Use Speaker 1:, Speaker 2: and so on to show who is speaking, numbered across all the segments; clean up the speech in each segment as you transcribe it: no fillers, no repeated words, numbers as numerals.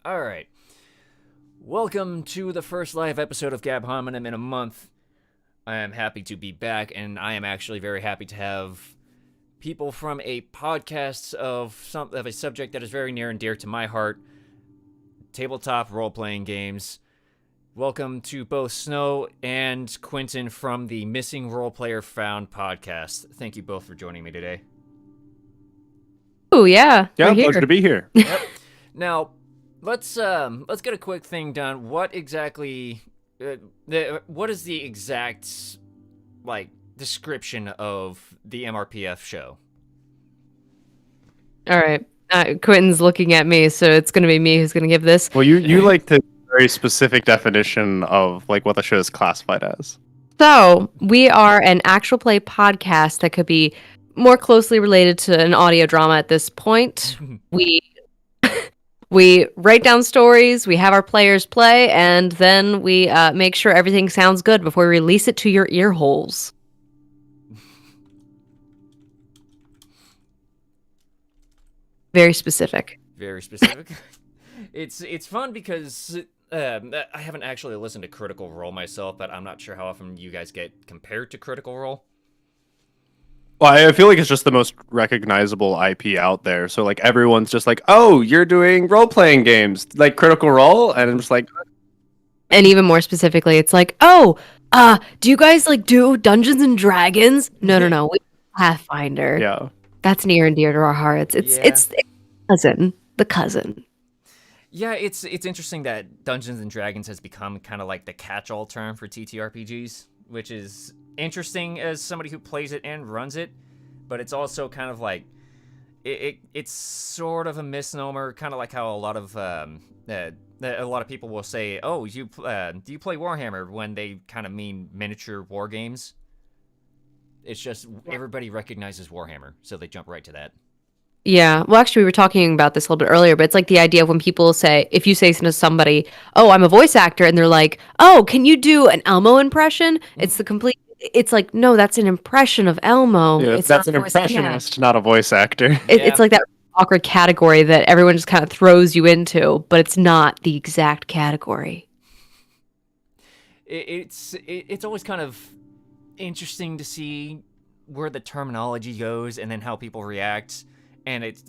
Speaker 1: All right. Welcome to the first live episode of Gab Hominem in a month. I am happy to be back, and I am actually very happy to have people from a podcast of a subject that is very near and dear to my heart: tabletop role-playing games. Welcome to both Snow and Quinton from the Missing Role Player Found podcast. Thank you both for joining me today.
Speaker 2: Oh yeah,
Speaker 3: Yeah,
Speaker 2: we're here.
Speaker 3: pleasure to be here.
Speaker 1: Yep. Now, let's get a quick thing done. What exactly? What is the exact description of the MRPF show?
Speaker 2: All right, Quentin's looking at me, so it's going to be me who's going to give this.
Speaker 3: Well, you like to very specific definition of like what the show is classified as.
Speaker 2: So we are an actual play podcast that could be more closely related to an audio drama at this point. We write down stories, we have our players play, and then we make sure everything sounds good before we release it to your ear holes. Very specific.
Speaker 1: Very specific. It's fun because I haven't actually listened to Critical Role myself, but I'm not sure how often you guys get compared to Critical Role.
Speaker 3: Well, I feel like it's just the most recognizable IP out there. So like everyone's just like, "Oh, you're doing role-playing games like Critical Role," and I'm just like,
Speaker 2: and even more specifically, it's like, "Oh, do you guys do Dungeons and Dragons?" No, we Pathfinder.
Speaker 3: yeah.
Speaker 2: That's near and dear to our hearts. It's the cousin.
Speaker 1: Yeah, it's interesting that Dungeons and Dragons has become kind of like the catch-all term for TTRPGs, which is interesting as somebody who plays it and runs it, but it's also kind of like it's sort of a misnomer, kind of like how a lot of people will say, "Oh, do you play Warhammer?" when they kind of mean miniature war games. It's just everybody recognizes Warhammer, so they jump right to that.
Speaker 2: Yeah, well, actually, we were talking about this a little bit earlier, but it's like the idea of when people say, if you say to somebody, "Oh, I'm a voice actor," and they're like, "Oh, can you do an Elmo impression?" It's like, no, that's an impression of Elmo.
Speaker 3: Yeah,
Speaker 2: It's
Speaker 3: that's
Speaker 2: not
Speaker 3: an
Speaker 2: a voice actor.
Speaker 3: impressionist, not a voice actor.
Speaker 2: It's like that awkward category that everyone just kind of throws you into, but it's not the exact category.
Speaker 1: It's always kind of interesting to see where the terminology goes and then how people react. And it's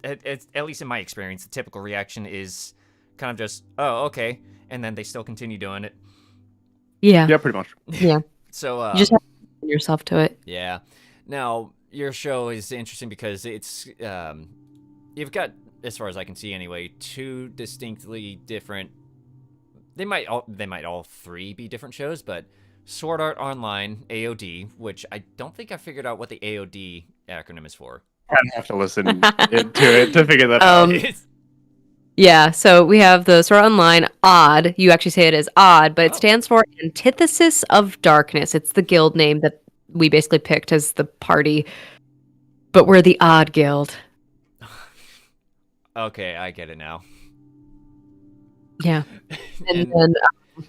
Speaker 1: at least in my experience, the typical reaction is kind of just, "Oh, okay," and then they still continue doing it.
Speaker 2: Yeah.
Speaker 3: Yeah, pretty much.
Speaker 2: Yeah.
Speaker 1: So
Speaker 2: You just have to put yourself to it.
Speaker 1: yeah. Now your show is interesting because it's you've got, as far as I can see anyway, two distinctly different. They might all three be different shows, but Sword Art Online (AOD), which I don't think I figured out what the AOD acronym is for.
Speaker 3: I have to listen to it to figure that out.
Speaker 2: Yeah, so we have the Sword Art Online Odd. You actually say it as Odd, but it stands for Antithesis of Darkness. It's the guild name that we basically picked as the party, but we're the Odd Guild.
Speaker 1: Okay, I get it now.
Speaker 2: Yeah, and then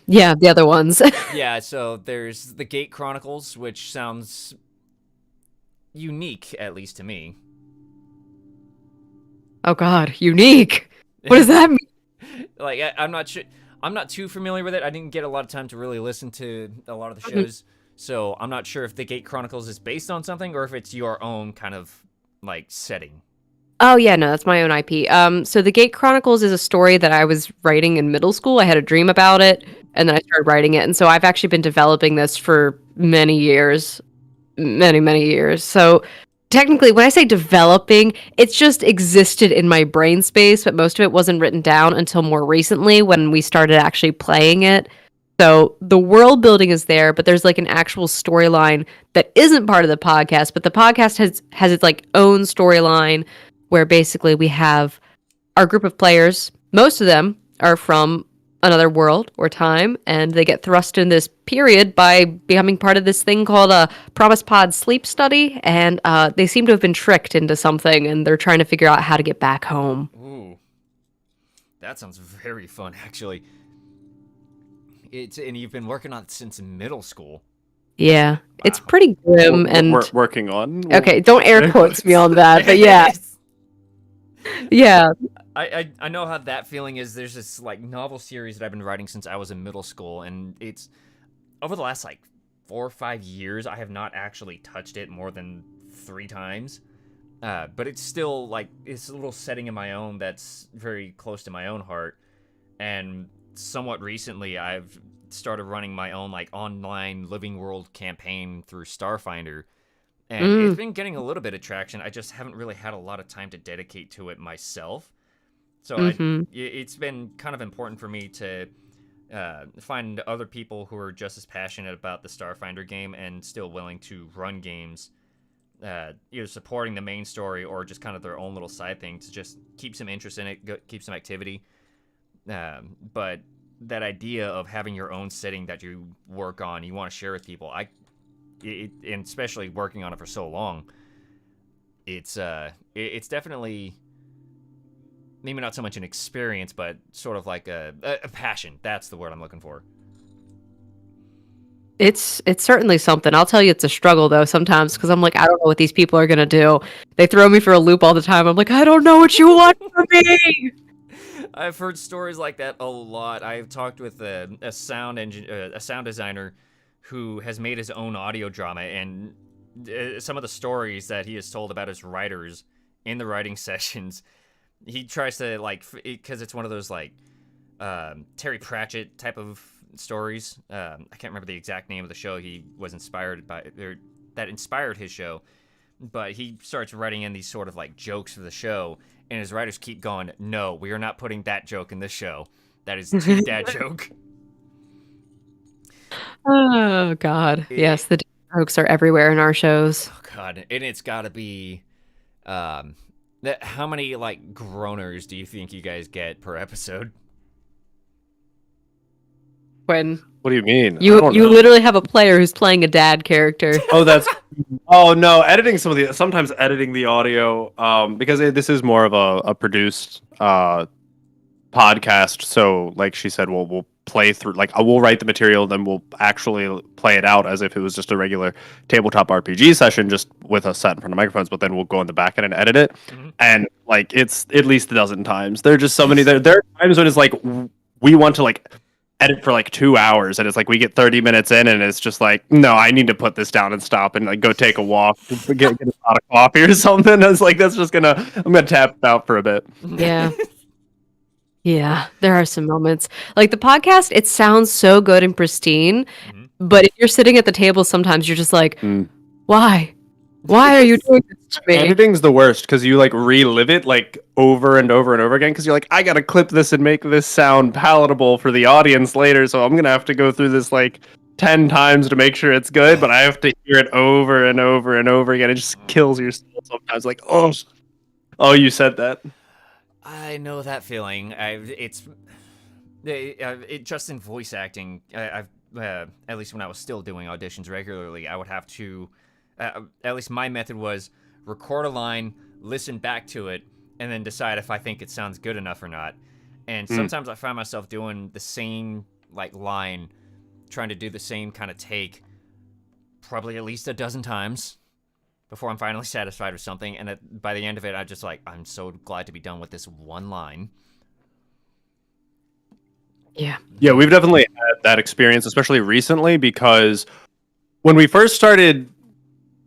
Speaker 2: the other ones.
Speaker 1: Yeah, so there's the Gate Chronicles, which sounds unique, at least to me.
Speaker 2: Oh God, unique. What does that mean?
Speaker 1: I'm not sure. I'm not too familiar with it. I didn't get a lot of time to really listen to a lot of the shows, so I'm not sure if the Gate Chronicles is based on something or if it's your own kind of setting.
Speaker 2: Oh yeah, no, that's my own IP. So the Gate Chronicles is a story that I was writing in middle school. I had a dream about it, and then I started writing it, and so I've actually been developing this for many years. Many years. So technically, when I say developing, it's just existed in my brain space, but most of it wasn't written down until more recently when we started actually playing it. So the world building is there, but there's an actual storyline that isn't part of the podcast, but the podcast has its own storyline where basically we have our group of players. Most of them are from another world or time, and they get thrust in this period by becoming part of this thing called a Promise Pod sleep study, and they seem to have been tricked into something, and they're trying to figure out how to get back home.
Speaker 1: Ooh, that sounds very fun, actually. And you've been working on it since middle school.
Speaker 2: Yeah, it's pretty grim, and
Speaker 3: we're working on.
Speaker 2: Okay, don't air quotes me on that, but yeah. Yeah,
Speaker 1: I know how that feeling is. There's this like novel series that I've been writing since I was in middle school, and it's over the last like 4 or 5 years I have not actually touched it more than 3 times. But it's still like it's a little setting in my own that's very close to my own heart. And somewhat recently I've started running my own like online living world campaign through Starfinder. And it's been getting a little bit of traction. I just haven't really had a lot of time to dedicate to it myself. So it's been kind of important for me to find other people who are just as passionate about the Starfinder game and still willing to run games, either supporting the main story or just kind of their own little side thing to just keep some interest in it, keep some activity. But that idea of having your own setting that you work on, you want to share with people, and especially working on it for so long, it's definitely maybe not so much an experience, but sort of like a passion. That's the word I'm looking for.
Speaker 2: It's certainly something. I'll tell you, it's a struggle though sometimes because I'm like, I don't know what these people are gonna do. They throw me for a loop all the time. I'm like, I don't know what you want from me.
Speaker 1: I've heard stories like that a lot. I've talked with a sound designer who has made his own audio drama, and some of the stories that he has told about his writers in the writing sessions, he tries to like, because it's one of those like Terry Pratchett type of stories. I can't remember the exact name of the show he was inspired by, or that inspired his show, but he starts writing in these sort of like jokes for the show, and his writers keep going, no, we are not putting that joke in this show. That is too dad joke.
Speaker 2: Oh God, yes, the jokes are everywhere in our shows.
Speaker 1: Oh God, and it's got to be, how many like groaners do you think you guys get per episode?
Speaker 2: When
Speaker 3: What do you mean?
Speaker 2: you literally have a player who's playing a dad character.
Speaker 3: Oh no, sometimes editing the audio, because this is more of a produced podcast. So like she said, we'll play through, like we'll write the material, then we'll actually play it out as if it was just a regular tabletop RPG session, just with us sat in front of microphones. But then we'll go in the back end and edit it, and like it's at least a dozen times. There are just so many. There are times when it's like we want to like edit for like 2 hours, and it's like we get 30 minutes in, and it's just like, no, I need to put this down and stop and like go take a walk, get a pot of coffee or something. It's like I'm gonna tap out for a bit.
Speaker 2: Yeah. Yeah, there are some moments. Like the podcast, it sounds so good and pristine, but if you're sitting at the table, sometimes you're just like, why? Why are you doing this to me?
Speaker 3: Editing's the worst because you like relive it like over and over and over again because you're like, I gotta clip this and make this sound palatable for the audience later, so I'm gonna have to go through this like 10 times to make sure it's good, but I have to hear it over and over and over again. It just kills your soul sometimes. Like, oh, you said that.
Speaker 1: I know that feeling. Just in voice acting, I've at least when I was still doing auditions regularly, I would have to, at least my method was record a line, listen back to it, and then decide if I think it sounds good enough or not. And sometimes I find myself doing the same like line, trying to do the same kind of take, probably at least a dozen times before I'm finally satisfied with something. And by the end of it, I'm so glad to be done with this one line.
Speaker 2: Yeah.
Speaker 3: Yeah, we've definitely had that experience, especially recently, because when we first started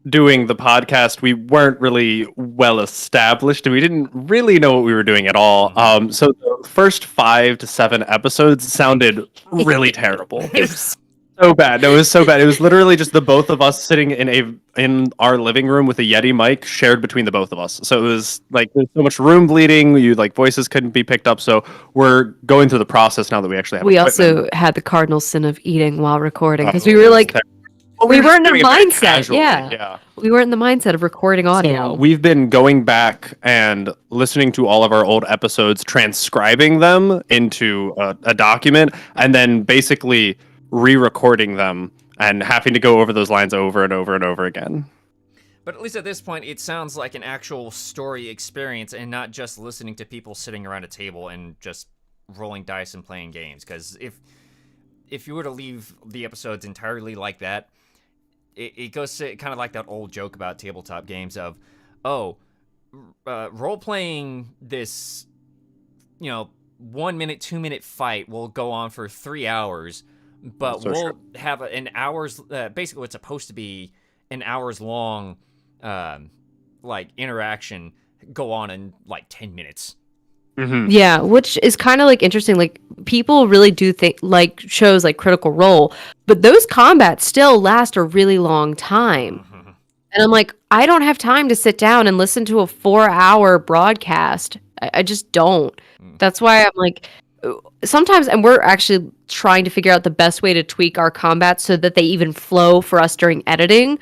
Speaker 3: doing the podcast, we weren't really well established and we didn't really know what we were doing at all. So the first 5 to 7 episodes sounded really terrible. It was so bad. No, it was so bad. It was literally just the both of us sitting in our living room with a Yeti mic shared between the both of us. So it was like there's so much room bleeding. Voices couldn't be picked up. So we're going through the process now that we actually have.
Speaker 2: We also had the cardinal sin of eating while recording because we were like. We weren't in the mindset. Yeah. We weren't in the mindset of recording audio.
Speaker 3: So we've been going back and listening to all of our old episodes, transcribing them into a document, and then basically re-recording them and having to go over those lines over and over and over again.
Speaker 1: But at least at this point, it sounds like an actual story experience and not just listening to people sitting around a table and just rolling dice and playing games. Because if you were to leave the episodes entirely like that, it goes to kind of like that old joke about tabletop games of, role-playing this 1 minute, 2 minute fight will go on for 3 hours, but
Speaker 3: So
Speaker 1: we'll
Speaker 3: true.
Speaker 1: have an hour's basically what's supposed to be an hour's long like interaction go on in like 10 minutes.
Speaker 3: Mhm.
Speaker 2: Yeah, which is kind of like interesting. Like people really do think like shows like Critical Role, but those combats still last a really long time. And I'm like, I don't have time to sit down and listen to a 4-hour broadcast. I just don't. That's why I'm like, sometimes, and we're actually trying to figure out the best way to tweak our combats so that they even flow for us during editing.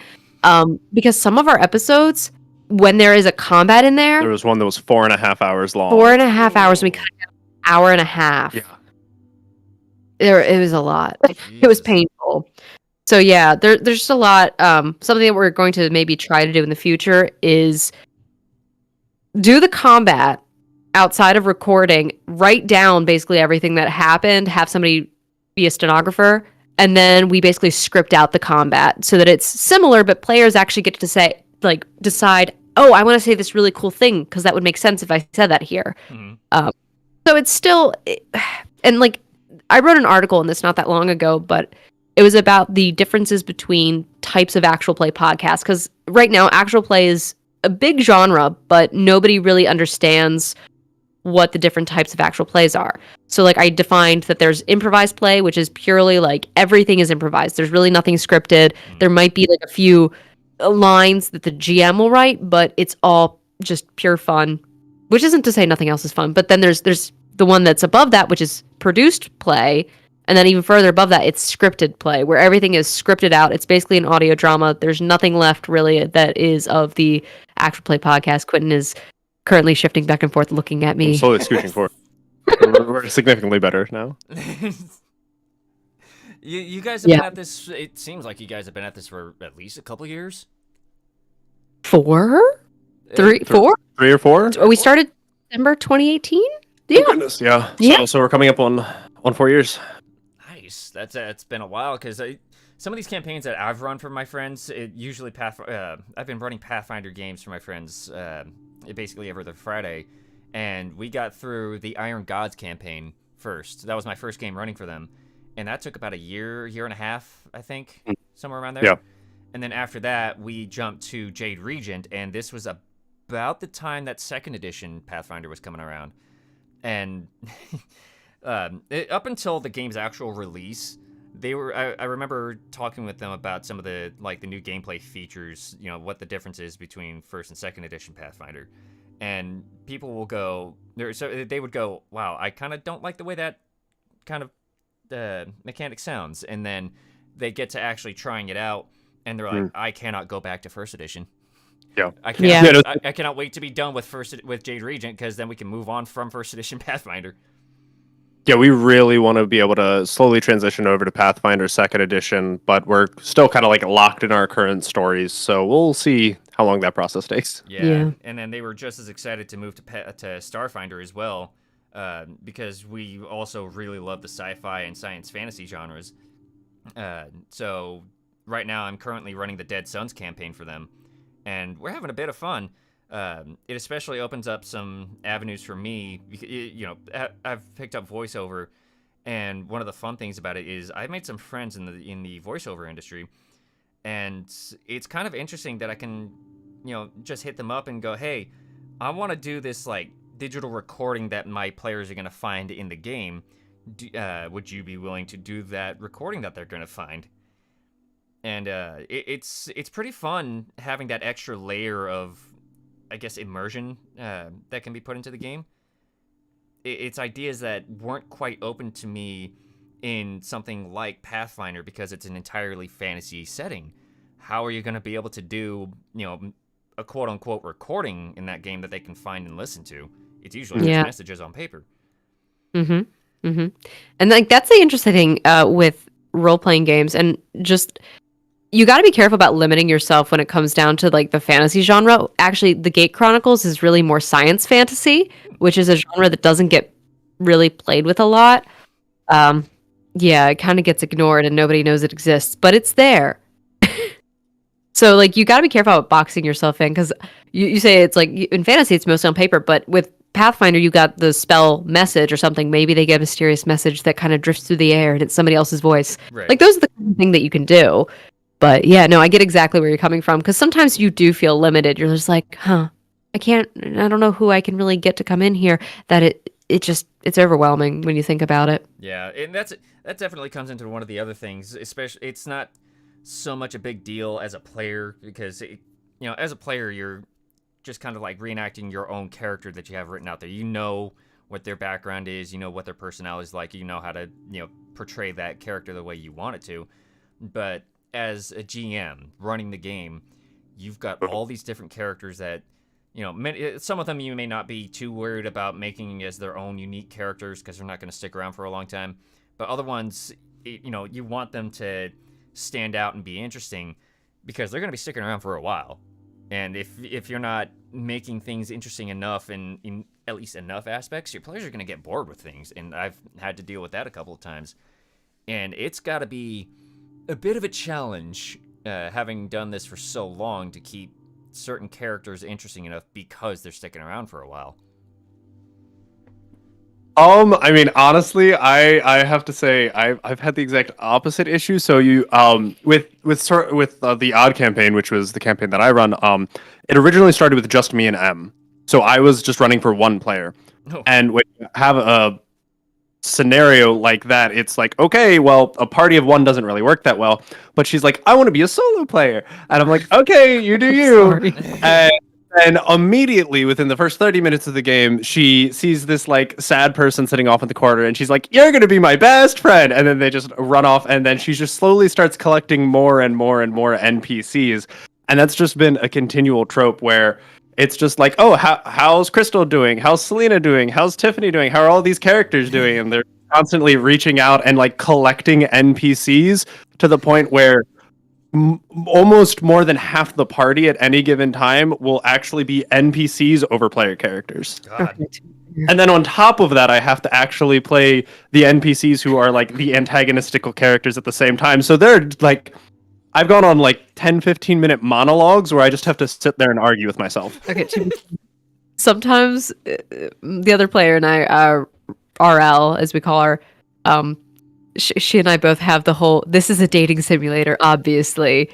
Speaker 2: Because some of our episodes, when there is a combat in
Speaker 3: There
Speaker 2: there,
Speaker 3: was one that was 4.5 hours long.
Speaker 2: 4.5 hours, and we cut it an hour and a half.
Speaker 3: Yeah.
Speaker 2: It was a lot. It was
Speaker 1: Jesus.
Speaker 2: painful. So yeah, there's just a lot. Something that we're going to maybe try to do in the future is do the combat outside of recording, write down basically everything that happened, have somebody be a stenographer, and then we basically script out the combat so that it's similar, but players actually get to say, like, decide, oh, I want to say this really cool thing because that would make sense if I said that here. So it's still, and like, I wrote an article on this not that long ago, but it was about the differences between types of actual play podcasts. Because right now, actual play is a big genre, but nobody really understands what the different types of actual plays are. So, like, I defined that there's improvised play, which is purely like everything is improvised. There's really nothing scripted. There might be like a few lines that the GM will write, but it's all just pure fun. Which isn't to say nothing else is fun, but then there's the one that's above that, which is produced play, and then even further above that, it's scripted play, where everything is scripted out. It's basically an audio drama. There's nothing left really that is of the actual play podcast. Quinton is currently shifting back and forth, looking at
Speaker 3: I'm
Speaker 2: me.
Speaker 3: slowly scooching forward. We're significantly better now.
Speaker 1: You guys have been at this. It seems like you guys have been at this for at least a couple years.
Speaker 2: 4? 3? 4?
Speaker 3: 3 or 4?
Speaker 2: We started December 2018?
Speaker 3: Oh, goodness, yeah.
Speaker 2: Yeah.
Speaker 3: So we're coming up on 4 years.
Speaker 1: Nice. That's it's been a while because some of these campaigns that I've run for my friends, usually I've been running Pathfinder games for my friends, basically every other Friday, and we got through the Iron Gods campaign first. That was my first game running for them, and that took about a year and a half, I think, somewhere around there.
Speaker 3: Yeah.
Speaker 1: And then after that, we jumped to Jade Regent, and this was about the time that second edition Pathfinder was coming around. And up until the game's actual release, they were. I remember talking with them about some of the new gameplay features. What the difference is between first and second edition Pathfinder, and people will go. So they would go, "Wow, I kind of don't like the way that kind of mechanic sounds," and then they get to actually trying it out, and they're like, "I cannot go back to first edition."
Speaker 3: Yeah.
Speaker 1: I cannot,
Speaker 2: Yeah.
Speaker 1: I cannot wait to be done with Jade Regent because then we can move on from first edition Pathfinder.
Speaker 3: Yeah, we really want to be able to slowly transition over to Pathfinder second edition, but we're still kind of like locked in our current stories, so we'll see how long that process takes.
Speaker 1: Yeah. And then they were just as excited to move to Starfinder as well, because we also really love the sci-fi and science fantasy genres. So right now I'm currently running the Dead Suns campaign for them, and we're having a bit of fun. It especially opens up some avenues for me. I've picked up voiceover, and one of the fun things about it is I've made some friends in the voiceover industry, and it's kind of interesting that I can, just hit them up and go, hey, I want to do this digital recording that my players are going to find in the game. Would you be willing to do that recording that they're going to find? And it's pretty fun having that extra layer of, I guess, immersion that can be put into the game. It's ideas that weren't quite open to me in something like Pathfinder because it's an entirely fantasy setting. How are you going to be able to do, a quote-unquote recording in that game that they can find and listen to? It's usually just messages on paper.
Speaker 2: And that's the interesting thing with role-playing games, and just you got to be careful about limiting yourself when it comes down to the fantasy genre. Actually, the Gate Chronicles is really more science fantasy, which is a genre that doesn't get really played with a lot. It kind of gets ignored and nobody knows it exists, but it's there. So you got to be careful about boxing yourself in, because you say it's in fantasy it's mostly on paper, but with Pathfinder, you got the spell message or something. Maybe they get a mysterious message that kind of drifts through the air and it's somebody else's voice.
Speaker 1: Right.
Speaker 2: Like those are the kind of thing that you can do. But yeah, no, I get exactly where you're coming from because sometimes you do feel limited. You're just like, I don't know who I can really get to come in here. That it's overwhelming when you think about it.
Speaker 1: Yeah, and that definitely comes into one of the other things. Especially, it's not so much a big deal as a player because as a player, you're just kind of like reenacting your own character that you have written out there. You know what their background is, you know what their personality is like, you know how to portray that character the way you want it to. But as a GM running the game, you've got all these different characters that some of them you may not be too worried about making as their own unique characters because they're not going to stick around for a long time. But other ones, you want them to stand out and be interesting because they're going to be sticking around for a while. And if you're not making things interesting enough in at least enough aspects, your players are going to get bored with things. And I've had to deal with that a couple of times. And it's got to be a bit of a challenge, having done this for so long, to keep certain characters interesting enough because they're sticking around for a while.
Speaker 3: I mean, honestly, I have to say I've had the exact opposite issue. So you with the Odd campaign, which was the campaign that I run, it originally started with just me and M. So I was just running for one player.
Speaker 1: Oh.
Speaker 3: And when you have a scenario like that, it's like, okay, well, a party of one doesn't really work that well. But she's like, I want to be a solo player. And I'm like, okay, you do you. And immediately within the first 30 minutes of the game, she sees this like sad person sitting off in the corner and she's like, you're going to be my best friend. And then they just run off. And then she just slowly starts collecting more and more and more NPCs. And that's just been a continual trope where it's just like, oh, how's Crystal doing? How's Selena doing? How's Tiffany doing? How are all these characters doing? And they're constantly reaching out and like collecting NPCs to the point where almost more than half the party at any given time will actually be NPCs over player characters.
Speaker 1: God.
Speaker 3: And then on top of that, I have to actually play the NPCs who are like the antagonistical characters at the same time. So they're like, I've gone on like 10, 15-minute monologues where I just have to sit there and argue with myself.
Speaker 2: Okay. Sometimes the other player and I, RL, as we call her, she and I both have the whole, this is a dating simulator, obviously.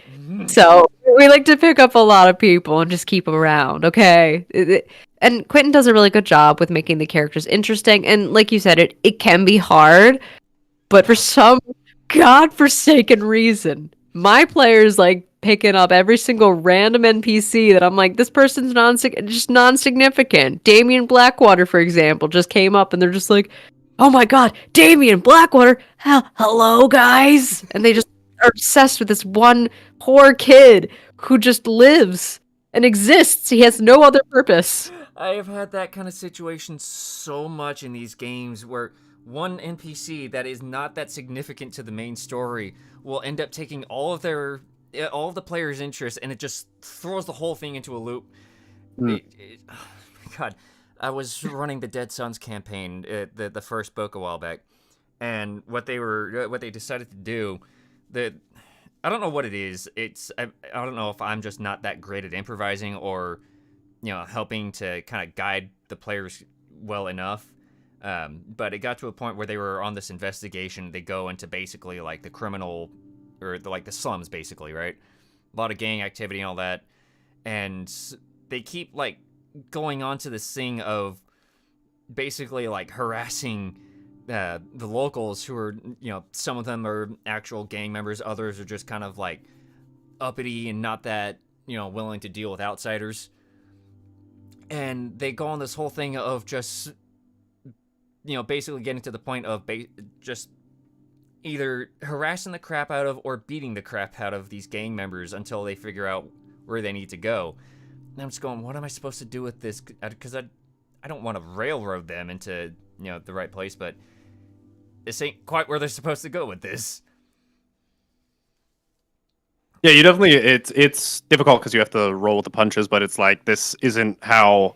Speaker 2: So we like to pick up a lot of people and just keep them around, okay? And Quinton does a really good job with making the characters interesting. And like you said, it can be hard, but for some godforsaken reason, my players like picking up every single random NPC that I'm like, this person's just non-significant. Damien Blackwater, for example, just came up and they're just like, oh my god, Damien Blackwater, hello guys. And they just are obsessed with this one poor kid who just lives and exists. He has no other purpose.
Speaker 1: I have had that kind of situation so much in these games where one NPC that is not that significant to the main story will end up taking all of the players' interest, and it just throws the whole thing into a loop. Oh my god. I was running the Dead Sons campaign, the first book a while back, and what they decided to do, I don't know what it is. I don't know if I'm just not that great at improvising or, helping to kind of guide the players well enough. But it got to a point where they were on this investigation. They go into basically like the criminal, or the slums, basically, right? A lot of gang activity and all that, and they keep like going on to this thing of basically like harassing the locals who are, some of them are actual gang members, others are just kind of like uppity and not that, willing to deal with outsiders. And they go on this whole thing of just, basically getting to the point of just either harassing the crap out of or beating the crap out of these gang members until they figure out where they need to go. And I'm just going, what am I supposed to do with this? Because I don't want to railroad them into, the right place, but this ain't quite where they're supposed to go with this.
Speaker 3: Yeah, you definitely, it's difficult because you have to roll with the punches, but it's like, this isn't how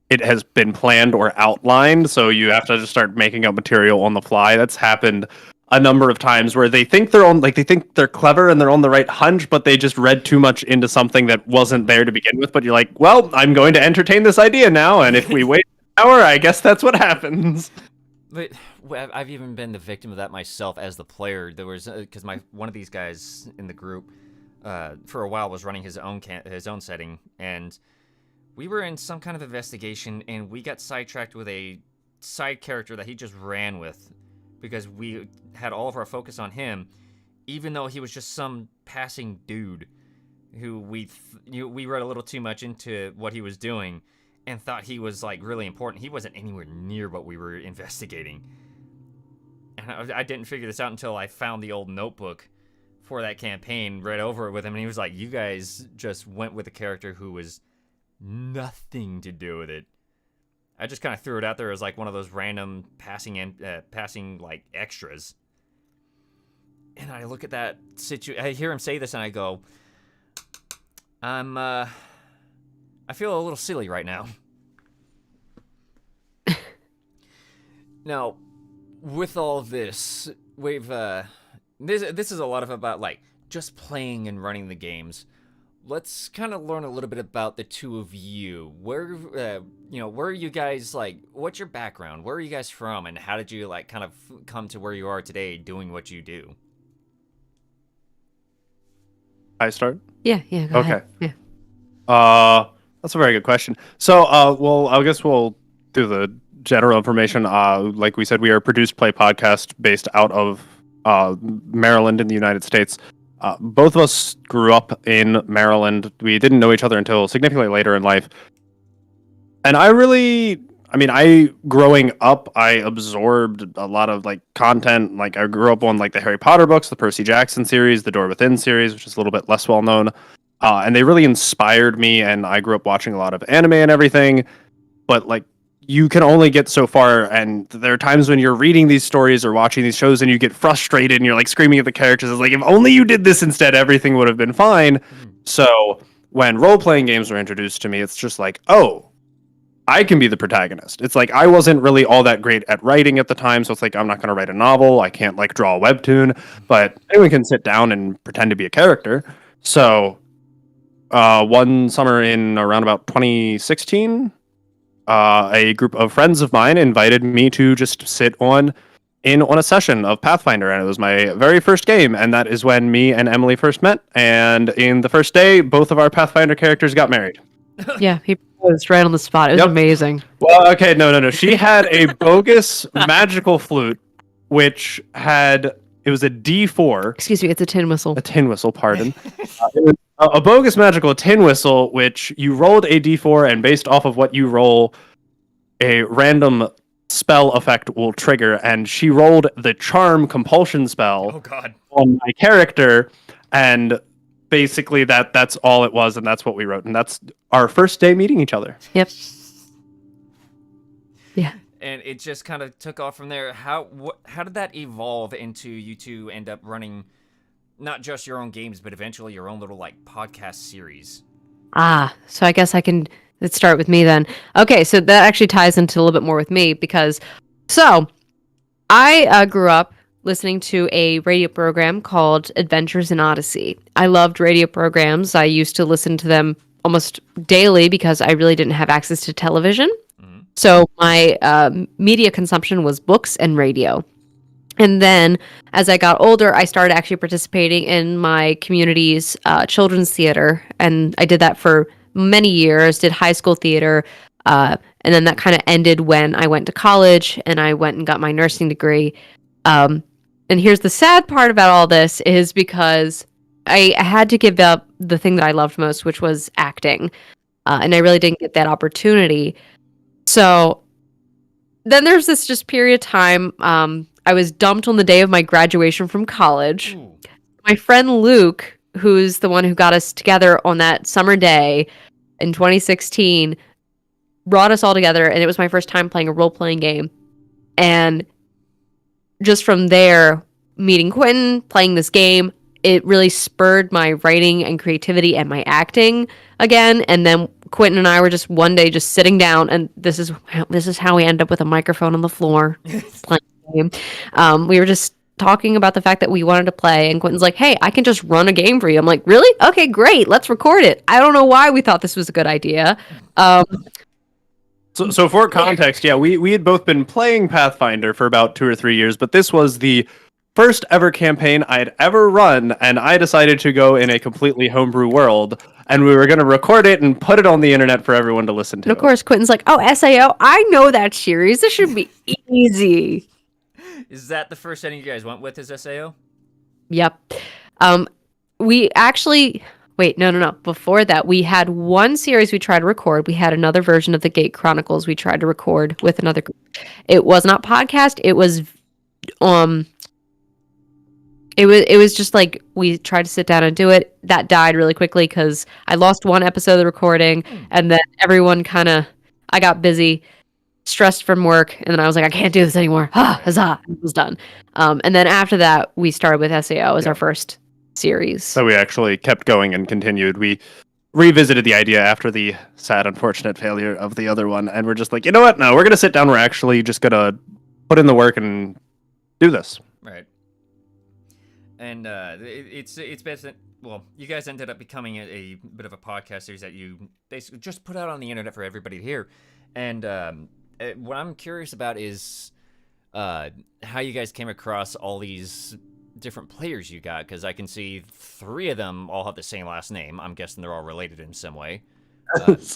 Speaker 3: it has been planned or outlined, so you have to just start making up material on the fly. That's happened a number of times where they think they think they're clever and they're on the right hunch, but they just read too much into something that wasn't there to begin with. But you're like, well, I'm going to entertain this idea now, and if we wait Hour, I guess that's what happens.
Speaker 1: But I've even been the victim of that myself as the player. There was because one of these guys in the group for a while was running his own setting, and we were in some kind of investigation, and we got sidetracked with a side character that he just ran with because we had all of our focus on him, even though he was just some passing dude who we read a little too much into what he was doing and thought he was like really important. He wasn't anywhere near what we were investigating. And I didn't figure this out until I found the old notebook for that campaign, read over it with him, and he was like, you guys just went with a character who was nothing to do with it. I just kind of threw it out there as like one of those random passing like extras. And I look at that situation, I hear him say this, and I go, I feel a little silly right now. Now, with all this, we've this is a lot of about like just playing and running the games. Let's kind of learn a little bit about the two of you. Where where are you guys, like, what's your background? Where are you guys from, and how did you like kind of come to where you are today doing what you do?
Speaker 3: I start?
Speaker 2: Yeah, go ahead. Yeah.
Speaker 3: That's a very good question. So, well, I guess we'll do the general information. Like we said, we are a produced play podcast based out of Maryland in the United States. Both of us grew up in Maryland. We didn't know each other until significantly later in life. And growing up, I absorbed a lot of like content. Like I grew up on like the Harry Potter books, the Percy Jackson series, the Door Within series, which is a little bit less well known. And they really inspired me, and I grew up watching a lot of anime and everything. But like, you can only get so far, and there are times when you're reading these stories or watching these shows and you get frustrated and you're like screaming at the characters. It's like, if only you did this instead, everything would have been fine. So when role-playing games were introduced to me, it's just like, oh, I can be the protagonist. It's like, I wasn't really all that great at writing at the time, so it's like, I'm not going to write a novel. I can't like draw a webtoon, but anyone can sit down and pretend to be a character. So one summer in around about 2016, a group of friends of mine invited me to just sit on a session of Pathfinder, and it was my very first game, and that is when me and Emily first met. And in the first day, both of our Pathfinder characters got married.
Speaker 2: Yeah, he proposed right on the spot. It was amazing.
Speaker 3: Well, okay, no. She had a bogus magical flute, which it was a D4.
Speaker 2: Excuse me, it's a tin whistle.
Speaker 3: A tin whistle, pardon. It was a bogus magical tin whistle, which you rolled a D4, and based off of what you roll, a random spell effect will trigger. And she rolled the charm compulsion spell on my character, and basically that's all it was, and that's what we wrote, and that's our first day meeting each other.
Speaker 2: Yep. Yeah.
Speaker 1: And it just kind of took off from there. How did that evolve into you two end up running not just your own games, but eventually your own little like podcast series?
Speaker 2: So I guess let's start with me then. Okay, so that actually ties into a little bit more with me because I grew up listening to a radio program called Adventures in Odyssey. I loved radio programs. I used to listen to them almost daily because I really didn't have access to television. Mm-hmm. So my media consumption was books and radio. And then as I got older, I started actually participating in my community's children's theater. And I did that for many years, did high school theater. And then that kind of ended when I went to college and I went and got my nursing degree. And here's the sad part about all this is because I had to give up the thing that I loved most, which was acting. And I really didn't get that opportunity. So then there's this just period of time. I was dumped on the day of my graduation from college. Ooh. My friend Luke, who's the one who got us together on that summer day in 2016, brought us all together, and it was my first time playing a role-playing game. And just from there, meeting Quinton, playing this game, it really spurred my writing and creativity and my acting again. And then Quinton and I were just one day just sitting down, and this is how we end up with a microphone on the floor playing the game. We were just talking about the fact that we wanted to play, and Quinton's like, hey, I can just run a game for you. I'm like, really? Okay, great. Let's record it. I don't know why we thought this was a good idea.
Speaker 3: So for context, yeah, we had both been playing Pathfinder for about 2 or 3 years, but this was the first ever campaign I had ever run, and I decided to go in a completely homebrew world, and we were going to record it and put it on the internet for everyone to listen to.
Speaker 2: And of course, Quinton's like, "Oh, SAO, I know that series. This should be easy."
Speaker 1: Is that the first setting you guys went with? Is SAO?
Speaker 2: Yep. We actually wait, no. Before that, we had one series we tried to record. We had another version of the Gate Chronicles we tried to record with another group. It was not podcast. It was just like we tried to sit down and do it. That died really quickly because I lost one episode of the recording, and then everyone I got busy, stressed from work, and then I was like, I can't do this anymore. Huzzah! It was done. And then after that, we started with SAO as our first series.
Speaker 3: So we actually kept going and continued. We revisited the idea after the sad, unfortunate failure of the other one, and we're just like, you know what? No, we're gonna sit down. We're actually just gonna put in the work and do this.
Speaker 1: Right. And it's best that, well, you guys ended up becoming a bit of a podcast series that you basically just put out on the internet for everybody to hear. And what I'm curious about is how you guys came across all these different players you got, because I can see 3 of them all have the same last name. I'm guessing they're all related in some way. The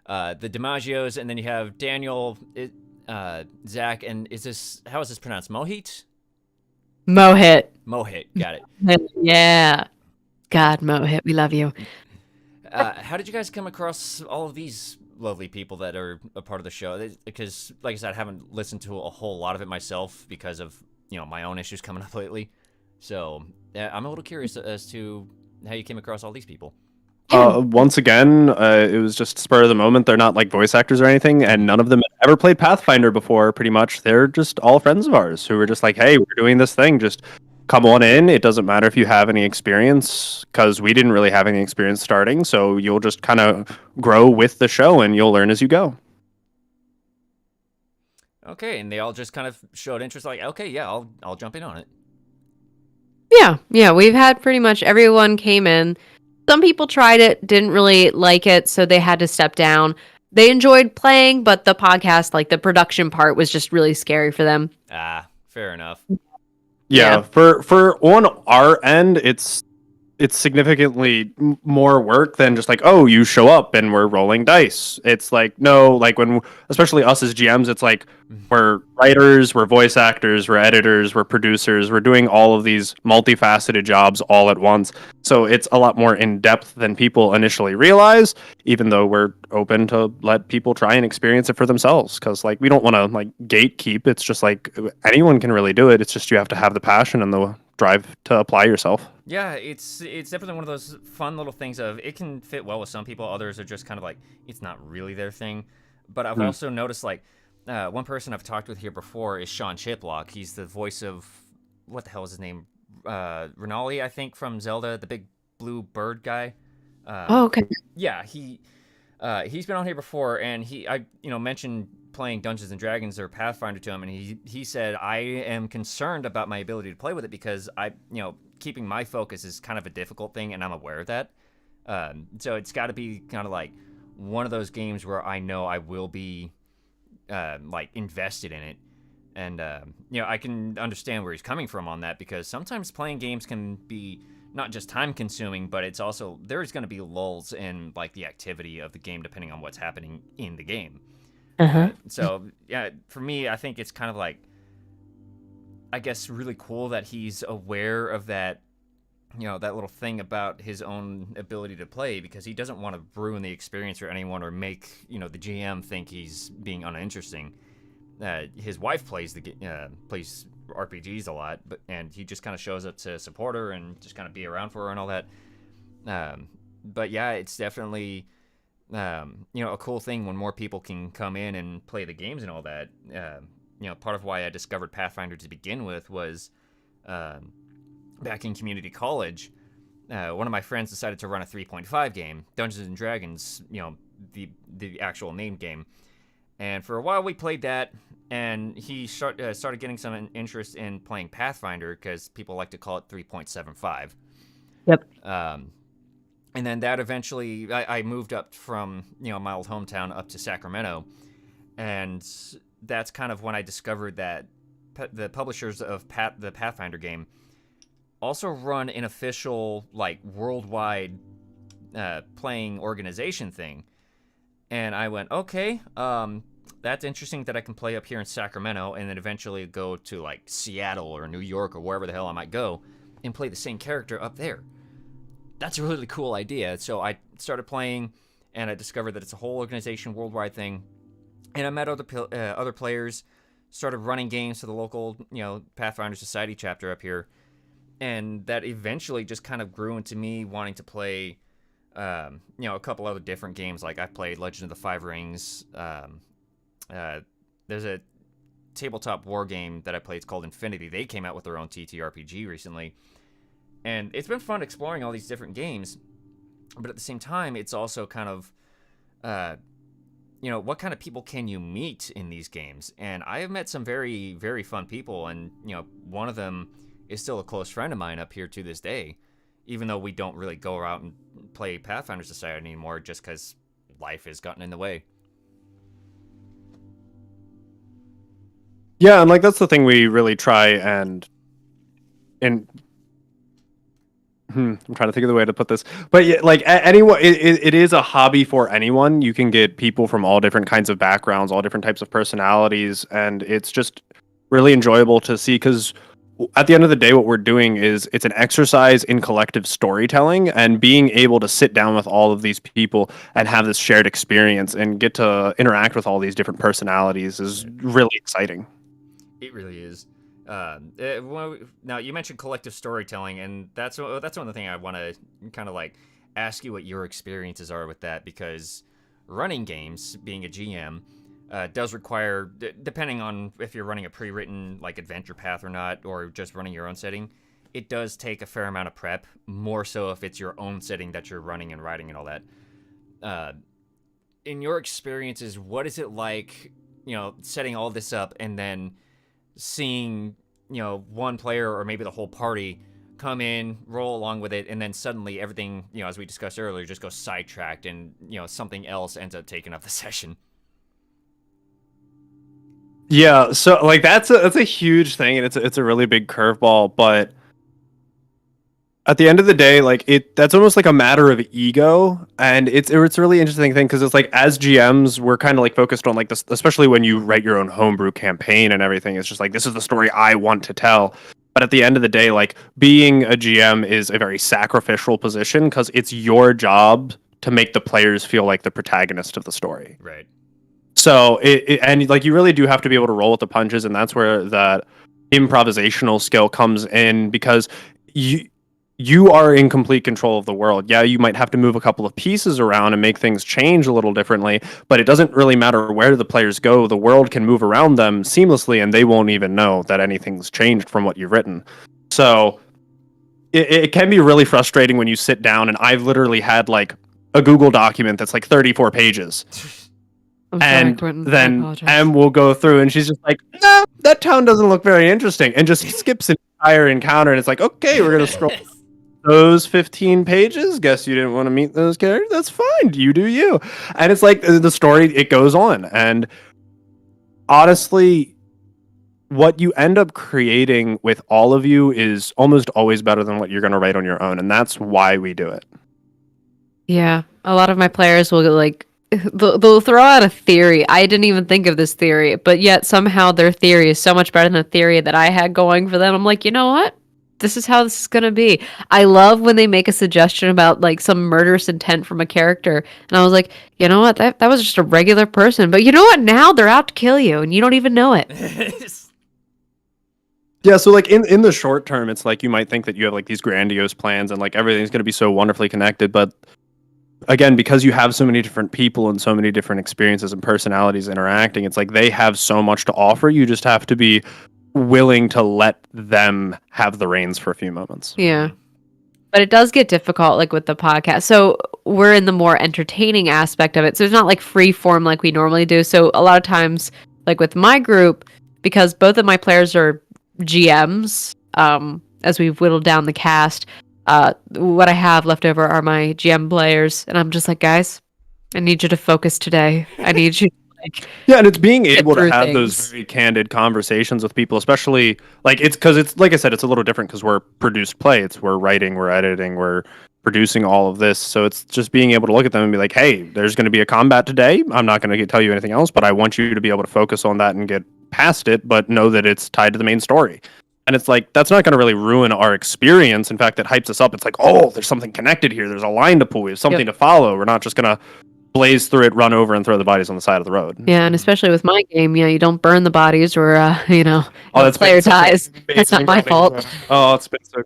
Speaker 1: DiMaggios, and then you have Daniel, Zach, and how is this pronounced? Mohit?
Speaker 2: Mohit.
Speaker 1: Mohit, got it.
Speaker 2: Yeah. God, Mohit, we love you.
Speaker 1: How did you guys come across all of these lovely people that are a part of the show? Because, like I said, I haven't listened to a whole lot of it myself because of, my own issues coming up lately. So I'm a little curious as to how you came across all these people.
Speaker 3: Once again, it was just spur of the moment. They're not like voice actors or anything, and none of them had ever played Pathfinder before, pretty much. They're just all friends of ours who were just like, hey, we're doing this thing. Just come on in. It doesn't matter if you have any experience, because we didn't really have any experience starting, so you'll just kind of grow with the show, and you'll learn as you go.
Speaker 1: Okay, and they all just kind of showed interest, like, okay, yeah, I'll jump in on it.
Speaker 2: Yeah, we've had pretty much everyone came in. Some people tried it, didn't really like it, so they had to step down. They enjoyed playing, but the podcast, like the production part, was just really scary for them.
Speaker 1: Fair enough.
Speaker 3: Yeah. For on our end, it's significantly more work than just like, oh, you show up and we're rolling dice. It's like, no, like when, especially us as GMs, it's like we're writers, we're voice actors, we're editors, we're producers, we're doing all of these multifaceted jobs all at once. So it's a lot more in depth than people initially realize, even though we're open to let people try and experience it for themselves. Cause like, we don't want to like gatekeep. It's just like anyone can really do it. It's just, you have to have the passion and the drive to apply yourself.
Speaker 1: Yeah, it's definitely one of those fun little things of, it can fit well with some people. Others are just kind of like, it's not really their thing. But I've also noticed, like, one person I've talked with here before is Sean Chiplock. He's the voice of, what the hell is his name? Renali, I think, from Zelda, the big blue bird guy.
Speaker 2: Okay.
Speaker 1: Yeah, he's been on here before, and I mentioned playing Dungeons and Dragons or Pathfinder to him, and he said, I am concerned about my ability to play with it because keeping my focus is kind of a difficult thing, and I'm aware of that. So it's got to be kind of like one of those games where I know I will be like invested in it, and I can understand where he's coming from on that, because sometimes playing games can be not just time consuming, but it's also, there's going to be lulls in like the activity of the game depending on what's happening in the game. So yeah, for me, I think it's kind of like, I guess, really cool that he's aware of that, that little thing about his own ability to play, because he doesn't want to ruin the experience for anyone or make, the GM think he's being uninteresting. His wife plays plays RPGs a lot, and he just kind of shows up to support her and just kind of be around for her and all that. But yeah, it's definitely a cool thing when more people can come in and play the games and all that. Part of why I discovered Pathfinder to begin with was back in community college. One of my friends decided to run a 3.5 game, Dungeons and Dragons, the actual name game. And for a while we played that, and he started getting some interest in playing Pathfinder because people like to call it 3.75.
Speaker 2: Yep.
Speaker 1: And then that eventually, I moved up from my old hometown up to Sacramento, and that's kind of when I discovered that the publishers of the Pathfinder game also run an official like worldwide playing organization thing. And I went, okay, that's interesting that I can play up here in Sacramento and then eventually go to like Seattle or New York or wherever the hell I might go and play the same character up there. That's a really cool idea. So I started playing, and I discovered that it's a whole organization, worldwide thing. And I met other players, started running games for the local, Pathfinder Society chapter up here. And that eventually just kind of grew into me wanting to play, a couple other different games. Like I've played Legend of the Five Rings. There's a tabletop war game that I play. It's called Infinity. They came out with their own TTRPG recently. And it's been fun exploring all these different games. But at the same time, it's also kind of, what kind of people can you meet in these games? And I have met some very, very fun people. And, one of them is still a close friend of mine up here to this day, even though we don't really go out and play Pathfinder Society anymore just because life has gotten in the way.
Speaker 3: Yeah, and like that's the thing we really try and I'm trying to think of the way to put this, but yeah, like anyone, it is a hobby for anyone. You can get people from all different kinds of backgrounds, all different types of personalities, and it's just really enjoyable to see because at the end of the day, what we're doing is it's an exercise in collective storytelling, and being able to sit down with all of these people and have this shared experience and get to interact with all these different personalities is really exciting.
Speaker 1: It really is. Now you mentioned collective storytelling, and that's one of the things I want to kind of like ask you what your experiences are with that, because running games, being a GM, does require, depending on if you're running a pre-written like adventure path or not, or just running your own setting, it does take a fair amount of prep, more so if it's your own setting that you're running and writing and all that. In your experiences, what is it like, setting all this up and then seeing, one player or maybe the whole party come in, roll along with it, and then suddenly everything, as we discussed earlier, just goes sidetracked and, something else ends up taking up the session.
Speaker 3: Yeah, so like that's a huge thing, and it's a really big curveball, but at the end of the day, like that's almost like a matter of ego, and it's a really interesting thing because it's like as GMs, we're kind of like focused on like this, especially when you write your own homebrew campaign and everything. It's just like this is the story I want to tell. But at the end of the day, like being a GM is a very sacrificial position because it's your job to make the players feel like the protagonist of the story.
Speaker 1: Right.
Speaker 3: So and like you really do have to be able to roll with the punches, and that's where that improvisational skill comes in because you are in complete control of the world. Yeah, you might have to move a couple of pieces around and make things change a little differently, but it doesn't really matter where the players go. The world can move around them seamlessly, and they won't even know that anything's changed from what you've written. So it can be really frustrating when you sit down, and I've literally had like a Google document that's like 34 pages. And then Em will go through and she's just like, no, that town doesn't look very interesting, and just skips an entire encounter, and it's like, okay, we're going to scroll those 15 pages. Guess you didn't want to meet those characters. That's fine. You do you. And it's like the story, it goes on. And honestly, what you end up creating with all of you is almost always better than what you're going to write on your own. And that's why we do it.
Speaker 2: Yeah. A lot of my players will like, they'll throw out a theory. I didn't even think of this theory, but yet somehow their theory is so much better than the theory that I had going for them. I'm like, you know what? This is how this is going to be. I love when they make a suggestion about like some murderous intent from a character. And I was like, you know what? That was just a regular person. But you know what? Now they're out to kill you and you don't even know it.
Speaker 3: Yeah, so like in the short term, it's like you might think that you have like these grandiose plans and like everything's going to be so wonderfully connected. But again, because you have so many different people and so many different experiences and personalities interacting, it's like they have so much to offer. You just have to be willing to let them have the reins for a few moments.
Speaker 2: Yeah. But it does get difficult, like with the podcast. So we're in the more entertaining aspect of it. So it's not like free form like we normally do. So a lot of times, like with my group, because both of my players are GMs, as we've whittled down the cast, what I have left over are my GM players, and I'm just like, guys, I need you to focus today. I need you to
Speaker 3: Yeah, and it's being
Speaker 2: get
Speaker 3: able to
Speaker 2: through
Speaker 3: have those
Speaker 2: things.
Speaker 3: very candid conversations with people, especially like it's like I said, it's a little different because we're produced play. We're writing, we're editing, we're producing all of this. So it's just being able to look at them and be like, hey, there's going to be a combat today. I'm not going to tell you anything else, but I want you to be able to focus on that and get past it, but know that it's tied to the main story. And it's like that's not going to really ruin our experience. In fact, it hypes us up. It's like, oh, there's something connected here. There's a line to pull. We have something to follow. We're not just going to blaze through it, run over, and throw the bodies on the side of the road.
Speaker 2: Yeah, and especially with my game, you don't burn the bodies or
Speaker 3: Oh, that's
Speaker 2: player
Speaker 3: been such a
Speaker 2: dies. That's not my
Speaker 3: amazing
Speaker 2: fault.
Speaker 3: thing. Oh, it's been so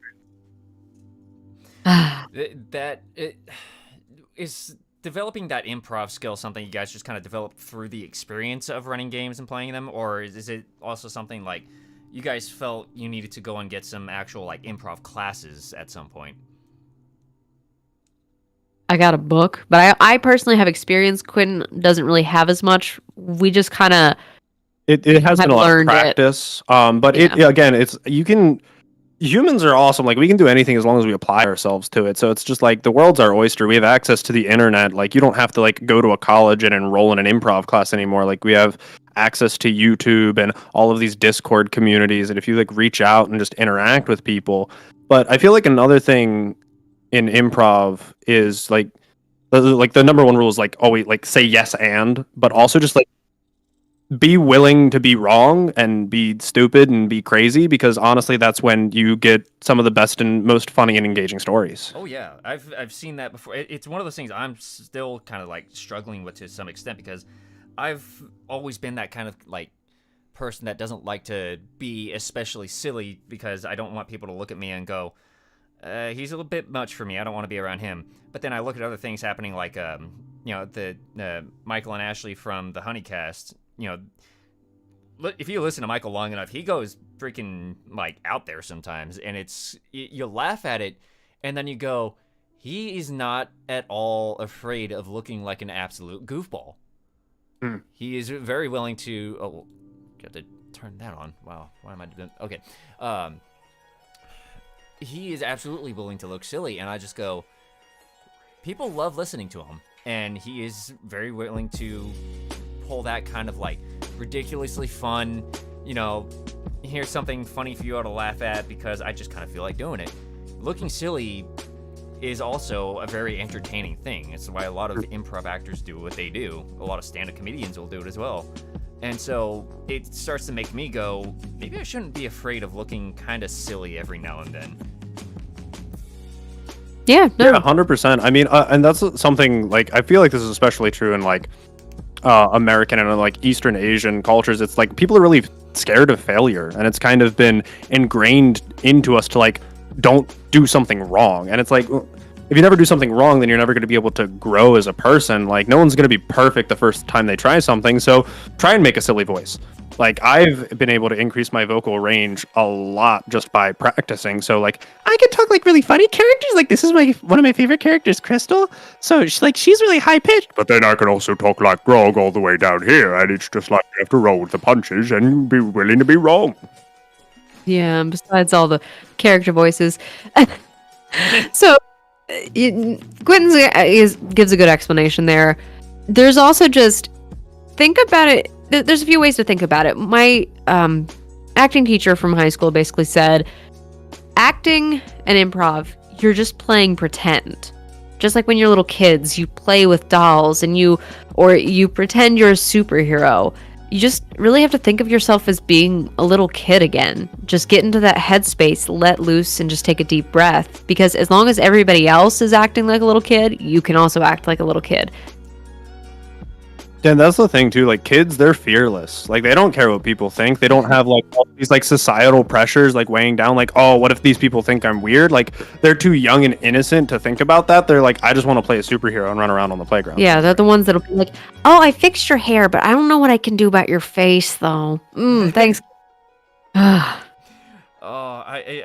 Speaker 1: That it is developing that improv skill something you guys just kind of developed through the experience of running games and playing them, or is it also something like you guys felt you needed to go and get some actual like improv classes at some point?
Speaker 2: I got a book, but I personally have experience. Quinn doesn't really have as much. We just kind of
Speaker 3: it has
Speaker 2: have
Speaker 3: been a lot of
Speaker 2: learned it.
Speaker 3: practice. But
Speaker 2: Yeah.
Speaker 3: again, it's humans are awesome. Like we can do anything as long as we apply ourselves to it. So it's just like the world's our oyster. We have access to the internet. Like you don't have to like go to a college and enroll in an improv class anymore. Like we have access to YouTube and all of these Discord communities. And if you like reach out and just interact with people. But I feel like another thing in improv is like the number one rule is like always like say yes and, but also just like be willing to be wrong and be stupid and be crazy, because honestly that's when you get some of the best and most funny and engaging stories.
Speaker 1: Oh yeah, I've seen that before. It's one of those things I'm still kind of like struggling with to some extent, because I've always been that kind of like person that doesn't like to be especially silly, because I don't want people to look at me and go, he's a little bit much for me. I don't want to be around him. But then I look at other things happening, like the Michael and Ashley from the Honeycast. If you listen to Michael long enough, he goes freaking like out there sometimes, and you laugh at it, and then you go, he is not at all afraid of looking like an absolute goofball. He is very willing to. Oh, got to turn that on. Wow, why am I doing? Okay. He is absolutely willing to look silly, and I just go, people love listening to him, and he is very willing to pull that kind of like ridiculously fun, here's something funny for you all to laugh at because I just kind of feel like doing it. Looking silly is also a very entertaining thing. It's why a lot of improv actors do what they do. A lot of stand-up comedians will do it as well. And so it starts to make me go, maybe I shouldn't be afraid of looking kind of silly every now and then.
Speaker 2: Yeah, no.
Speaker 3: Yeah, 100%. I mean, and that's something like I feel like this is especially true in like American and like Eastern Asian cultures. It's like people are really scared of failure, and it's kind of been ingrained into us to like don't do something wrong. And it's like if you never do something wrong, then you're never going to be able to grow as a person. Like no one's going to be perfect the first time they try something, so try and make a silly voice. Like I've been able to increase my vocal range a lot just by practicing. So like I can talk like really funny characters. Like this is one of my favorite characters, Crystal. So she's really high pitched. But then I can also talk like Grog all the way down here, and it's just like you have to roll with the punches and be willing to be wrong.
Speaker 2: Yeah, and besides all the character voices. So Quentin gives a good explanation there. There's also just think about it. There's a few ways to think about it. My acting teacher from high school basically said, acting and improv, you're just playing pretend. Just like when you're little kids, you play with dolls and you pretend you're a superhero. You just really have to think of yourself as being a little kid again. Just get into that headspace, let loose, and just take a deep breath. Because as long as everybody else is acting like a little kid, you can also act like a little kid.
Speaker 3: And that's the thing too, like kids, they're fearless. Like they don't care what people think. They don't have like all these like societal pressures like weighing down like, oh, what if these people think I'm weird? Like they're too young and innocent to think about that. They're like, I just want to play a superhero and run around on the playground.
Speaker 2: Yeah, they're the ones that'll be like, oh, I fixed your hair, but I don't know what I can do about your face though. Thanks.
Speaker 1: I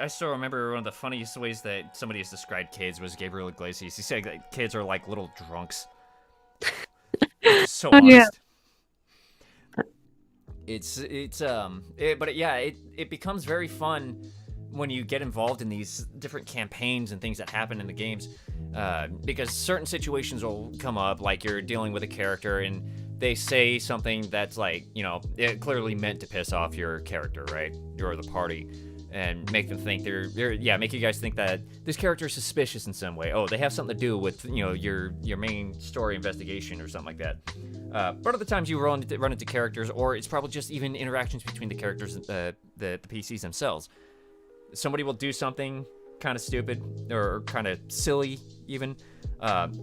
Speaker 1: still remember one of the funniest ways that somebody has described kids was Gabriel Iglesias. He said that kids are like little drunks. So honest. Yeah. It becomes very fun when you get involved in these different campaigns and things that happen in the games, because certain situations will come up, like you're dealing with a character and they say something that's like, it clearly meant to piss off your character, right? Or the party, and make them think make you guys think that this character is suspicious in some way. Oh, they have something to do with, your main story investigation or something like that. But other times you run into characters, or it's probably just even interactions between the characters and the PCs themselves. Somebody will do something kind of stupid or kind of silly even,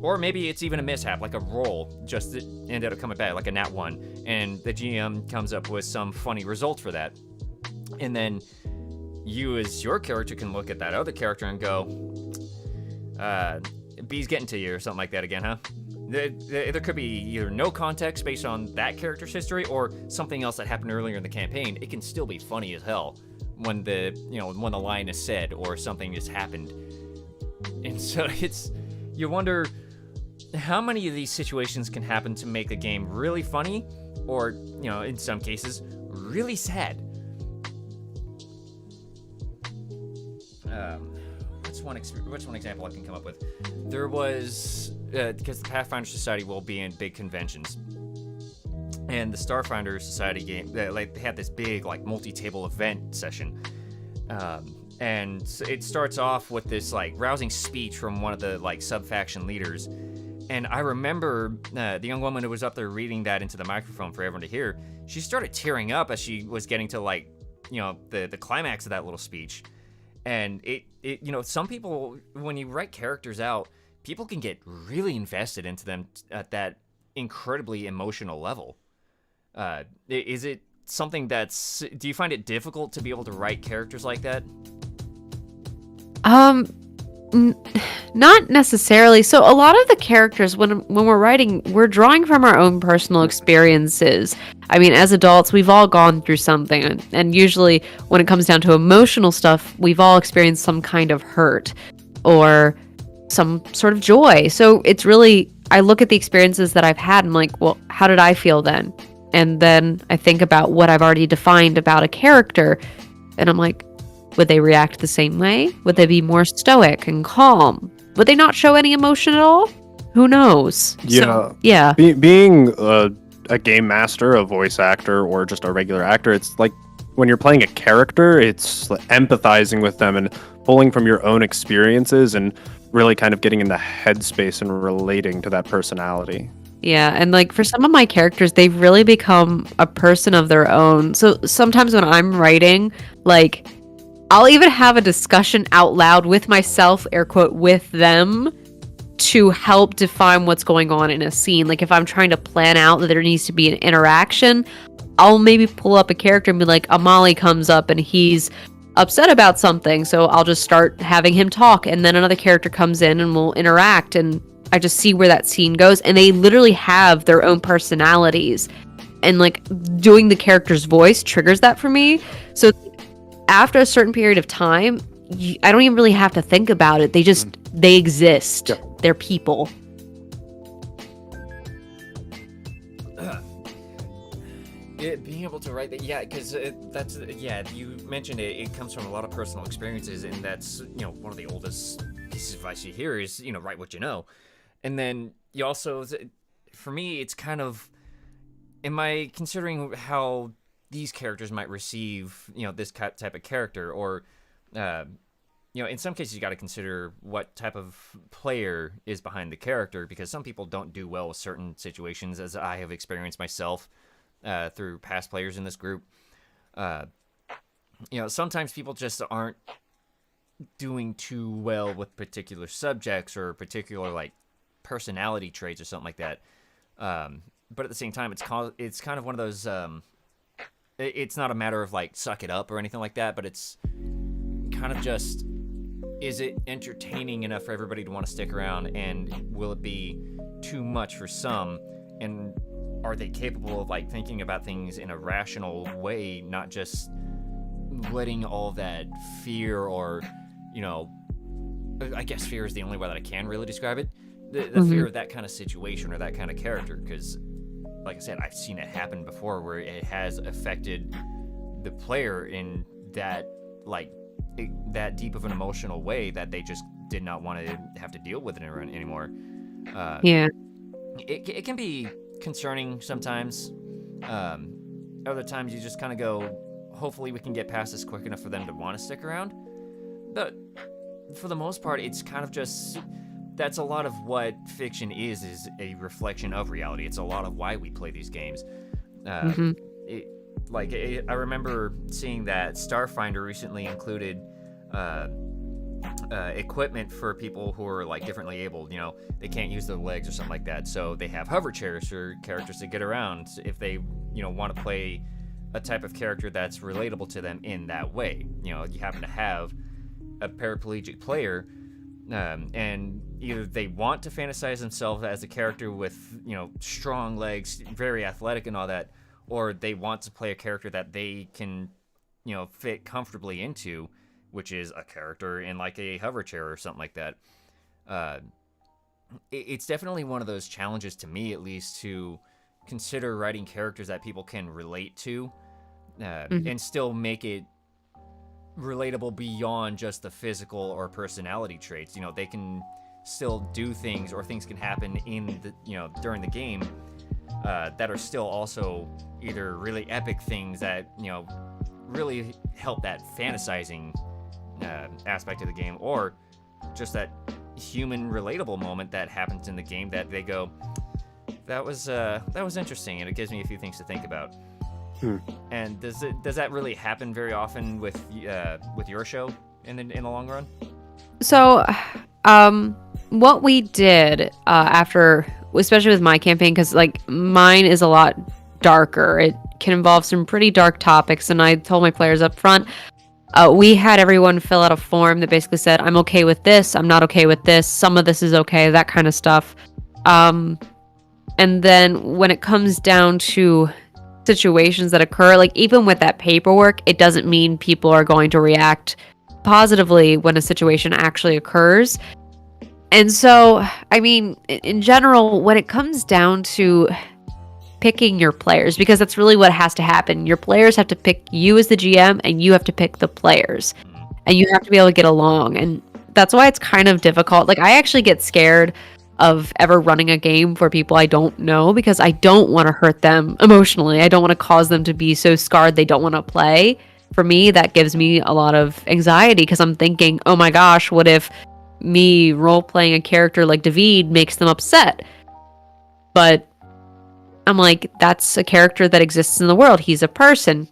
Speaker 1: or maybe it's even a mishap, like a roll just ended up coming back like a nat 1, and the GM comes up with some funny result for that, and then you as your character can look at that other character and go, B's getting to you or something like that again, huh? There could be either no context based on that character's history or something else that happened earlier in the campaign. It can still be funny as hell when the line is said or something has happened. And so you wonder how many of these situations can happen to make a game really funny or, in some cases, really sad. What's one example I can come up with? There was, because the Pathfinder Society will be in big conventions, and the Starfinder Society game, they had this big multi-table event session, and it starts off with this rousing speech from one of the sub-faction leaders, and I remember the young woman who was up there reading that into the microphone for everyone to hear. She started tearing up as she was getting to the climax of that little speech. And it some people, when you write characters out, people can get really invested into them at that incredibly emotional level. Is it something do you find it difficult to be able to write characters like that?
Speaker 2: Not necessarily. So a lot of the characters, when we're writing, we're drawing from our own personal experiences. I mean, as adults, we've all gone through something, and usually when it comes down to emotional stuff, we've all experienced some kind of hurt or some sort of joy. So it's really, I look at the experiences that I've had and I'm like, well, how did I feel then? And then I think about what I've already defined about a character, and I'm like, would they react the same way? Would they be more stoic and calm? Would they not show any emotion at all? Who knows?
Speaker 3: Yeah.
Speaker 2: So, yeah.
Speaker 3: Being a game master, a voice actor, or just a regular actor, it's like when you're playing a character, it's empathizing with them and pulling from your own experiences and really kind of getting in the headspace and relating to that personality.
Speaker 2: Yeah, and for some of my characters, they've really become a person of their own. So sometimes when I'm writing, I'll even have a discussion out loud with myself, air quote, with them, to help define what's going on in a scene. If I'm trying to plan out that there needs to be an interaction, I'll maybe pull up a character and be like, Amali comes up and he's upset about something, so I'll just start having him talk, and then another character comes in and we'll interact, and I just see where that scene goes, and they literally have their own personalities, and doing the character's voice triggers that for me. So after a certain period of time, I don't even really have to think about it. They exist.
Speaker 3: Yeah.
Speaker 2: They're people.
Speaker 1: Being able to write that, because you mentioned it comes from a lot of personal experiences, and that's, one of the oldest pieces of advice you hear is, write what you know. And then you also, for me, it's kind of, am I considering how these characters might receive, this type of character, or, in some cases you got to consider what type of player is behind the character, because some people don't do well with certain situations, as I have experienced myself through past players in this group. Sometimes people just aren't doing too well with particular subjects or particular personality traits or something like that. But at the same time, it's kind of one of those. It's not a matter of suck it up or anything like that, but it's kind of just, is it entertaining enough for everybody to want to stick around, and will it be too much for some, and are they capable of thinking about things in a rational way, not just letting all that fear, or I guess fear is the only way that I can really describe it, the fear of that kind of situation or that kind of character, because like I said, I've seen it happen before where it has affected the player in that that deep of an emotional way that they just did not want to have to deal with it anymore.
Speaker 2: Yeah.
Speaker 1: It can be concerning sometimes. Other times you just kind of go, hopefully we can get past this quick enough for them to want to stick around. But for the most part, it's kind of just, that's a lot of what fiction is a reflection of reality. It's a lot of why we play these games. I remember seeing that Starfinder recently included equipment for people who are like differently abled. You know, they can't use their legs or something like that, so they have hover chairs for characters to get around if they, you know, want to play a type of character that's relatable to them in that way. You know, you happen to have a paraplegic player, and either they want to fantasize themselves as a character with, you know, strong legs, very athletic and all that, or they want to play a character that they can, you know, fit comfortably into, which is a character in like a hover chair or something like that. It's definitely one of those challenges, to me at least, to consider writing characters that people can relate to, and still make it relatable beyond just the physical or personality traits. You know, they can still do things, or things can happen in the, you know, during the game, that are still also either really epic things that, you know, really help that fantasizing aspect of the game, or just that human relatable moment that happens in the game that they go, that was interesting, and it gives me a few things to think about. And does that really happen very often with your show in the long run?
Speaker 2: So, what we did after, especially with my campaign, because like mine is a lot darker. It can involve some pretty dark topics, and I told my players up front, we had everyone fill out a form that basically said, I'm okay with this, I'm not okay with this, some of this is okay, that kind of stuff. And then when it comes down to situations that occur, like even with that paperwork, it doesn't mean people are going to react positively when a situation actually occurs. And so, I mean, in general, when it comes down to picking your players, because that's really what has to happen. Your players have to pick you as the GM, and you have to pick the players, and you have to be able to get along. And that's why it's kind of difficult. Like, I actually get scared of ever running a game for people I don't know, because I don't want to hurt them emotionally. I don't want to cause them to be so scarred they don't want to play. For me, that gives me a lot of anxiety, because I'm thinking, oh my gosh, what if me role-playing a character like David makes them upset? But I'm like, that's a character that exists in the world. He's a person.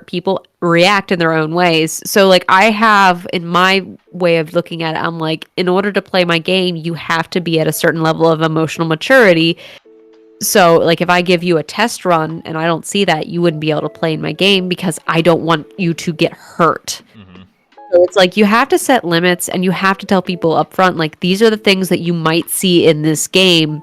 Speaker 2: People react in their own ways. So like, I have, in my way of looking at it, I'm like, in order to play my game, you have to be at a certain level of emotional maturity. So like, if I give you a test run and I don't see that, you wouldn't be able to play in my game, because I don't want you to get hurt. So it's like, you have to set limits, and you have to tell people up front, like, these are the things that you might see in this game.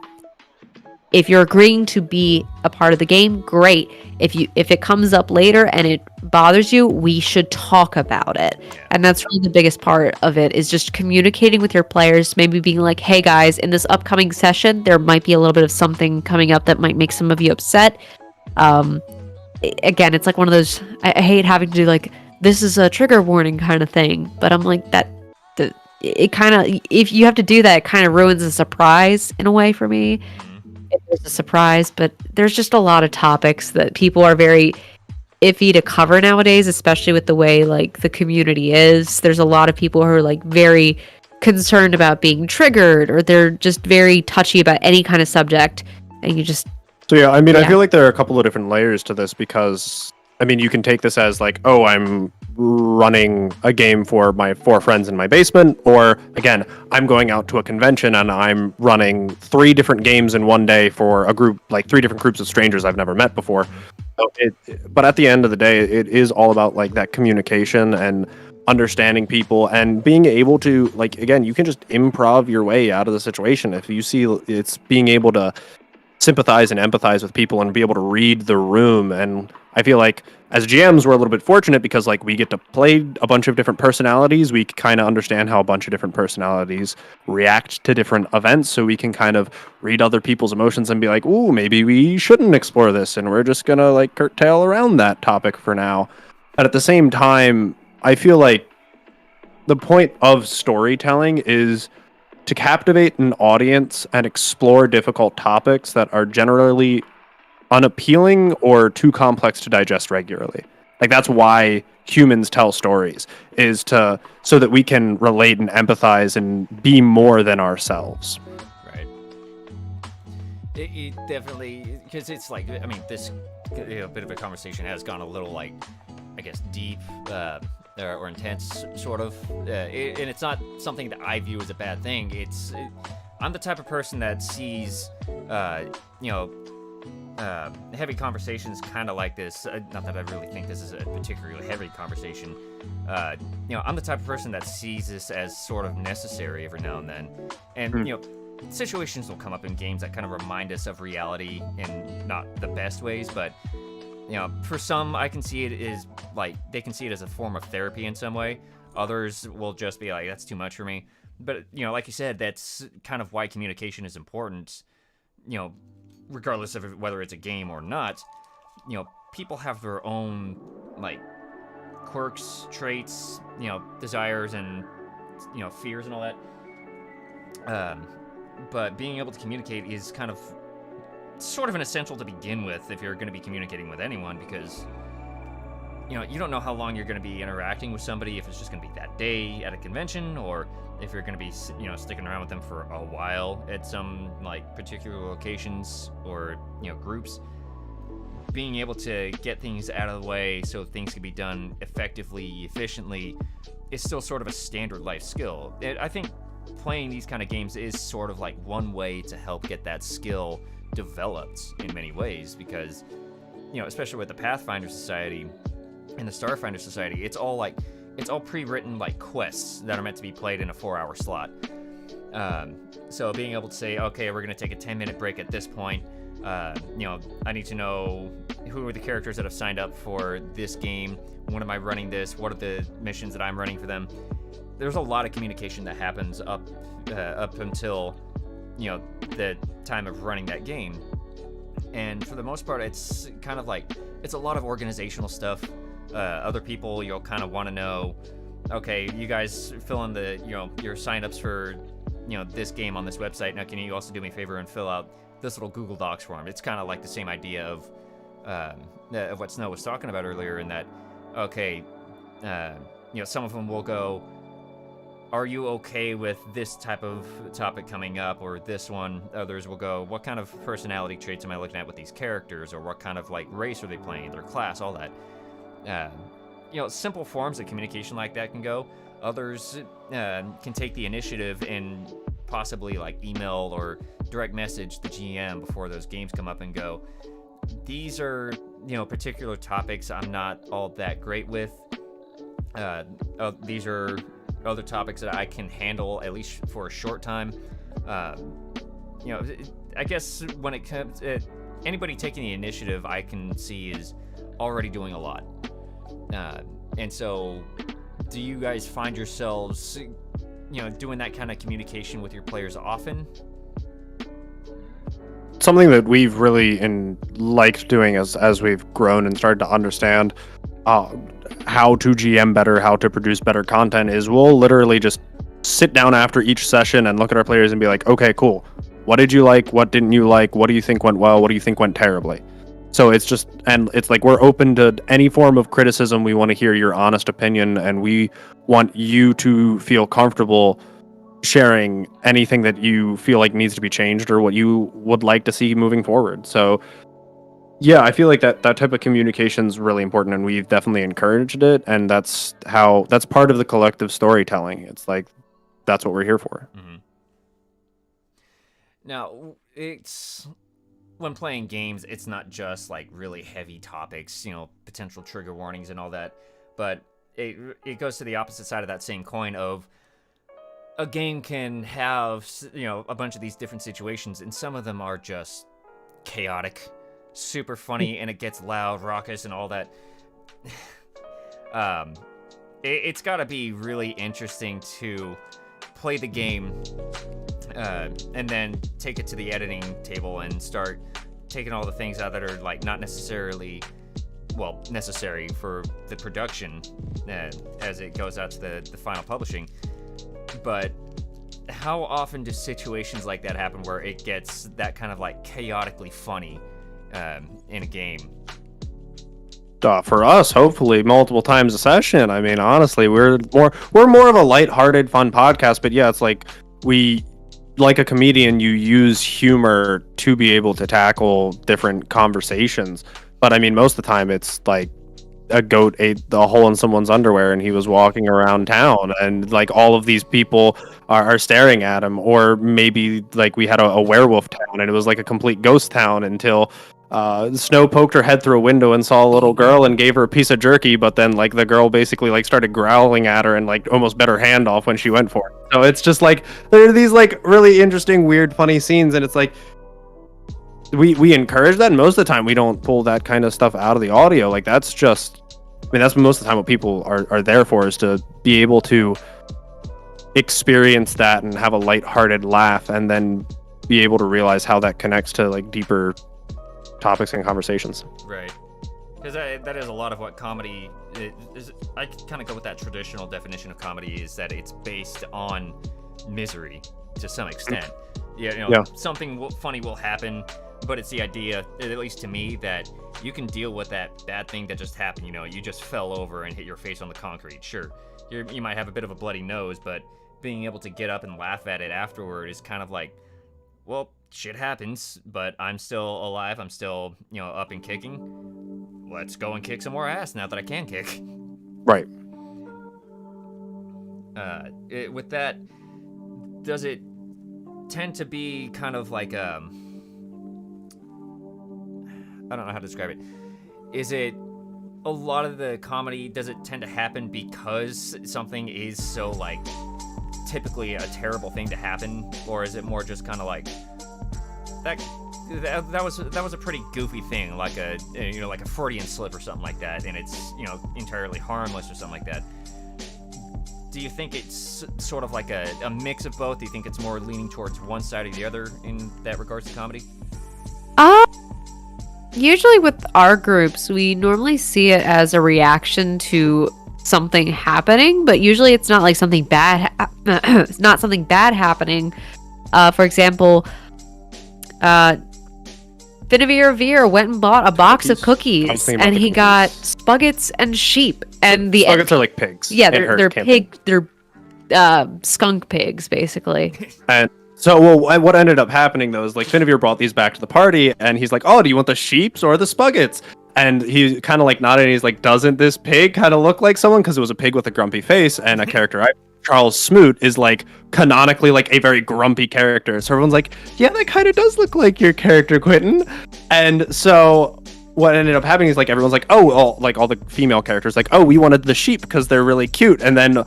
Speaker 2: If you're agreeing to be a part of the game, great. If it comes up later and it bothers you, we should talk about it. And that's really the biggest part of it, is just communicating with your players, maybe being like, hey guys, in this upcoming session, there might be a little bit of something coming up that might make some of you upset. Again, it's like one of those, I hate having to do like, this is a trigger warning kind of thing, but I'm like, it kind of, if you have to do that, it kind of ruins the surprise in a way for me. If there's a surprise, but there's just a lot of topics that people are very iffy to cover nowadays, especially with the way like the community is. There's a lot of people who are like very concerned about being triggered, or they're just very touchy about any kind of subject, and you just...
Speaker 3: So yeah, I mean, I feel like there are a couple of different layers to this, because I mean, you can take this as like, oh, I'm running a game for my 4 friends in my basement, or again, I'm going out to a convention and I'm running 3 different games in one day for a group, like 3 different groups of strangers I've never met before. So but at the end of the day, it is all about like that communication and understanding people, and being able to, like, again, you can just improv your way out of the situation. If you see, it's being able to sympathize and empathize with people and be able to read the room. And I feel like as GMs, we're a little bit fortunate, because like we get to play a bunch of different personalities. We kind of understand how a bunch of different personalities react to different events, so we can kind of read other people's emotions and be like, ooh, maybe we shouldn't explore this, and we're just gonna like curtail around that topic for now. But at the same time, I feel like the point of storytelling is to captivate an audience and explore difficult topics that are generally unappealing or too complex to digest regularly. Like that's why humans tell stories, is to so that we can relate and empathize and be more than ourselves.
Speaker 1: Right. It definitely, because it's like, I mean, this bit of a conversation has gone a little like, I guess, deep or intense, sort of, and it's not something that I view as a bad thing. I'm the type of person that sees, heavy conversations kind of like this. Not that I really think this is a particularly heavy conversation. I'm the type of person that sees this as sort of necessary every now and then. And, situations will come up in games that kind of remind us of reality in not the best ways, but, for some, I can see it as, like, they can see it as a form of therapy in some way. Others will just be like, that's too much for me. But, like you said, that's kind of why communication is important, regardless of whether it's a game or not. People have their own, like, quirks, traits, desires, and, fears and all that. But being able to communicate is kind of sort of an essential to begin with if you're going to be communicating with anyone, because, you don't know how long you're going to be interacting with somebody, if it's just going to be that day at a convention, or if you're going to be, sticking around with them for a while at some, like, particular locations or, groups. Being able to get things out of the way so things can be done effectively, efficiently, is still sort of a standard life skill. I think playing these kind of games is sort of like one way to help get that skill developed in many ways, because, especially with the Pathfinder Society and the Starfinder Society, it's all pre-written, like, quests that are meant to be played in a 4-hour slot. So being able to say, okay, we're going to take a 10-minute break at this point. I need to know who are the characters that have signed up for this game. When am I running this? What are the missions that I'm running for them? There's a lot of communication that happens up until, the time of running that game. And for the most part, it's kind of like, it's a lot of organizational stuff. Other people, you'll kind of want to know, okay, you guys fill in the, your signups for, this game on this website. Now, can you also do me a favor and fill out this little Google Docs form? It's kind of like the same idea of what Snow was talking about earlier, in that, okay, some of them will go, are you okay with this type of topic coming up, or this one? Others will go, what kind of personality traits am I looking at with these characters, or what kind of, like, race are they playing, their class, all that. Simple forms of communication like that can go. Others can take the initiative and possibly, like, email or direct message the GM before those games come up and go, these are, particular topics I'm not all that great with. These are other topics that I can handle, at least for a short time. I guess when it comes, anybody taking the initiative, I can see is already doing a lot. And so, do you guys find yourselves, doing that kind of communication with your players often?
Speaker 3: Something that we've really liked doing as we've grown and started to understand how to GM better, how to produce better content, is we'll literally just sit down after each session and look at our players and be like, okay, cool. What did you like? What didn't you like? What do you think went well? What do you think went terribly? So it's just, and it's like, we're open to any form of criticism. We want to hear your honest opinion, and we want you to feel comfortable sharing anything that you feel like needs to be changed or what you would like to see moving forward. So yeah, I feel like that type of communication is really important, and we've definitely encouraged it, and that's part of the collective storytelling. It's like, that's what we're here for.
Speaker 1: Mm-hmm. Now, it's, when playing games, it's not just, like, really heavy topics, potential trigger warnings and all that, but it goes to the opposite side of that same coin of, a game can have, a bunch of these different situations, and some of them are just chaotic, super funny, and it gets loud, raucous, and all that. It's got to be really interesting to play the game and then take it to the editing table and start taking all the things out that are, like, not necessarily necessary for the production as it goes out to the final publishing. But how often do situations like that happen where it gets that kind of like chaotically funny in a game?
Speaker 3: For us, hopefully multiple times a session. I mean, honestly, we're more of a lighthearted, fun podcast. But yeah, it's like like a comedian, you use humor to be able to tackle different conversations. But I mean, most of the time, it's like a goat ate a hole in someone's underwear and he was walking around town, and like all of these people are staring at him. Or maybe like we had a werewolf town and it was like a complete ghost town until Snow poked her head through a window and saw a little girl and gave her a piece of jerky, but then like the girl basically like started growling at her and like almost bit her hand off when she went for it. So it's just like there are these like really interesting, weird, funny scenes, and it's like we encourage that, and most of the time we don't pull that kind of stuff out of the audio. Like that's just, I mean, that's most of the time what people are there for, is to be able to experience that and have a lighthearted laugh, and then be able to realize how that connects to like deeper topics and conversations.
Speaker 1: Right. Because that is a lot of what comedy is. I kind of go with that traditional definition of comedy, is that it's based on misery to some extent. Yeah, something funny will happen, but it's the idea, at least to me, that you can deal with that bad thing that just happened. You just fell over and hit your face on the concrete. Sure, you might have a bit of a bloody nose, but being able to get up and laugh at it afterward is kind of like, well, shit happens, but I'm still alive. I'm still, up and kicking. Let's go and kick some more ass now that I can kick.
Speaker 3: Right.
Speaker 1: With that, does it tend to be kind of like I don't know how to describe it. Is it a lot of the comedy, does it tend to happen because something is so like typically a terrible thing to happen, or is it more just kind of like that was a pretty goofy thing, like a like a Freudian slip or something like that, and it's entirely harmless or something like that? Do you think it's sort of like a mix of both? Do you think it's more leaning towards one side or the other in that regards to comedy?
Speaker 2: Usually with our groups, we normally see it as a reaction to something happening, but usually it's not like something bad. It's not something bad happening. For example, Finavir went and bought a box of cookies, and he got spuggets and sheep. And the
Speaker 3: spuggets are like pigs.
Speaker 2: Yeah, they're skunk pigs, basically.
Speaker 3: And so, what ended up happening though is like Finavir brought these back to the party, and he's like, "Oh, do you want the sheeps or the spuggets?" And he kind of like nodded, and he's like, "Doesn't this pig kind of look like someone?" Because it was a pig with a grumpy face, and a character Charles Smoot is like canonically like a very grumpy character. So everyone's like, "Yeah, that kind of does look like your character, Quinton." And so what ended up happening is like everyone's like, "Oh, all the female characters like, oh, we wanted the sheep because they're really cute." And then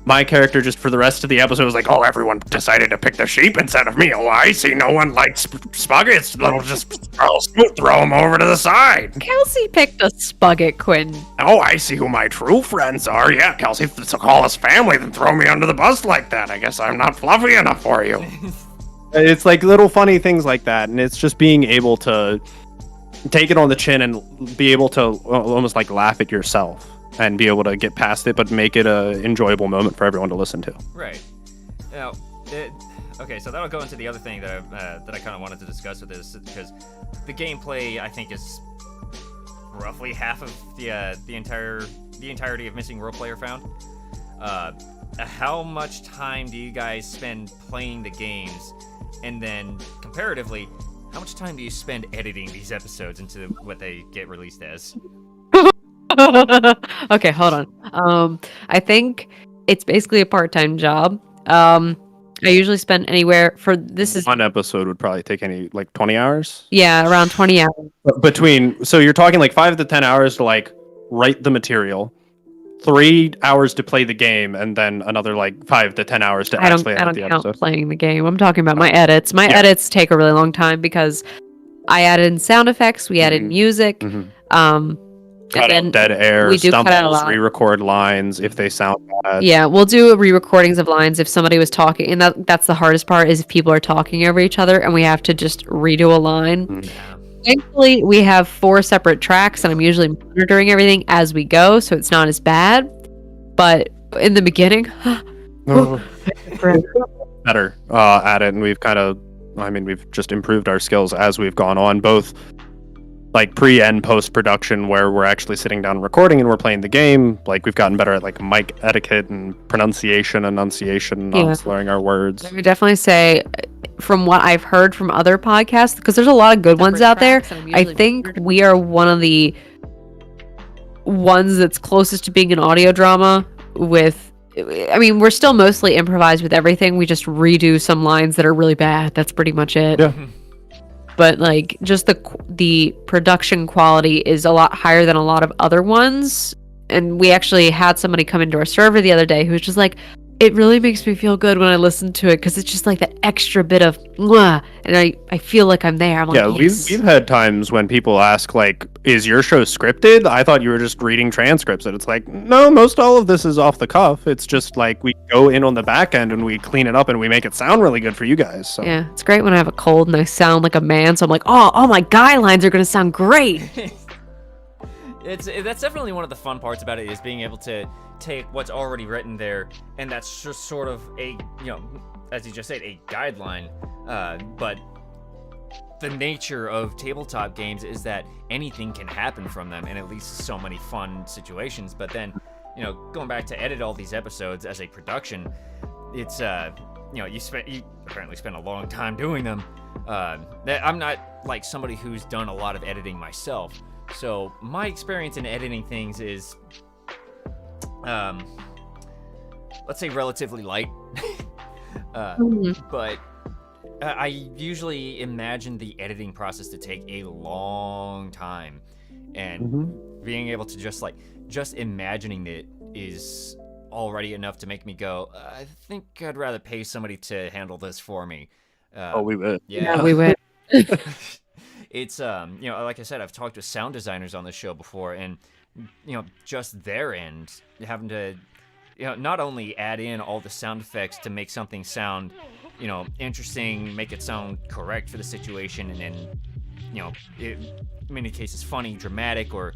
Speaker 3: my character, just for the rest of the episode, was like, "Oh, everyone decided to pick the sheep instead of me. Oh, I see. No one likes spuggets. They'll just throw them over to the side."
Speaker 2: Kelsey picked a spugget, Quinn.
Speaker 3: "Oh, I see who my true friends are. Yeah, Kelsey took all his family, then throw me under the bus like that. I guess I'm not fluffy enough for you." It's like little funny things like that, and it's just being able to take it on the chin and be able to almost like laugh at yourself and be able to get past it, but make it a enjoyable moment for everyone to listen to.
Speaker 1: Right. Now, okay, so that'll go into the other thing that I kind of wanted to discuss with this, because the gameplay, I think, is roughly half of the entirety of Missing World Player Found. How much time do you guys spend playing the games, and then comparatively, how much time do you spend editing these episodes into what they get released as?
Speaker 2: Okay, hold on. I think it's basically a part-time job. I usually spend anywhere for this is
Speaker 3: one episode would probably take 20 hours.
Speaker 2: Yeah, around 20 hours.
Speaker 3: So you're talking like 5 to 10 hours to like write the material, 3 hours to play the game, and then another like 5 to 10 hours to actually edit the episode. I don't count
Speaker 2: playing the game. I'm talking about my edits. My edits take a really long time because I added in sound effects, we added music,
Speaker 3: cut out dead air, stumbles, re-record lines if they sound bad.
Speaker 2: Yeah, we'll do re-recordings of lines if somebody was talking, and that's the hardest part, is if people are talking over each other and we have to just redo a line. Thankfully, we have 4 separate tracks, and I'm usually monitoring everything as we go, so it's not as bad. But in the beginning,
Speaker 3: better at it, and we've we've just improved our skills as we've gone on, both like pre and post production, where we're actually sitting down recording and we're playing the game. Like, we've gotten better at like mic etiquette and enunciation, not slurring our words.
Speaker 2: I would definitely say, from what I've heard from other podcasts, because there's a lot of good ones out there, I think we are one of the ones that's closest to being an audio drama with, I mean, we're still mostly improvised with everything. We just redo some lines that are really bad. That's pretty much it.
Speaker 3: Yeah.
Speaker 2: But like, just the production quality is a lot higher than a lot of other ones. And we actually had somebody come into our server the other day who was just like, it really makes me feel good when I listen to it, because it's just like that extra bit of mwah, and I feel like I'm there. I'm like,
Speaker 3: yeah,
Speaker 2: yes.
Speaker 3: we've had times when people ask, like, is your show scripted? I thought you were just reading transcripts. And it's like, no, most all of this is off the cuff. It's just like we go in on the back end and we clean it up and we make it sound really good for you guys. So.
Speaker 2: Yeah, it's great when I have a cold and I sound like a man. So I'm like, oh, all my guy lines are going to sound great.
Speaker 1: That's definitely one of the fun parts about it, is being able to take what's already written there, and that's just sort of a, as you just said, a guideline. But the nature of tabletop games is that anything can happen from them, and at least so many fun situations. But then, going back to edit all these episodes as a production, it's you apparently spent a long time doing them. I'm not like somebody who's done a lot of editing myself. So my experience in editing things is, let's say, relatively light. But I usually imagine the editing process to take a long time, and being able to just imagining it is already enough to make me go, I think I'd rather pay somebody to handle this for me.
Speaker 3: We would.
Speaker 2: Yeah, we would.
Speaker 1: It's like I said, I've talked with sound designers on the show before, and just their end, having to not only add in all the sound effects to make something sound interesting, make it sound correct for the situation, and then in many cases funny, dramatic, or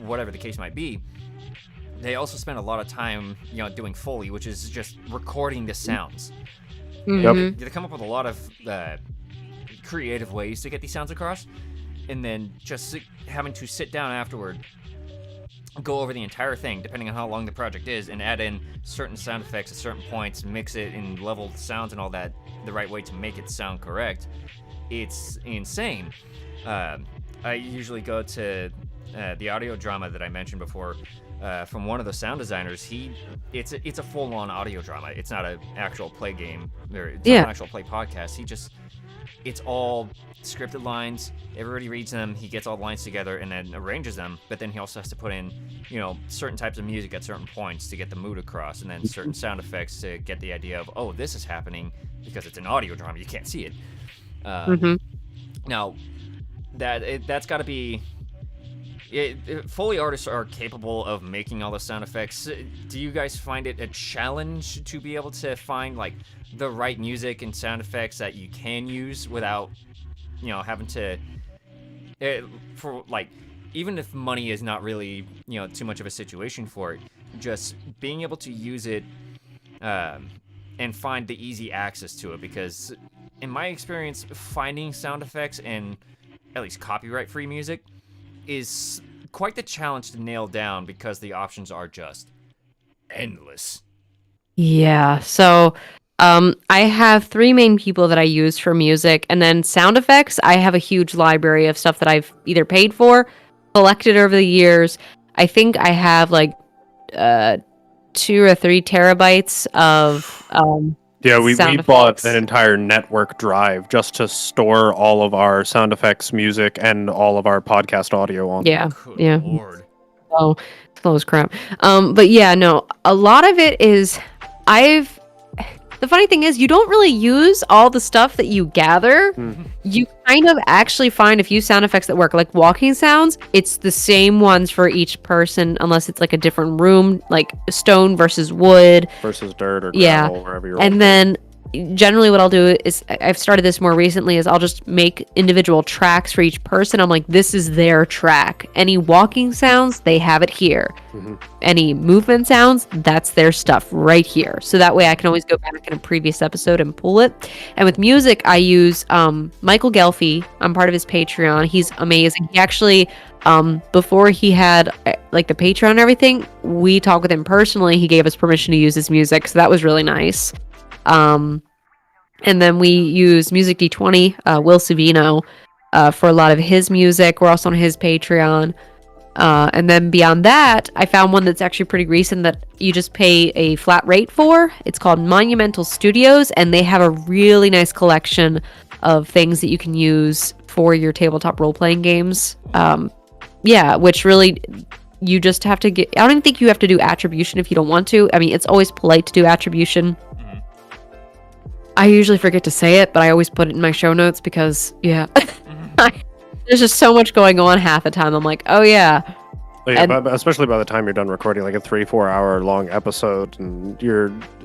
Speaker 1: whatever the case might be. They also spend a lot of time doing Foley, which is just recording the sounds.
Speaker 2: Mm-hmm.
Speaker 1: They come up with a lot of creative ways to get these sounds across, and then just having to sit down afterward, go over the entire thing, depending on how long the project is, and add in certain sound effects at certain points, mix it and level the sounds and all that the right way to make it sound correct. It's insane. I usually go to the audio drama that I mentioned before, from one of the sound designers. It's a full-on audio drama. It's not an actual play game, or it's not an actual play podcast. It's all scripted lines. Everybody reads them. He gets all the lines together and then arranges them. But then he also has to put in, certain types of music at certain points to get the mood across, and then certain sound effects to get the idea of, oh, this is happening because it's an audio drama. You can't see it. Now, that's got to be. Foley artists are capable of making all the sound effects. Do you guys find it a challenge to be able to find the right music and sound effects that you can use without having to even if money is not really too much of a situation for it, just being able to use it and find the easy access to it? Because in my experience, finding sound effects and at least copyright free music is quite the challenge to nail down, because the options are just endless.
Speaker 2: Yeah, so I have 3 main people that I use for music, and then sound effects, I have a huge library of stuff that I've either paid for, collected over the years. I think I have 2 or 3 terabytes of
Speaker 3: we
Speaker 2: sound
Speaker 3: bought
Speaker 2: effects.
Speaker 3: an entire network drive just to store all of our sound effects, music, and all of our podcast audio on.
Speaker 2: Yeah,
Speaker 1: Good
Speaker 2: yeah.
Speaker 1: Lord.
Speaker 2: Oh, slow as crap. But yeah, no, a lot of it is the funny thing is, you don't really use all the stuff that you gather. You kind of actually find a few sound effects that work, like walking sounds. It's the same ones for each person, unless it's like a different room, like stone versus wood
Speaker 3: versus dirt or gravel, wherever you're.
Speaker 2: And then generally what I'll do is, I've started this more recently, is I'll just make individual tracks for each person. I'm like, this is their track. Any walking sounds, they have it here. Any movement sounds, that's their stuff right here. So that way I can always go back in a previous episode and pull it. And with music, I use Michael Gelfi. I'm part of his Patreon. He's amazing. He actually, before he had like the Patreon and everything, we talked with him personally. He gave us permission to use his music, so that was really nice. And then we use Music D20, Will Savino, for a lot of his music. We're also on his Patreon. And then beyond that, I found one that's actually pretty recent that you just pay a flat rate for. It's called Monumental Studios, and they have a really nice collection of things that you can use for your tabletop role-playing games. Yeah, which really, you just have to get... I don't even think you have to do attribution if you don't want to. I mean, it's always polite to do attribution. I usually forget to say it, but I always put it in my show notes because, yeah, there's just so much going on half the time. I'm like, oh, yeah.
Speaker 3: Oh, yeah, but especially by the time you're done recording like a 3-4 hour long episode and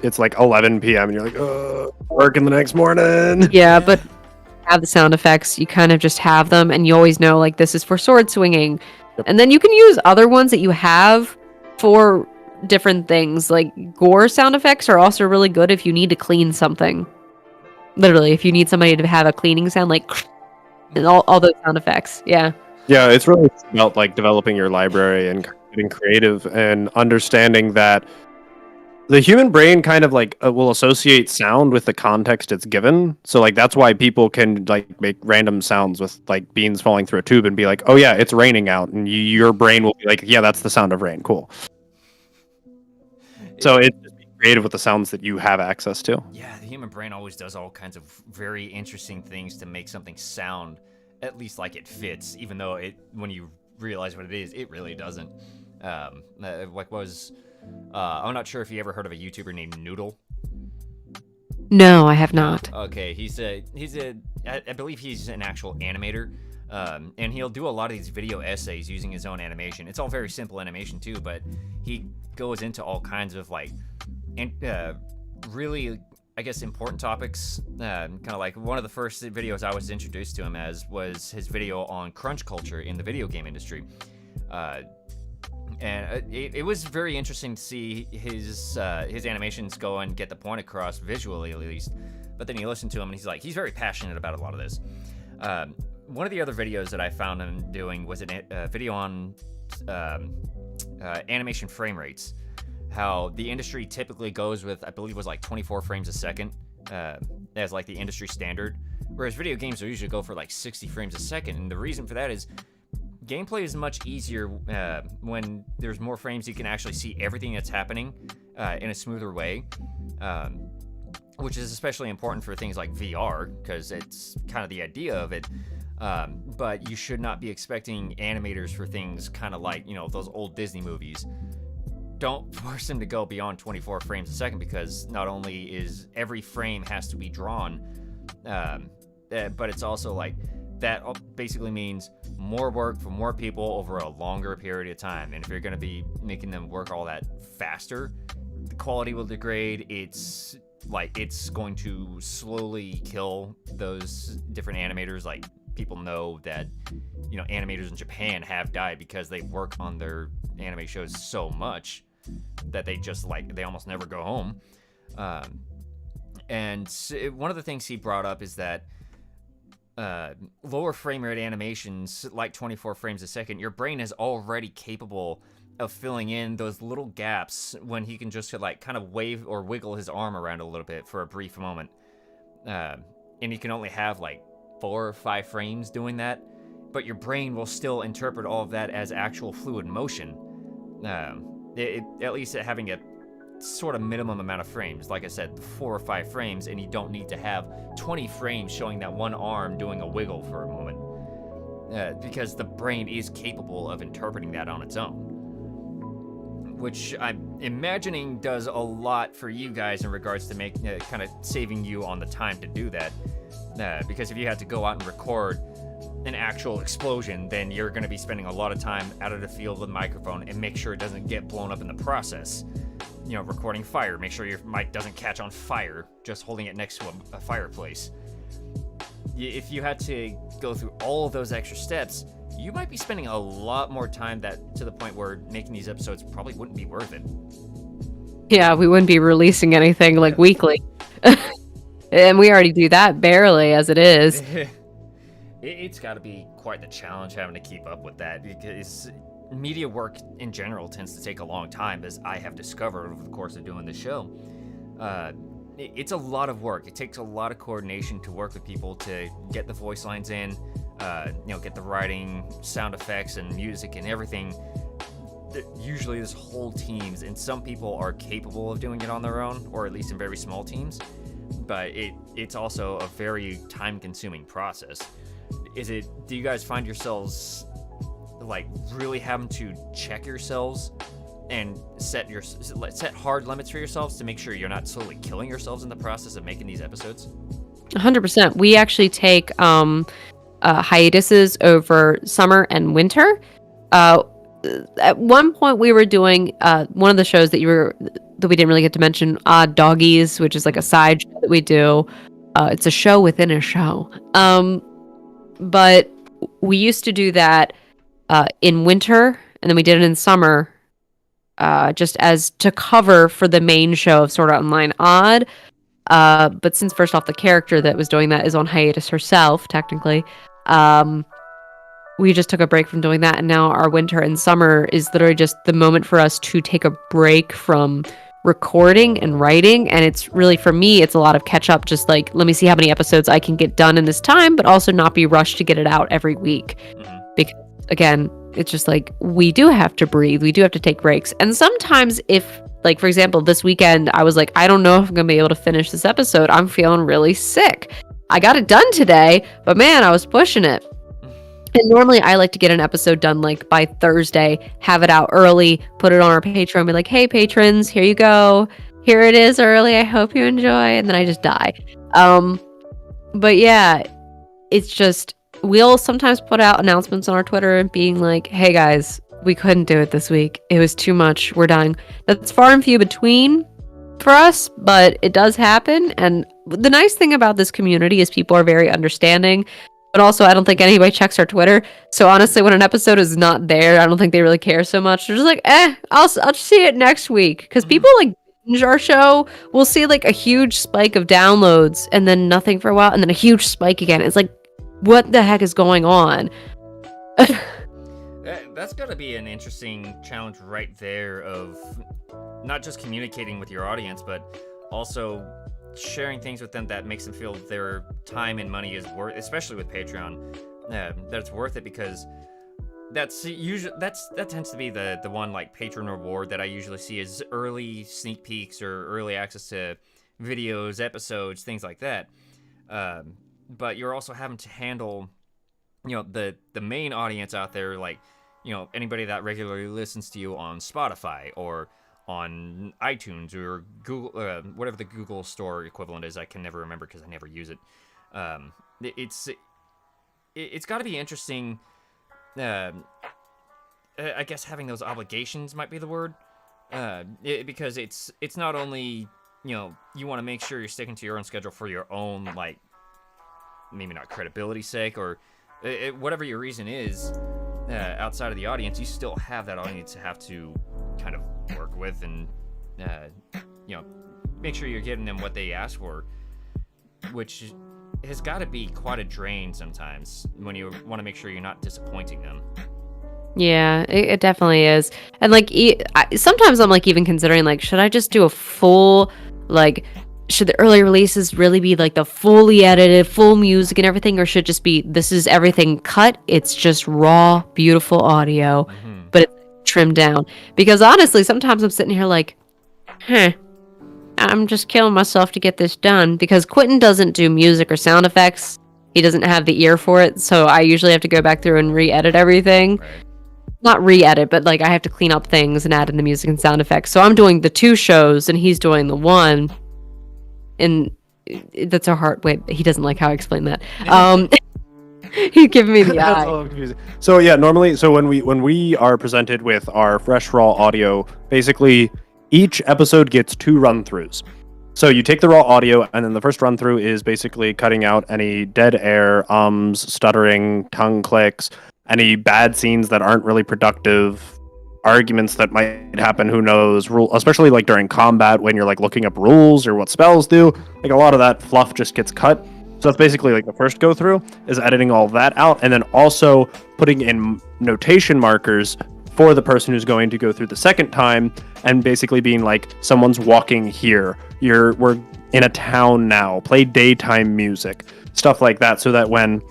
Speaker 3: it's like 11 p.m. and you're like, working the next morning.
Speaker 2: Yeah, but have the sound effects. You kind of just have them, and you always know, like, this is for sword swinging.
Speaker 3: Yep.
Speaker 2: And then you can use other ones that you have for different things. Like, gore sound effects are also really good if you need to clean something. Literally, if you need somebody to have a cleaning sound, like, and all those sound effects. Yeah.
Speaker 3: Yeah, it's really about like developing your library and getting creative and understanding that the human brain kind of like will associate sound with the context it's given. So like that's why people can like make random sounds with like beans falling through a tube and be like, oh yeah, it's raining out, and your brain will be like, yeah, that's the sound of rain. Cool. So it's just be creative with the sounds that you have access to.
Speaker 1: Yeah, the human brain always does all kinds of very interesting things to make something sound at least like it fits, even though when you realize what it is, it really doesn't. I'm not sure if you ever heard of a YouTuber named Noodle.
Speaker 2: No, I have not.
Speaker 1: Okay, I believe he's an actual animator, and he'll do a lot of these video essays using his own animation. It's all very simple animation too, but he goes into all kinds of like, really, I guess, important topics. Kind of like one of the first videos I was introduced to him as was his video on crunch culture in the video game industry. And it was very interesting to see his animations go and get the point across visually, at least. But then you listen to him, and he's very passionate about a lot of this. One of the other videos that I found him doing was a video on animation frame rates. How the industry typically goes with, I believe it was like 24 frames a second as like the industry standard, whereas video games will usually go for like 60 frames a second. And the reason for that is gameplay is much easier when there's more frames. You can actually see everything that's happening in a smoother way, which is especially important for things like VR, because it's kind of the idea of it. But you should not be expecting animators for things kind of like, those old Disney movies. Don't force them to go beyond 24 frames a second, because not only is every frame has to be drawn, but it's also like that basically means more work for more people over a longer period of time. And if you're going to be making them work all that faster, the quality will degrade. It's going to slowly kill those different animators. Like, people know that, animators in Japan have died because they work on their anime shows so much that they just they almost never go home. And one of the things he brought up is that lower frame rate animations, like 24 frames a second, your brain is already capable of filling in those little gaps when he can just kind of wave or wiggle his arm around a little bit for a brief moment. And you can only have 4 or 5 frames doing that, but your brain will still interpret all of that as actual fluid motion. At least having a sort of minimum amount of frames. Like I said, 4 or 5 frames, and you don't need to have 20 frames showing that one arm doing a wiggle for a moment. Because the brain is capable of interpreting that on its own. Which I'm imagining does a lot for you guys in regards to kind of saving you on the time to do that. Because if you had to go out and record an actual explosion, then you're going to be spending a lot of time out of the field of the microphone and make sure it doesn't get blown up in the process. recording fire. Make sure your mic doesn't catch on fire just holding it next to a fireplace. If you had to go through all of those extra steps, you might be spending a lot more time to the point where making these episodes probably wouldn't be worth it.
Speaker 2: Yeah, we wouldn't be releasing anything like weekly. And we already do that barely as it is.
Speaker 1: It's got to be quite the challenge having to keep up with that, because media work in general tends to take a long time, as I have discovered over the course of doing the show. It's a lot of work. It takes a lot of coordination to work with people to get the voice lines in, get the writing, sound effects, and music and everything. Usually there's whole teams, and some people are capable of doing it on their own, or at least in very small teams, but it's also a very time-consuming process. Do you guys find yourselves like really having to check yourselves and set hard limits for yourselves to make sure you're not slowly killing yourselves in the process of making these episodes?
Speaker 2: 100%. We actually take hiatuses over summer and winter. At one point we were doing one of the shows that we didn't really get to mention, Odd Doggies, which is like a side show that we do. It's a show within a show. But we used to do that in winter, and then we did it in summer, just as to cover for the main show of Sword Art Online Odd. But since first off, the character that was doing that is on hiatus herself, technically, we just took a break from doing that, and now our winter and summer is literally just the moment for us to take a break from recording and writing. And it's really, for me, it's a lot of catch up, just like, let me see how many episodes I can get done in this time, but also not be rushed to get it out every week. Because again, it's just like, we do have to breathe, we do have to take breaks. And sometimes if, like, for example, this weekend I was like, I don't know if I'm gonna be able to finish this episode, I'm feeling really sick. I got it done today, but man, I was pushing it. And normally I like to get an episode done like by Thursday, have it out early, put it on our Patreon, be like, hey patrons, here you go. Here it is early. I hope you enjoy. And then I just die. But yeah, it's just, we'll sometimes put out announcements on our Twitter and being like, hey guys, we couldn't do it this week. It was too much. We're dying. That's far and few between for us, but it does happen. And the nice thing about this community is people are very understanding. But also, I don't think anybody checks our Twitter. So honestly, when an episode is not there, I don't think they really care so much. They're just like, I'll see it next week. Because people like binge our show. We'll see like a huge spike of downloads and then nothing for a while. And then a huge spike again. It's like, what the heck is going on?
Speaker 1: That's got to be an interesting challenge right there of not just communicating with your audience, but also sharing things with them that makes them feel their time and money is worth, especially with Patreon, that it's worth it, because that tends to be the one like patron reward that I usually see is early sneak peeks or early access to videos, episodes, things like that. But you're also having to handle, the main audience out there, like, anybody that regularly listens to you on Spotify or on iTunes or Google, whatever the Google Store equivalent is. I can never remember because I never use it. It's got to be interesting. I guess having those obligations might be the word, because it's not only you want to make sure you're sticking to your own schedule for your own, like, maybe not credibility's sake or whatever your reason is outside of the audience. You still have that audience to have to kind of work with and make sure you're giving them what they ask for, which has got to be quite a drain sometimes when you want to make sure you're not disappointing them.
Speaker 2: Yeah, it definitely is. And like sometimes I'm like even considering, like, should I just do a full, like, should the early releases really be like the fully edited, full music and everything, or should it just be, this is everything cut, it's just raw, beautiful audio, but it's trimmed down? Because honestly, sometimes I'm sitting here like, I'm just killing myself to get this done, because Quinton doesn't do music or sound effects. He doesn't have the ear for it, so I usually have to go back through and re-edit everything. Right. Not re-edit, but like I have to clean up things and add in the music and sound effects. So I'm doing the 2 shows and he's doing the 1. And that's a hard way. He doesn't like how I explain that. He's giving me the eye.
Speaker 3: That's all confusing. So yeah, normally, so when we are presented with our fresh raw audio, basically each episode gets 2 run-throughs. So you take the raw audio, and then the first run-through is basically cutting out any dead air, stuttering, tongue clicks, any bad scenes that aren't really productive, arguments that might happen, who knows, especially like during combat when you're like looking up rules or what spells do. Like a lot of that fluff just gets cut. So that's basically like the first go through is editing all that out, and then also putting in notation markers for the person who's going to go through the second time, and basically being like, someone's walking here, we're in a town now, play daytime music, stuff like that, so that when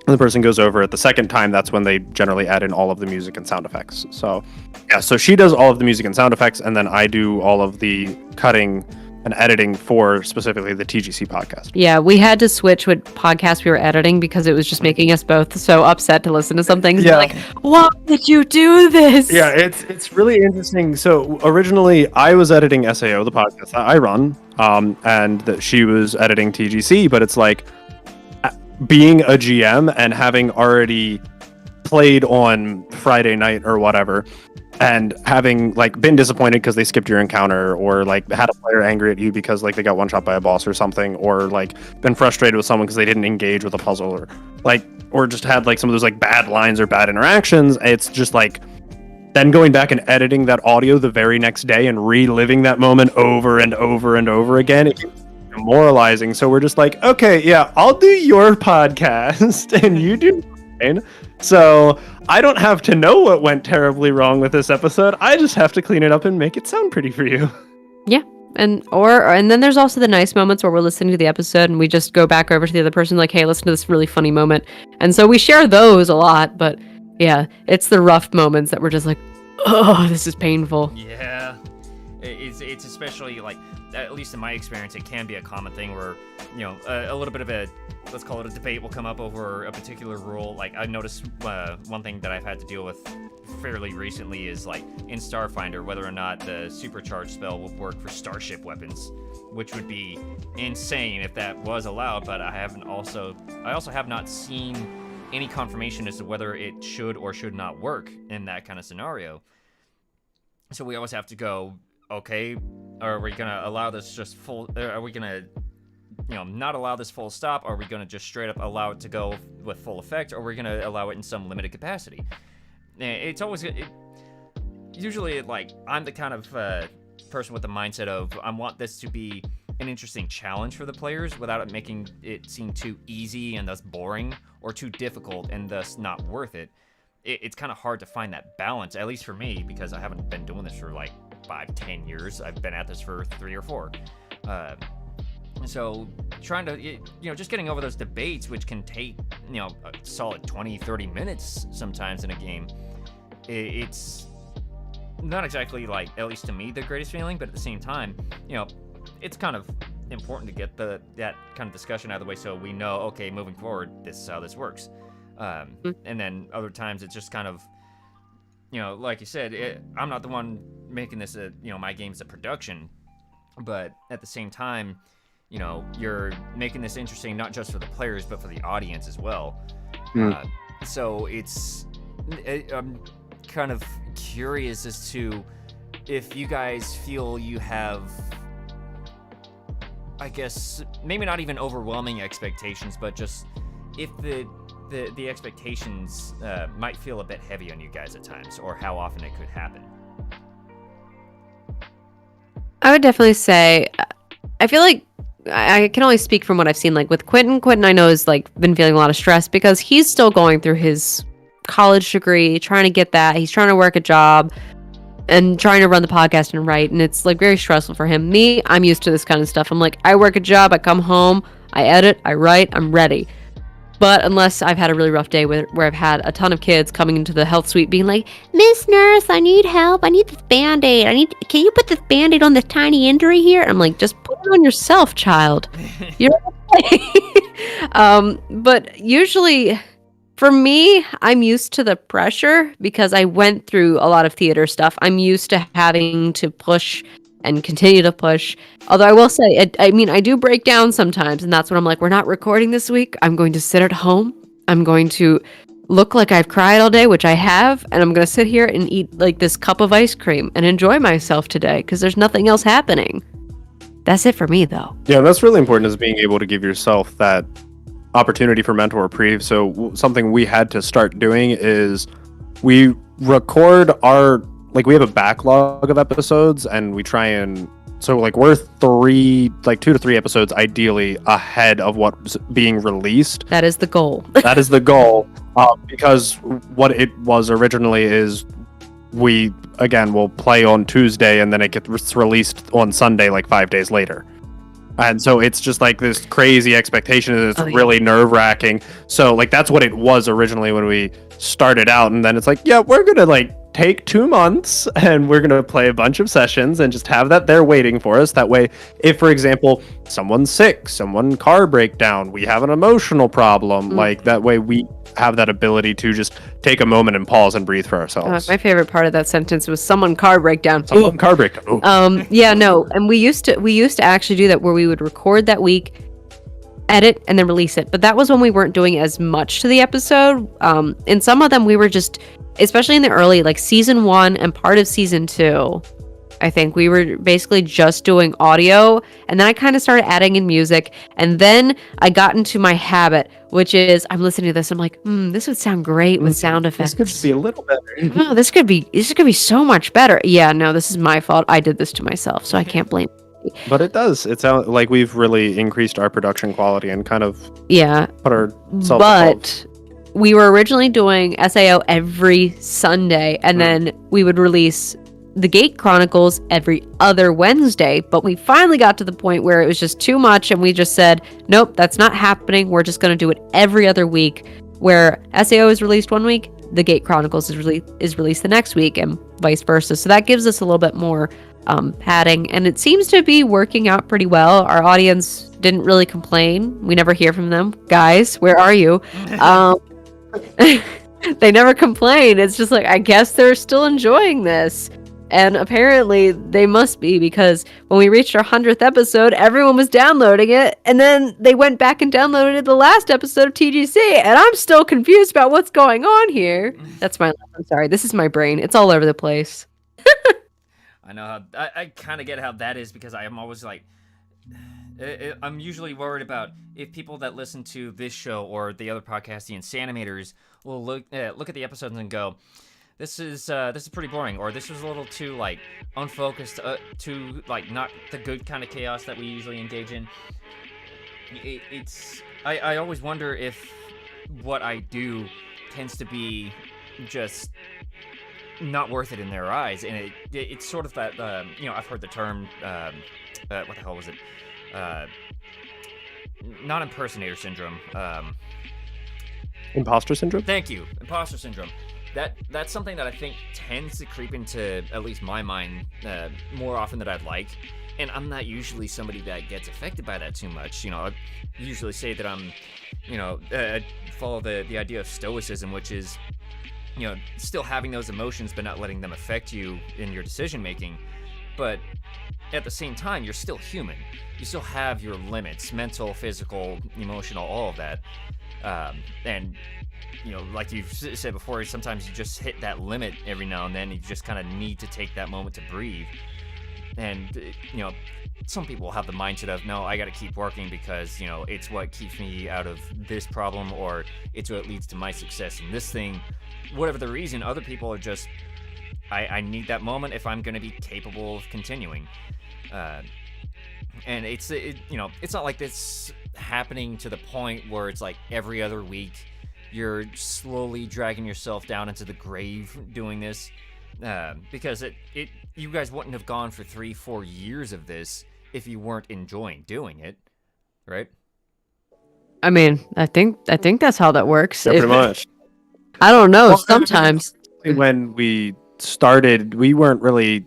Speaker 3: the person goes over it the second time, that's when they generally add in all of the music and sound effects. So yeah, so she does all of the music and sound effects, and then I do all of the cutting and editing for specifically the TGC podcast.
Speaker 2: Yeah, we had to switch what podcast we were editing because it was just making us both so upset to listen to some things.
Speaker 3: Yeah.
Speaker 2: Like, why did you do this?
Speaker 3: Yeah, it's really interesting. So originally I was editing SAO, the podcast that I run, and that she was editing TGC, but it's like being a GM and having already played on Friday night or whatever, and having like been disappointed because they skipped your encounter, or like had a player angry at you because like they got one shot by a boss or something, or like been frustrated with someone because they didn't engage with a puzzle, or just had like some of those like bad lines or bad interactions. It's just like then going back and editing that audio the very next day and reliving that moment over and over and over again. It's demoralizing. So we're just like, okay, yeah, I'll do your podcast and you do mine. So I don't have to know what went terribly wrong with this episode. I just have to clean it up and make it sound pretty for you.
Speaker 2: Yeah. And then there's also the nice moments where we're listening to the episode and we just go back over to the other person like, hey, listen to this really funny moment. And so we share those a lot, but yeah, it's the rough moments that we're just like, oh, this is painful.
Speaker 1: Yeah. It's especially like, at least in my experience, it can be a common thing where, you know, a little bit of a, let's call it a debate, will come up over a particular rule. Like, I noticed one thing that I've had to deal with fairly recently is, like, in Starfinder, whether or not the supercharge spell will work for starship weapons, which would be insane if that was allowed, but I also have not seen any confirmation as to whether it should or should not work in that kind of scenario. So we always have to go, okay, are we gonna allow this just full, are we gonna, you know, not allow this full stop? Are we gonna just straight up allow it to go with full effect? Or are we gonna allow it in some limited capacity? It's always, usually, like, I'm the kind of person with the mindset of, I want this to be an interesting challenge for the players without it making it seem too easy and thus boring, or too difficult and thus not worth it. It's kind of hard to find that balance, at least for me, because I haven't been doing this for like 5-10 years. I've been at this for 3 or 4. So trying to, you know, just getting over those debates, which can take, you know, a solid 20-30 minutes sometimes in a game, it's not exactly, like, at least to me, the greatest feeling, but at the same time, you know, it's kind of important to get that kind of discussion out of the way so we know, okay, moving forward, this is how this works. And then other times it's just kind of, you know, like you said, I'm not the one making this, you know, my game's a production, but at the same time, you know, you're making this interesting not just for the players, but for the audience as well. So I'm kind of curious as to if you guys feel you have, I guess, maybe not even overwhelming expectations, but just if the expectations might feel a bit heavy on you guys at times, or how often it could happen.
Speaker 2: I would definitely say, I feel like I can only speak from what I've seen. Like with Quinton I know has like been feeling a lot of stress because he's still going through his college degree, trying to get that. He's trying to work a job and trying to run the podcast and write, and it's like very stressful for him. Me, I'm used to this kind of stuff. I'm like, I work a job, I come home, I edit, I write, I'm ready. But unless I've had a really rough day where I've had a ton of kids coming into the health suite being like, Miss Nurse, I need help. I need this Band-Aid. Can you put this Band-Aid on this tiny injury here? And I'm like, just put it on yourself, child. You're okay. But usually, for me, I'm used to the pressure because I went through a lot of theater stuff. I'm used to having to push and continue to push. Although I will say, I do break down sometimes, and that's when I'm like, we're not recording this week. I'm going to sit at home. I'm going to look like I've cried all day, which I have, and I'm gonna sit here and eat like this cup of ice cream and enjoy myself today because there's nothing else happening. That's it for me, though.
Speaker 3: Yeah, that's really important, is being able to give yourself that opportunity for mental reprieve. So something we had to start doing is we record we have a backlog of episodes, and we try and we're 2 to 3 episodes ideally ahead of what's being released.
Speaker 2: That is the goal.
Speaker 3: That is the goal, because what it was originally is we will play on Tuesday and then it gets released on Sunday 5 days later. And so it's just this crazy expectation, and it's really nerve-wracking. So that's what it was originally when we started out, and then it's we're gonna take 2 months and we're gonna play a bunch of sessions and just have that there waiting for us. That way, if for example someone's sick, someone car breakdown, we have an emotional problem, that way we have that ability to just take a moment and pause and breathe for ourselves.
Speaker 2: My favorite part of that sentence was someone car breakdown.
Speaker 3: Someone car breakdown.
Speaker 2: And we used to actually do that, where we would record that week, edit, and then release it. But that was when we weren't doing as much to the episode. In some of them we were just, especially in the early season 1 and part of season 2, I think we were basically just doing audio, and then I kind of started adding in music, and then I got into my habit, which is I'm listening to this, I'm like, this would sound great with sound effects.
Speaker 3: This could just be a little better.
Speaker 2: Oh, this could be so much better. Yeah, no, this is my fault. I did this to myself, so I can't blame.
Speaker 3: But it does. It sounds like we've really increased our production quality and kind of put ourselves
Speaker 2: But we were originally doing SAO every Sunday, and then we would release the Gate Chronicles every other Wednesday. But we finally got to the point where it was just too much, and we just said, nope, that's not happening. We're just going to do it every other week, where SAO is released one week, the Gate Chronicles is released the next week, and vice versa. So that gives us a little bit more padding, and it seems to be working out pretty well. Our audience didn't really complain. We never hear from them. Guys, where are you? They never complain. It's just I guess they're still enjoying this. And apparently they must be, because when we reached our 100th episode, everyone was downloading it, and then they went back and downloaded the last episode of TGC, and I'm still confused about what's going on here. That's my I'm sorry. This is my brain. It's all over the place.
Speaker 1: I know how I kind of get how that is, because I am always I'm usually worried about if people that listen to this show or the other podcast, the Insanimators, will look at the episodes and go, this is pretty boring, or this was a little too unfocused, too not the good kind of chaos that we usually engage in. I always wonder if what I do tends to be just not worth it in their eyes, and it's sort of that I've heard the term what the hell was it, not impersonator syndrome,
Speaker 3: imposter syndrome.
Speaker 1: Thank you, imposter syndrome. That's something that I think tends to creep into at least my mind more often than I'd like, and I'm not usually somebody that gets affected by that too much. I usually say that I'm follow the idea of stoicism, which is still having those emotions but not letting them affect you in your decision making. But at the same time, you're still human. You still have your limits, mental, physical, emotional, all of that. And like you've said before, sometimes you just hit that limit every now and then. You just kind of need to take that moment to breathe. And some people have the mindset of, no, I got to keep working because it's what keeps me out of this problem, or it's what leads to my success in this thing. Whatever the reason, other people are just, I need that moment if I'm going to be capable of continuing. And it's not like this happening to the point where it's every other week you're slowly dragging yourself down into the grave doing this, because you guys wouldn't have gone for 3-4 years of this if you weren't enjoying doing it, right?
Speaker 2: I mean, I think that's how that works.
Speaker 3: Yeah, pretty much.
Speaker 2: I don't know. Sometimes
Speaker 3: when we started, we weren't really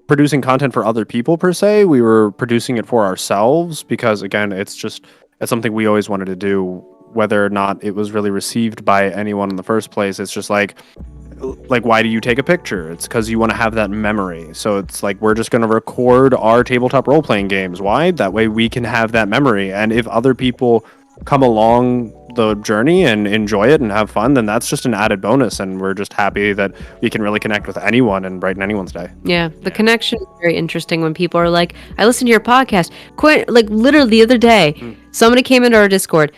Speaker 3: producing content for other people per se. We were producing it for ourselves because, again, it's something we always wanted to do. Whether or not it was really received by anyone in the first place, it's just why do you take a picture? It's because you want to have that memory. So it's we're just going to record our tabletop role-playing games. Why? That way we can have that memory. And if other people come along the journey and enjoy it and have fun, then that's just an added bonus. And we're just happy that we can really connect with anyone and brighten anyone's day.
Speaker 2: Yeah, the connection is very interesting when people are like, I listened to your podcast. Like literally the other day, somebody came into our Discord.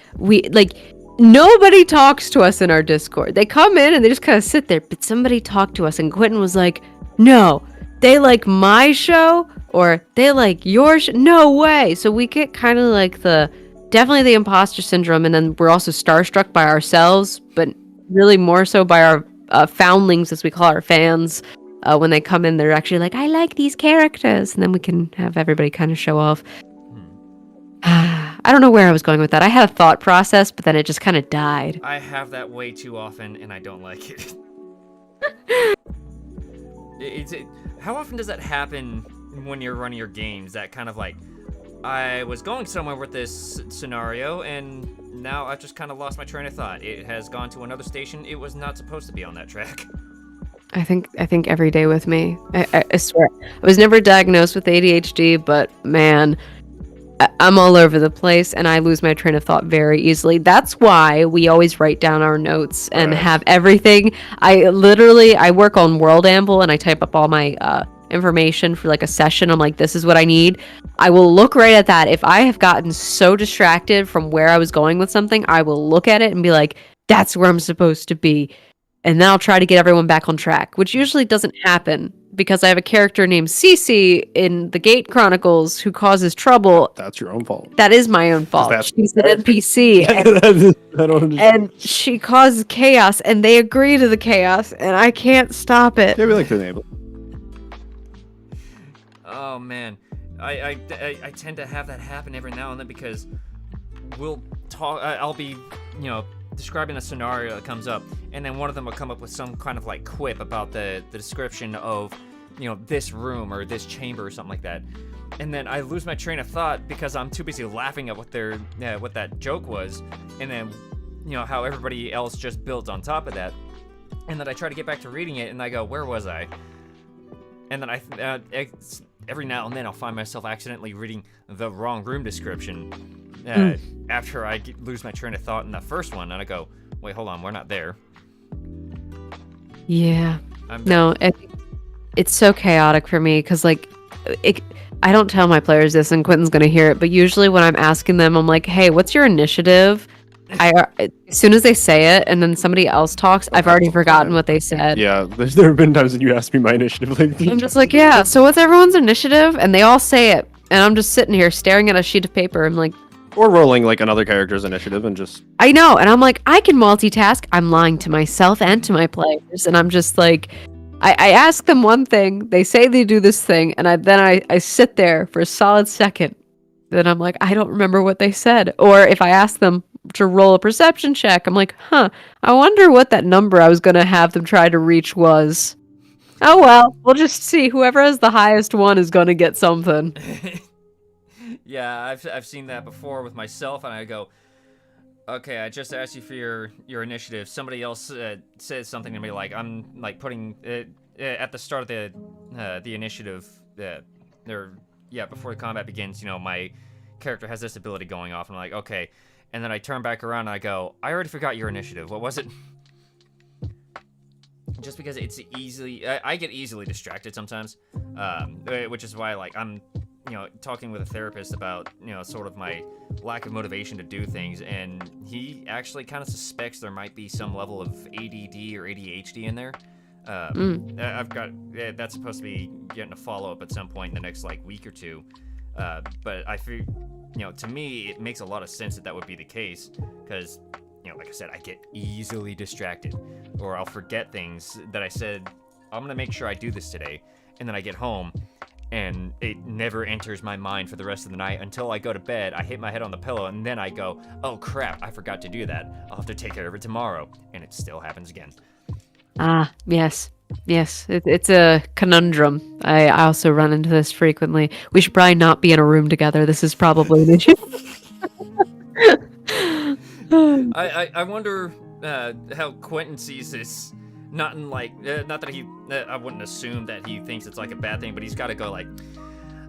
Speaker 2: Nobody talks to us in our Discord. They come in and they just kind of sit there, but somebody talked to us, and Quinton was like, no, they like my show or they like your show. No way. So we get kind of like definitely the imposter syndrome, and then we're also starstruck by ourselves, but really more so by our foundlings, as we call our fans. When they come in, they're actually like, I like these characters, and then we can have everybody kind of show off. I don't know where I was going with that. I had a thought process, but then it just kind of died.
Speaker 1: I have that way too often, and I don't like it. How often does that happen when you're running your games? That kind of like, I was going somewhere with this scenario, and now I've just kind of lost my train of thought. It has gone to another station. It was not supposed to be on that track.
Speaker 2: I think every day with me. I swear. I was never diagnosed with ADHD, but man, I'm all over the place, and I lose my train of thought very easily. That's why we always write down our notes and have everything. I work on World Amble, and I type up all my information for like a session. I'm like, this is what I need. I will look right at that. If I have gotten so distracted from where I was going with something, I will look at it and be like, that's where I'm supposed to be. And then I'll try to get everyone back on track, which usually doesn't happen because I have a character named Cece in the Gate Chronicles who causes trouble.
Speaker 3: That's your own fault.
Speaker 2: That is my own fault. She's an NPC. And she causes chaos, and they agree to the chaos, and I can't stop it.
Speaker 3: Yeah, we like to enable.
Speaker 1: Oh, man. I tend to have that happen every now and then because we'll talk. I'll be, describing a scenario that comes up, and then one of them will come up with some kind of like quip about the description of, this room or this chamber or something like that. And then I lose my train of thought because I'm too busy laughing at what that joke was, and then, how everybody else just builds on top of that. And then I try to get back to reading it, and I go, where was I? And then every now and then I'll find myself accidentally reading the wrong room description. After I lose my train of thought in the first one, and I go, wait, hold on, we're not there.
Speaker 2: Yeah. It's so chaotic for me because, I don't tell my players this, and Quinton's going to hear it, but usually when I'm asking them, I'm like, hey, what's your initiative? As soon as they say it, and then somebody else talks, I've already forgotten what they said.
Speaker 3: Yeah, there have been times that you asked me my initiative.
Speaker 2: I'm just like, yeah, so what's everyone's initiative? And they all say it, and I'm just sitting here staring at a sheet of paper. I'm like,
Speaker 3: or rolling like another character's initiative and just...
Speaker 2: I know, and I'm like, I can multitask. I'm lying to myself and to my players, and I'm just like, I ask them one thing, they say they do this thing, and I sit there for a solid second. Then I'm like, I don't remember what they said. Or if I ask them to roll a perception check, I'm like, I wonder what that number I was going to have them try to reach was. Oh well, we'll just see. Whoever has the highest one is going to get something.
Speaker 1: Yeah, I've seen that before with myself, and I go, okay, I just asked you for your initiative. Somebody else says something to me like, I'm like putting at the start of the initiative, before the combat begins, my character has this ability going off, and I'm like, okay. And then I turn back around and I go, I already forgot your initiative. What was it? Just because it's I get easily distracted sometimes, which is why I'm talking with a therapist about sort of my lack of motivation to do things, and he actually kind of suspects there might be some level of ADD or ADHD in there. I've got that's supposed to be getting a follow-up at some point in the next week or two, but I feel to me it makes a lot of sense that would be the case, because like I said, I get easily distracted, or I'll forget things that I said I'm gonna make sure I do this today, and then I get home and it never enters my mind for the rest of the night until I go to bed. I hit my head on the pillow, and then I go, oh crap, I forgot to do that. I'll have to take care of it tomorrow, and it still happens again.
Speaker 2: Yes. It's a conundrum. I also run into this frequently. We should probably not be in a room together. This is probably an issue.
Speaker 1: I wonder how Quinton sees this. Not in not that he, I wouldn't assume that he thinks it's a bad thing, but he's got to go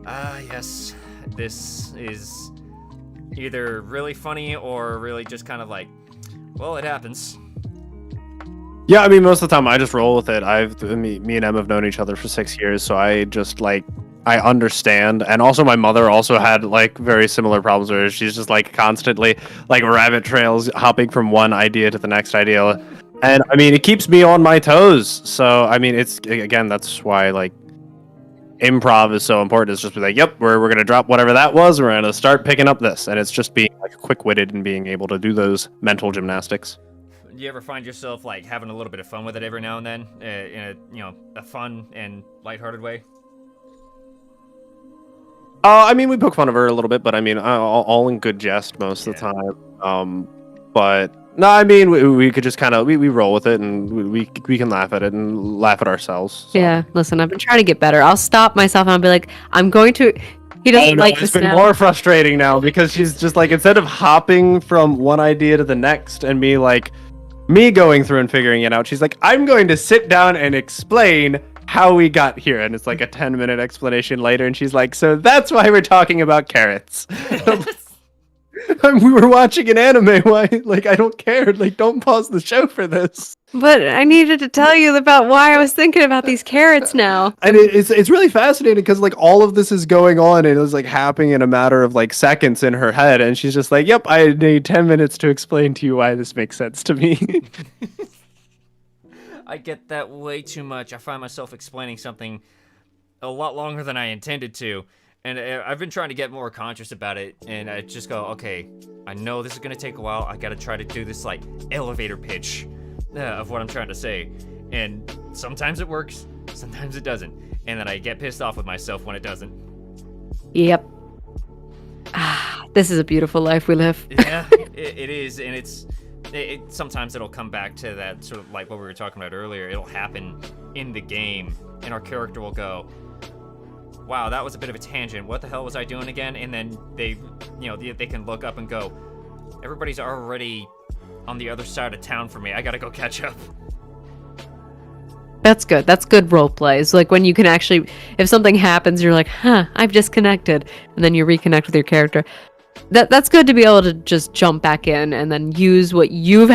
Speaker 1: yes, this is either really funny or really just kind of Well, it happens.
Speaker 3: Yeah, I mean, most of the time I just roll with it. Me and Em have known each other for 6 years, so I just like I understand. And also, my mother also had like very similar problems where she's just like constantly like rabbit trails, hopping from one idea to the next idea. And I mean, it keeps me on my toes. So I mean, it's again, that's why like improv is so important. It's just be like, yep, we're gonna drop whatever that was. We're gonna start picking up this, and it's just being like quick-witted and being able to do those mental gymnastics.
Speaker 1: Do you ever find yourself like having a little bit of fun with it every now and then, in a fun and lighthearted way?
Speaker 3: I mean, we poke fun of her a little bit, but I mean, all in good jest most of the time. But no, I mean, we could just kind of we roll with it, and we can laugh at it and laugh at ourselves. So.
Speaker 2: Yeah, listen, I've been trying to get better. I'll stop myself and I'll be like, I'm going to. He doesn't like this
Speaker 3: now. It's been more frustrating now because she's just like, instead of hopping from one idea to the next and me going through and figuring it out, she's like, I'm going to sit down and explain how we got here. And it's like a 10-minute explanation later, and she's like, so that's why we're talking about carrots. We were watching an anime. Why? Like, I don't care. Like, don't pause the show for this.
Speaker 2: But I needed to tell you about why I was thinking about these carrots now.
Speaker 3: And it's really fascinating because like all of this is going on and it was like happening in a matter of like seconds in her head, and she's just like, yep, I need 10 minutes to explain to you why this makes sense to me.
Speaker 1: I get that way too much. I find myself explaining something a lot longer than I intended to. And I've been trying to get more conscious about it, and I just go, okay, I know this is going to take a while. I got to try to do this, like, elevator pitch of what I'm trying to say. And sometimes it works, sometimes it doesn't. And then I get pissed off with myself when it doesn't.
Speaker 2: Yep. This is a beautiful life we live.
Speaker 1: Yeah, it is, and sometimes it'll come back to that sort of like what we were talking about earlier. It'll happen in the game, and our character will go, wow, that was a bit of a tangent. What the hell was I doing again? And then they can look up and go, everybody's already on the other side of town for me. I gotta go catch up.
Speaker 2: That's good. That's good role plays. Like when you can actually, if something happens, you're like, I've disconnected. And then you reconnect with your character. That's good to be able to just jump back in and then use what you've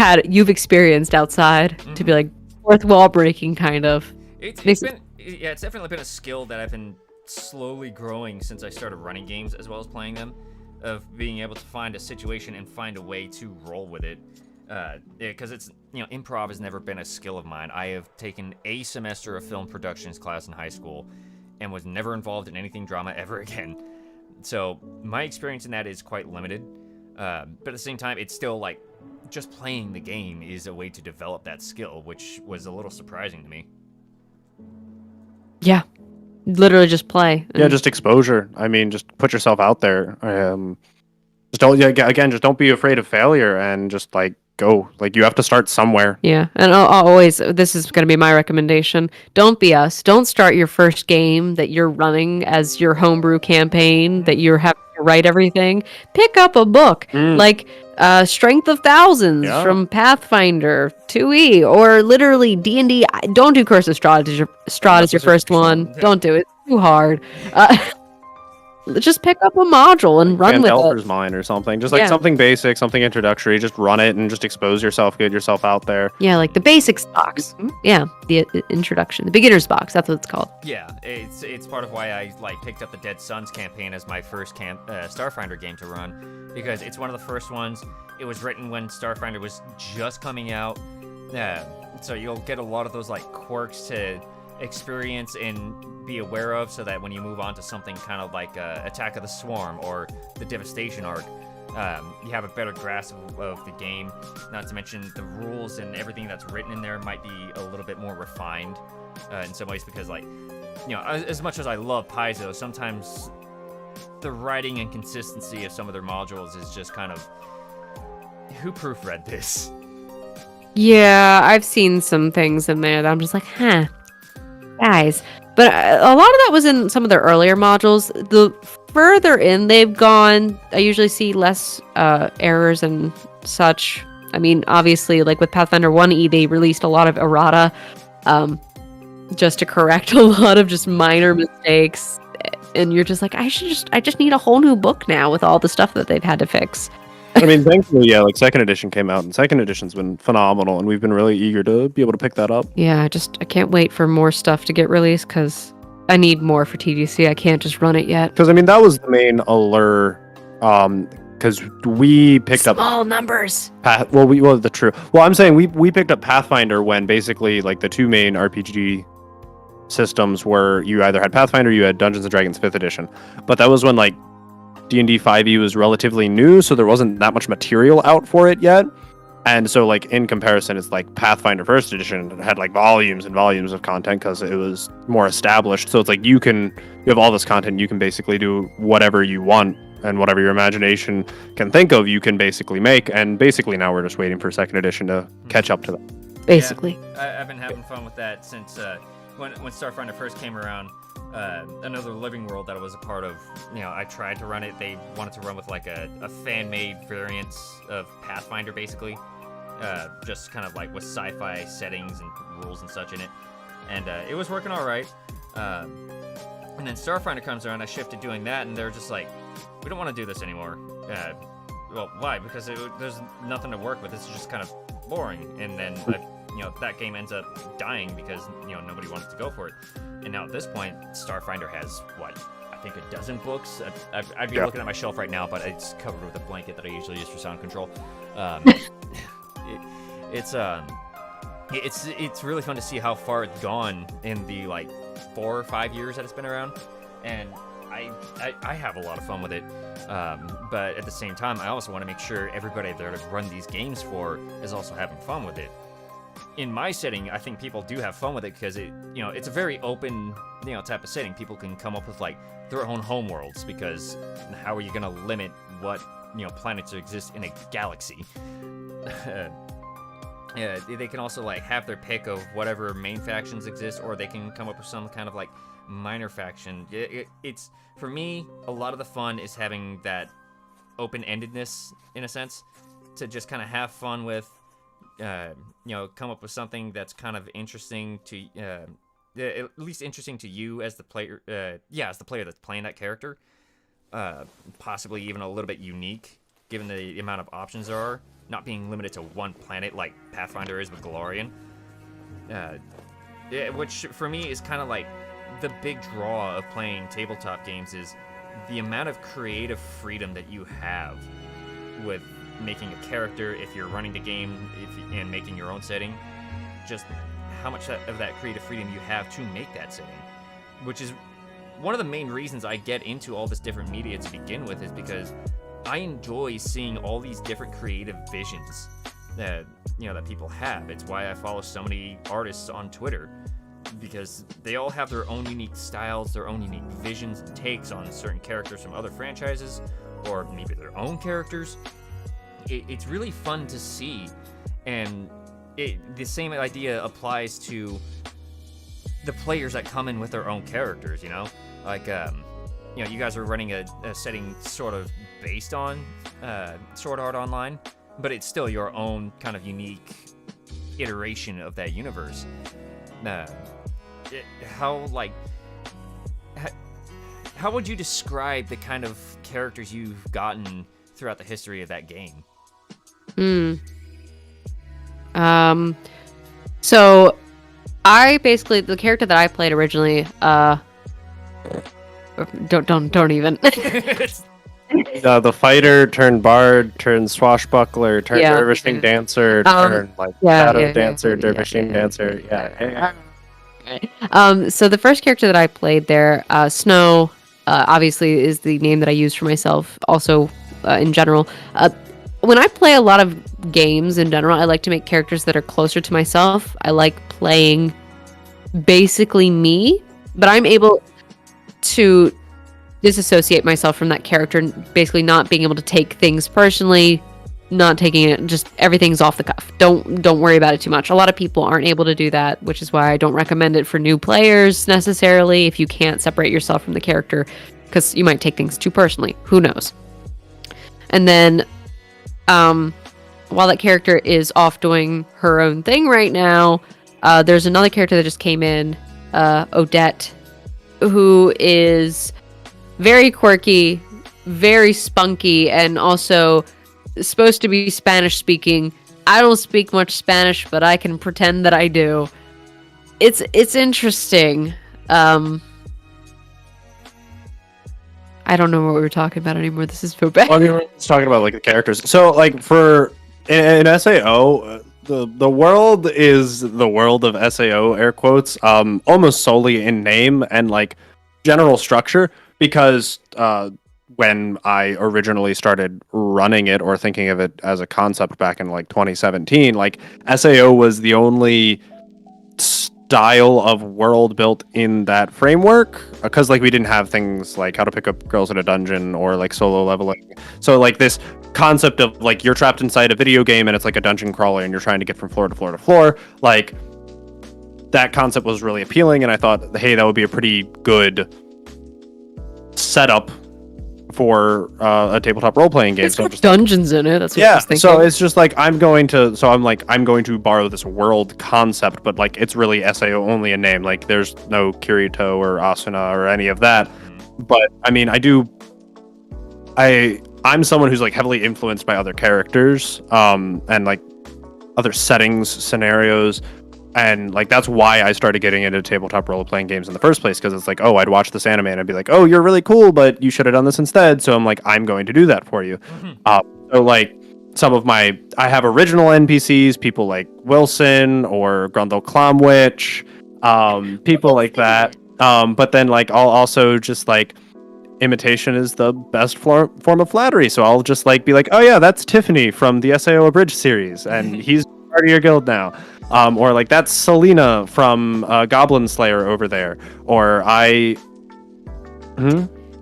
Speaker 2: experienced outside to be like fourth wall breaking kind of.
Speaker 1: It's definitely been a skill that I've been slowly growing since I started running games as well as playing them, of being able to find a situation and find a way to roll with it. Because it's, improv has never been a skill of mine. I have taken a semester of film productions class in high school and was never involved in anything drama ever again. So my experience in that is quite limited. But at the same time, it's still like just playing the game is a way to develop that skill, which was a little surprising to me.
Speaker 2: Yeah. Literally just play.
Speaker 3: Yeah, just exposure. I mean, just put yourself out there. Just don't be afraid of failure, and just like go. Like you have to start somewhere.
Speaker 2: Yeah, and I'll always, this is going to be my recommendation. Don't be us. Don't start your first game that you're running as your homebrew campaign that you're having to write everything. Pick up a book like Strength of Thousands from Pathfinder 2E, or literally D&D. Don't do Curse of Strahd as your first one. Don't do it. It's too hard. Just pick up a module and run with
Speaker 3: Delver's
Speaker 2: it.
Speaker 3: Mine or something. Just like something basic, something introductory. Just run it and just expose yourself, get yourself out there.
Speaker 2: Yeah, like the basics box. Yeah, the introduction, the beginner's box. That's what it's called.
Speaker 1: Yeah, it's part of why I picked up the Dead Suns campaign as my first Starfinder game to run, because it's one of the first ones. It was written when Starfinder was just coming out, so you'll get a lot of those like quirks to experience and be aware of, so that when you move on to something kind of like Attack of the Swarm or the Devastation arc, you have a better grasp of the game. Not to mention the rules and everything that's written in there might be a little bit more refined in some ways, because as much as I love Paizo, sometimes the writing and consistency of some of their modules is just kind of, who proofread this?
Speaker 2: Yeah, I've seen some things in there that I'm just like, guys. But a lot of that was in some of their earlier modules. The further in they've gone, I usually see less errors and such. I mean, obviously, like with Pathfinder 1E, they released a lot of errata just to correct a lot of just minor mistakes. And you're just like, I just need a whole new book now with all the stuff that they've had to fix.
Speaker 3: I mean, thankfully, yeah, like second edition came out, and second edition's been phenomenal, and we've been really eager to be able to pick that up.
Speaker 2: Yeah, I can't wait for more stuff to get released because I need more for TGC. I can't just run it yet.
Speaker 3: Because I mean, that was the main allure. Because we picked up
Speaker 2: small numbers.
Speaker 3: I'm saying we picked up Pathfinder when basically like the two main RPG systems were you either had Pathfinder or you had Dungeons and Dragons 5th edition. But that was when like D&D 5e was relatively new, so there wasn't that much material out for it yet. And so like in comparison, it's like Pathfinder 1st edition had like volumes and volumes of content because it was more established. So it's like you have all this content, you can basically do whatever you want, and whatever your imagination can think of, you can basically make. And basically now we're just waiting for second edition to catch up to that.
Speaker 2: Basically.
Speaker 1: Yeah, I've been having fun with that since when Starfinder first came around. Another Living World that I was a part of, I tried to run it. They wanted to run with like a fan-made variant of Pathfinder, basically. Just kind of like with sci-fi settings and rules and such in it. And it was working all right. And then Starfinder comes around, I shifted doing that, and they're just like, we don't want to do this anymore. Well, why? Because there's nothing to work with. It's just kind of boring. And then, that game ends up dying because, nobody wanted to go for it. And now at this point, Starfinder has, I think a dozen books. I'd be looking at my shelf right now, but it's covered with a blanket that I usually use for sound control. It's really fun to see how far it's gone in the 4 or 5 years that it's been around, and I have a lot of fun with it. But at the same time, I also want to make sure everybody that I run these games for is also having fun with it. In my setting, I think people do have fun with it because it's a very open, type of setting. People can come up with their own home worlds, because how are you going to limit what planets exist in a galaxy? Yeah, they can also have their pick of whatever main factions exist, or they can come up with some kind of minor faction. It's for me, a lot of the fun is having that open-endedness in a sense, to just kind of have fun with, come up with something that's kind of interesting to, at least interesting to you as the player. As the player that's playing that character. Possibly even a little bit unique, given the amount of options there are. Not being limited to one planet like Pathfinder is with Galarian. Which for me is kind of the big draw of playing tabletop games, is the amount of creative freedom that you have with making a character if you're running the game and making your own setting. Just how much of that creative freedom you have to make that setting. Which is one of the main reasons I get into all this different media to begin with, is because I enjoy seeing all these different creative visions that people have. It's why I follow so many artists on Twitter, because they all have their own unique styles, their own unique visions and takes on certain characters from other franchises, or maybe their own characters. It's really fun to see, and the same idea applies to the players that come in with their own characters. You guys are running a setting sort of based on Sword Art Online, but it's still your own kind of unique iteration of that universe. How would you describe the kind of characters you've gotten throughout the history of that game?
Speaker 2: So I basically, the character that I played originally, don't even.
Speaker 3: The fighter turned bard, turned swashbuckler, turned dervishing dancer, turned shadow dancer, dervishing dancer.
Speaker 2: So the first character that I played there, Snow, obviously is the name that I use for myself. Also, in general, when I play a lot of games in general, I like to make characters that are closer to myself. I like playing basically me, but I'm able to disassociate myself from that character, basically not being able to take things personally, not taking it, just everything's off the cuff. Don't worry about it too much. A lot of people aren't able to do that, which is why I don't recommend it for new players necessarily, if you can't separate yourself from the character, because you might take things too personally. Who knows? And then while that character is off doing her own thing right now, there's another character that just came in, Odette, who is very quirky, very spunky, and also supposed to be Spanish speaking. I don't speak much Spanish, but I can pretend that I do. It's interesting. I don't know what we were talking about anymore. This is so bad.
Speaker 3: Well, I mean, we're just talking about like the characters. So like for in SAO, the world is the world of SAO, air quotes, almost solely in name and like general structure, because when I originally started running it or thinking of it as a concept back in like 2017, like SAO was the only style of world built in that framework, because like we didn't have things like how to pick up girls in a dungeon or like solo leveling. So like this concept of like you're trapped inside a video game and it's like a dungeon crawler and you're trying to get from floor to floor to floor, like that concept was really appealing, and I thought, hey, that would be a pretty good setup for a tabletop role-playing game.
Speaker 2: It's got dungeons in it. That's what I was thinking.
Speaker 3: So it's just like I'm going to borrow this world concept, but like it's really SAO only in name. Like there's no Kirito or Asuna or any of that. But I mean, I'm someone who's like heavily influenced by other characters, and like other settings, scenarios. And like that's why I started getting into tabletop role-playing games in the first place, because it's like, oh, I'd watch this anime and I'd be like, oh, you're really cool, but you should have done this instead. So I'm like, I'm going to do that for you. So like I have original NPCs, people like Wilson or Grundle Clomwitch, people like that. But then like I'll also just like, imitation is the best form of flattery. So I'll just like be like, oh yeah, that's Tiffany from the SAO Abridged series, and he's part of your guild now. Or like that's Selena from Goblin Slayer over there. Or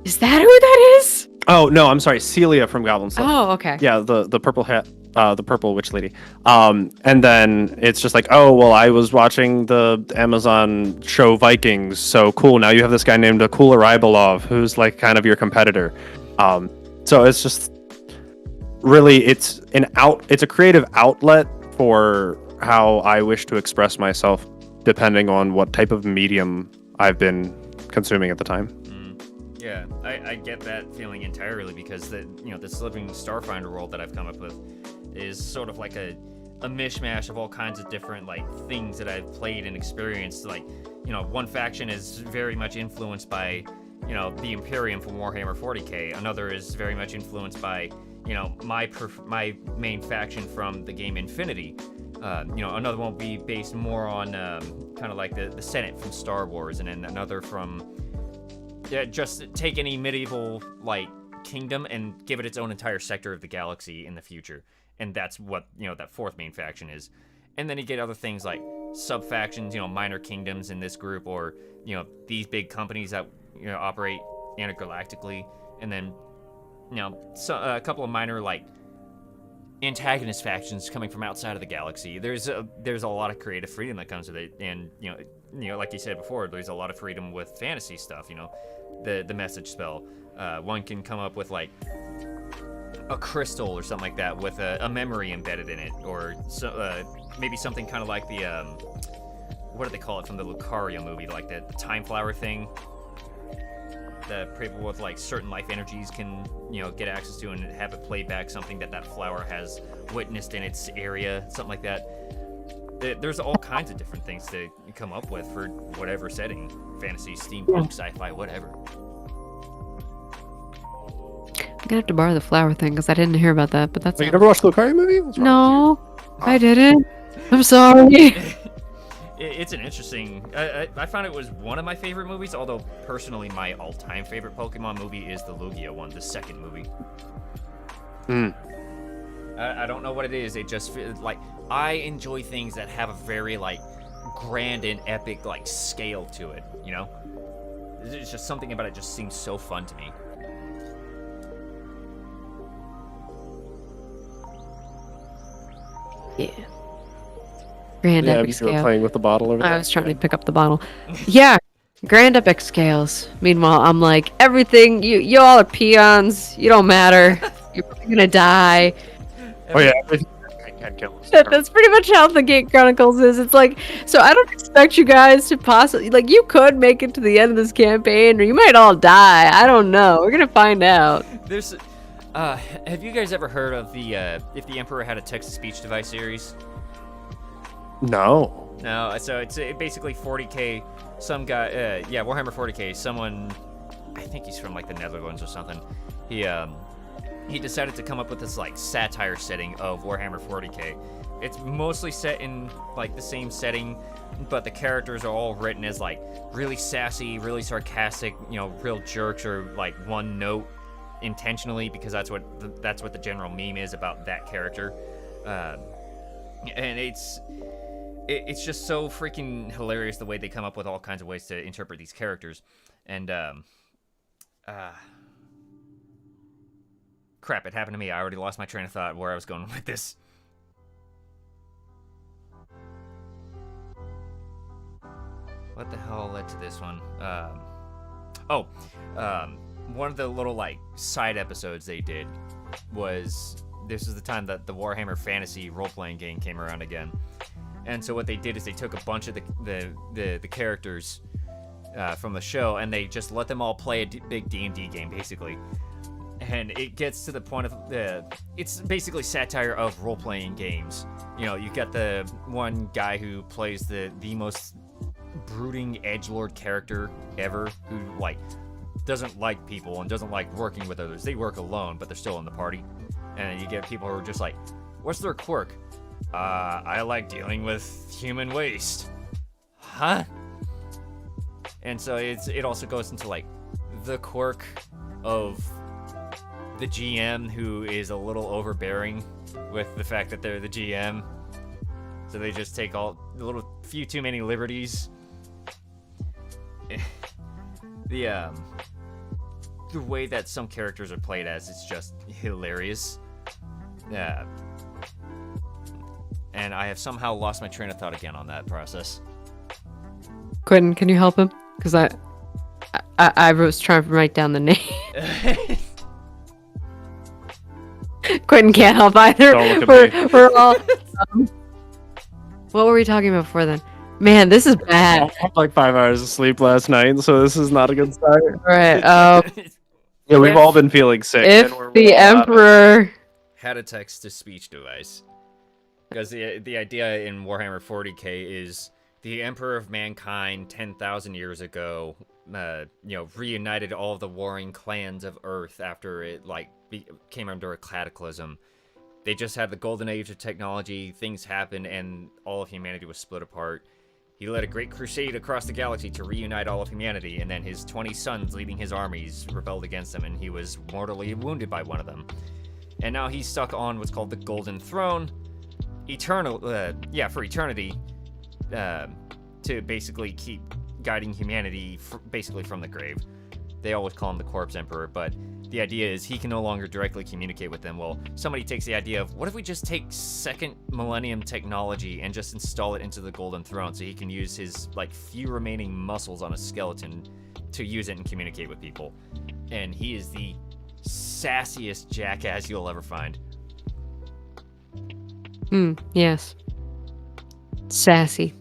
Speaker 2: Is that who that is?
Speaker 3: Oh no, I'm sorry, Celia from Goblin Slayer.
Speaker 2: Oh, okay.
Speaker 3: Yeah, the purple hat, the purple witch lady. And then it's just like, oh well, I was watching the Amazon show Vikings, so cool. Now you have this guy named Akula Rybolov, who's like kind of your competitor. So it's just really it's a creative outlet for how I wish to express myself, depending on what type of medium I've been consuming at the time.
Speaker 1: Yeah, I get that feeling entirely, because this living Starfinder world that I've come up with is sort of like a mishmash of all kinds of different like things that I've played and experienced. Like, one faction is very much influenced by, the Imperium from Warhammer 40k. Another is very much influenced by, my main faction from the game Infinity. Another one will be based more on kind of like the Senate from Star Wars, and then another from just take any medieval like kingdom and give it its own entire sector of the galaxy in the future, and that's what that fourth main faction is. And then you get other things like sub factions, minor kingdoms in this group, or these big companies that operate intergalactically, and then a couple of minor like antagonist factions coming from outside of the galaxy. There's a lot of creative freedom that comes with it, and like you said before, there's a lot of freedom with fantasy stuff. The message spell, one can come up with like a crystal or something like that with a memory embedded in it, or maybe something kind of like the what do they call it from the Lucaria movie, like the time flower thing that people with like certain life energies can get access to, and have it play back something that flower has witnessed in its area, something like that. There's all kinds of different things to come up with for whatever setting, fantasy, steampunk, sci-fi, whatever.
Speaker 2: I'm gonna have to borrow the flower thing, because I didn't hear about that. But that's
Speaker 3: you never watched the Lucaria movie?
Speaker 2: No, I didn't. I'm sorry.
Speaker 1: It's an interesting. I found it was one of my favorite movies, although personally my all-time favorite Pokemon movie is the Lugia one, the second movie. I don't know what it is. It just feels like I enjoy things that have a very like grand and epic like scale to it. It's just something about it just seems so fun to me.
Speaker 2: Yeah. Grand epic scale.
Speaker 3: You were playing with the bottle over there.
Speaker 2: I was trying to pick up the bottle. Yeah, grand epic scales. Meanwhile, I'm like, everything, you all are peons. You don't matter. You're probably gonna die.
Speaker 3: Oh yeah, everything I can't kill.
Speaker 2: That's pretty much how the Gate Chronicles is. It's like, so I don't expect you guys to possibly, like, you could make it to the end of this campaign, or you might all die. I don't know. We're gonna find out.
Speaker 1: Have you guys ever heard of the If the Emperor Had a Text-to-Speech Device series?
Speaker 3: No.
Speaker 1: No, so it's basically 40k. Some guy, Warhammer 40k. Someone, I think he's from like the Netherlands or something. He decided to come up with this like satire setting of Warhammer 40k. It's mostly set in like the same setting, but the characters are all written as like really sassy, really sarcastic, real jerks or like one note intentionally, because that's what the general meme is about that character. And it's just so freaking hilarious the way they come up with all kinds of ways to interpret these characters. And crap, it happened to me. I already lost my train of thought where I was going with this. What the hell led to this one? One of the little like side episodes they did was, this is the time that the Warhammer Fantasy role-playing game came around again. And so what they did is they took a bunch of the characters from the show, and they just let them all play a big D&D game, basically. And it gets to the point of it's basically satire of role-playing games. You've got the one guy who plays the most brooding edgelord character ever, who like doesn't like people and doesn't like working with others. They work alone, but they're still in the party. And you get people who are just like, what's their quirk? I like dealing with human waste. Huh? And so it also goes into like the quirk of the GM, who is a little overbearing with the fact that they're the GM. So they just take few too many liberties. The way that some characters are played as is just hilarious. Yeah. And I have somehow lost my train of thought again on that process.
Speaker 2: Quinton, can you help him? Because I was trying to write down the name. Quinton can't help either.
Speaker 3: Don't look at me.
Speaker 2: We're all. What were we talking about before then? Man, this is bad.
Speaker 3: I had like 5 hours of sleep last night, so this is not a good start.
Speaker 2: Right.
Speaker 3: Yeah, we've all been feeling sick.
Speaker 2: If the Emperor
Speaker 1: had a text-to-speech device. Because the idea in Warhammer 40k is the Emperor of Mankind 10,000 years ago, reunited all of the warring clans of Earth after it came under a cataclysm. They just had the golden age of technology, things happened, and all of humanity was split apart. He led a great crusade across the galaxy to reunite all of humanity, and then his 20 sons leading his armies rebelled against him, and he was mortally wounded by one of them. And now he's stuck on what's called the Golden Throne, for eternity, to basically keep guiding humanity basically from the grave. They always call him the Corpse Emperor, but the idea is he can no longer directly communicate with them. Well, somebody takes the idea of, what if we just take second millennium technology and just install it into the Golden Throne so he can use his few remaining muscles on a skeleton to use it and communicate with people. And he is the sassiest jackass you'll ever find.
Speaker 2: Yes. Sassy.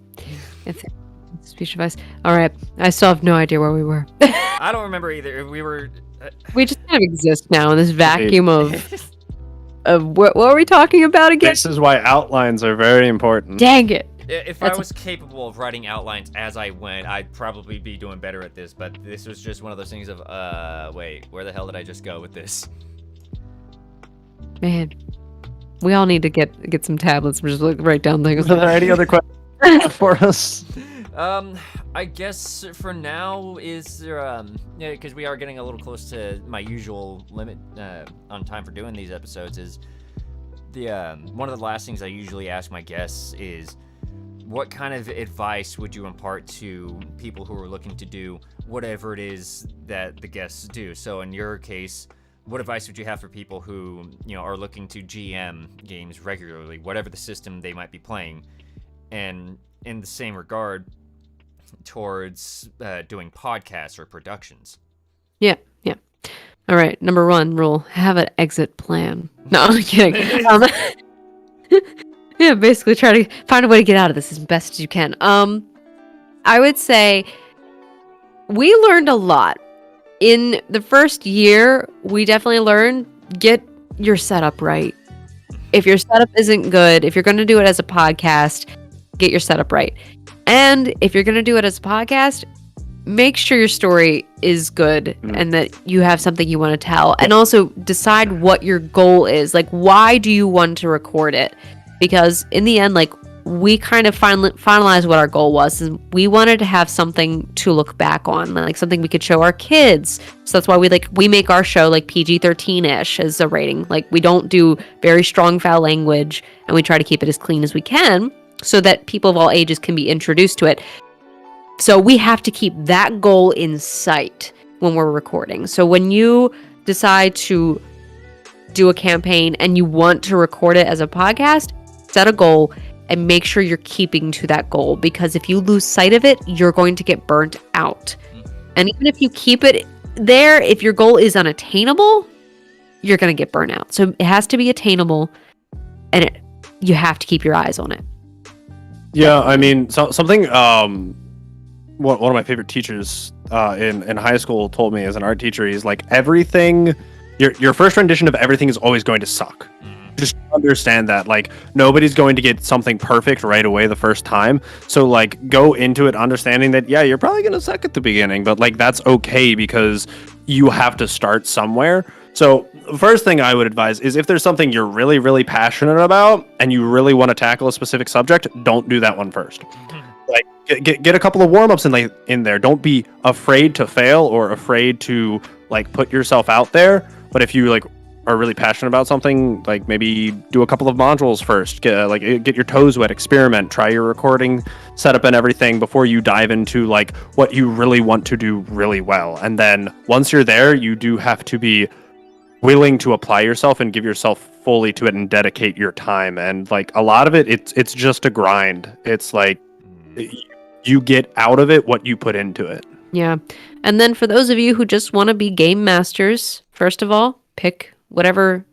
Speaker 2: It's speech device. All right. I still have no idea where we were.
Speaker 1: I don't remember either. We were...
Speaker 2: We just kind of exist now in this vacuum of what were we talking about again?
Speaker 3: This is why outlines are very important.
Speaker 2: Dang it.
Speaker 1: If I was capable of writing outlines as I went, I'd probably be doing better at this, but this was just one of those things of, wait, where the hell did I just go with this?
Speaker 2: Man, we all need to get some tablets and just write down things.
Speaker 3: Are there any other questions for us?
Speaker 1: I guess for now is there, because we are getting a little close to my usual limit on time for doing these episodes, is one of the last things I usually ask my guests is, what kind of advice would you impart to people who are looking to do whatever it is that the guests do? So in your case, what advice would you have for people who, are looking to GM games regularly, whatever the system they might be playing? And in the same regard, towards doing podcasts or productions.
Speaker 2: Yeah. All right, number 1 rule: have an exit plan. No, I'm kidding. Yeah, basically try to find a way to get out of this as best as you can. I would say we learned a lot. In the first year, we definitely learned get your setup right. If your setup isn't good, if you're going to do it as a podcast, get your setup right. And if you're going to do it as a podcast, make sure your story is good and that you have something you want to tell. And also decide what your goal is. Like, why do you want to record it? Because in the end, like, we kind of finalized what our goal was, and we wanted to have something to look back on, like something we could show our kids. So that's why we make our show like PG-13ish as a rating. Like, we don't do very strong foul language, and we try to keep it as clean as we can so that people of all ages can be introduced to it. So we have to keep that goal in sight when we're recording. So when you decide to do a campaign and you want to record it as a podcast, set a goal and make sure you're keeping to that goal, because if you lose sight of it, you're going to get burnt out. And even if you keep it there, if your goal is unattainable, you're going to get burnt out. So it has to be attainable, and you have to keep your eyes on it.
Speaker 3: Yeah, I mean, something one of my favorite teachers in high school told me as an art teacher, he's like, everything, your first rendition of everything is always going to suck. Just understand that, like, nobody's going to get something perfect right away the first time. So, like, go into it understanding that, yeah, you're probably going to suck at the beginning, but, like, that's okay because you have to start somewhere. So, the first thing I would advise is if there's something you're really, really passionate about and you really want to tackle a specific subject, don't do that one first. Like, get a couple of warm-ups in there. Don't be afraid to fail or afraid to, like, put yourself out there. But if you, like, are really passionate about something, like, maybe do a couple of modules first, get your toes wet, experiment, try your recording setup and everything before you dive into, like, what you really want to do really well. And then once you're there, you do have to be willing to apply yourself and give yourself fully to it and dedicate your time. And, like, a lot of it, it's just a grind. It's like you get out of it what you put into it.
Speaker 2: Yeah. And then for those of you who just want to be game masters, first of all, pick whatever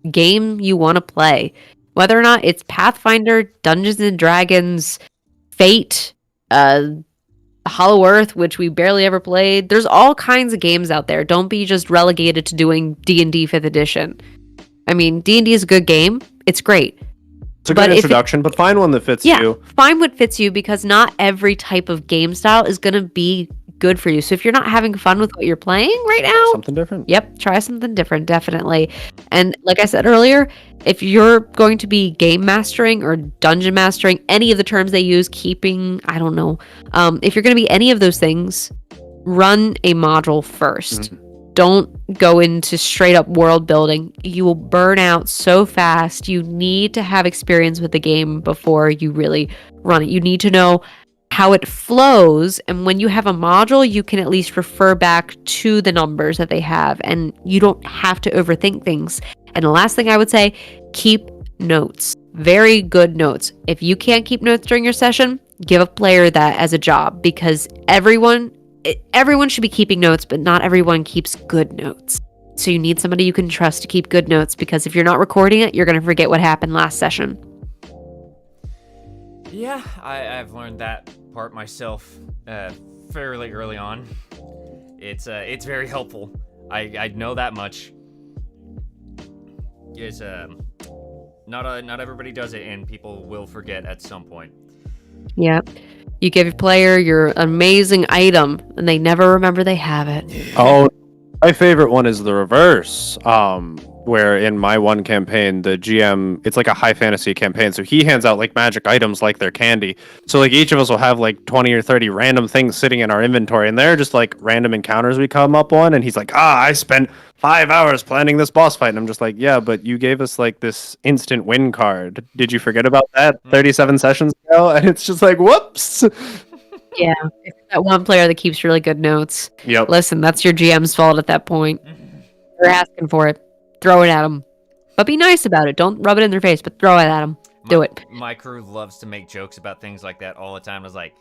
Speaker 2: game you want to play. Whether or not it's Pathfinder, Dungeons and Dragons, Fate, Hollow Earth, which we barely ever played. There's all kinds of games out there. Don't be just relegated to doing D&D 5th edition. I mean, D&D is a good game. It's great.
Speaker 3: It's a good introduction, but find one that fits you.
Speaker 2: Find what fits you, because not every type of game style is going to be good for you. So if you're not having fun with what you're playing right now,
Speaker 3: something different.
Speaker 2: Yep, try something different, definitely. And like I said earlier, if you're going to be game mastering or dungeon mastering, any of the terms they use, keeping, I don't know. If you're going to be any of those things, run a module first. Don't go into straight up world building. You will burn out so fast. You need to have experience with the game before you really run it. You need to know how it flows, and when you have a module, you can at least refer back to the numbers that they have, and you don't have to overthink things. And the last thing I would say, keep notes. Very good notes. If you can't keep notes during your session, give a player that as a job, because everyone should be keeping notes, but not everyone keeps good notes. So you need somebody you can trust to keep good notes, because if you're not recording it, you're going to forget what happened last session.
Speaker 1: Yeah, I've learned that part myself fairly early on. It's very helpful. I know that much. It's not everybody does it, and people will forget at some point.
Speaker 2: Yeah. You give your player your amazing item, and they never remember they have it.
Speaker 3: Oh, my favorite one is the reverse. Where in my one campaign, the GM, it's like a high fantasy campaign, so he hands out like magic items like they're candy. So like each of us will have like 20 or 30 random things sitting in our inventory, and they're just like random encounters we come up on. And he's like, I spent 5 hours planning this boss fight. And I'm just like, yeah, but you gave us like this instant win card. Did you forget about that 37 sessions ago? And it's just like, whoops.
Speaker 2: Yeah, if that one player that keeps really good notes.
Speaker 3: Yep.
Speaker 2: Listen, that's your GM's fault at that point. You're asking for it. Throw it at them. But be nice about it. Don't rub it in their face, but throw it at them. Do it.
Speaker 1: My crew loves to make jokes about things like that all the time. I was like,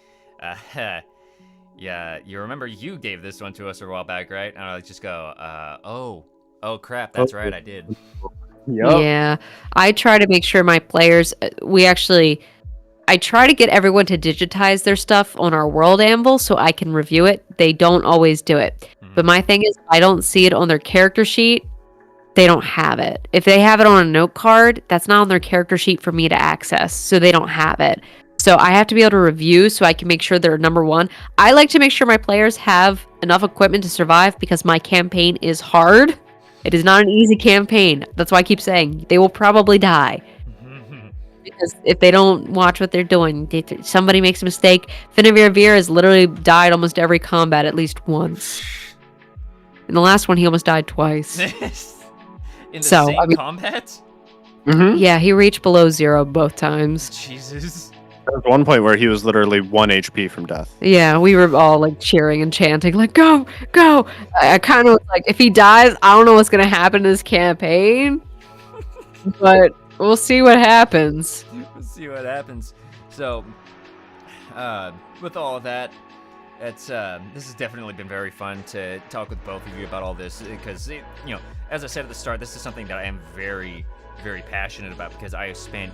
Speaker 1: yeah, you remember you gave this one to us a while back, right? And I just go, oh crap, that's right, I did.
Speaker 3: Yep.
Speaker 2: Yeah, I try to make sure my players, I try to get everyone to digitize their stuff on our World Anvil so I can review it. They don't always do it. But my thing is, I don't see it on their character sheet. they don't have it. If they have it on a note card, that's not on their character sheet for me to access, so they don't have it. So I have to be able to review so I can make sure they're number one. I like to make sure my players have enough equipment to survive because my campaign is hard. It is not an easy campaign. That's why I keep saying they will probably die. Because if they don't watch what they're doing, somebody makes a mistake. Finavir has literally died almost every combat at least once. In the last one, he almost died twice.
Speaker 1: In the same combat?
Speaker 3: Mm-hmm.
Speaker 2: Yeah, he reached below 0 both times.
Speaker 1: Jesus.
Speaker 3: There was one point where he was literally 1 HP from death.
Speaker 2: Yeah, we were all like cheering and chanting, like, go, go. I kind of was like, if he dies, I don't know what's going to happen in this campaign. But we'll see what happens.
Speaker 1: We'll see what happens. So, with all of that, this has definitely been very fun to talk with both of you about all this because, as I said at the start, this is something that I am very, very passionate about because I have spent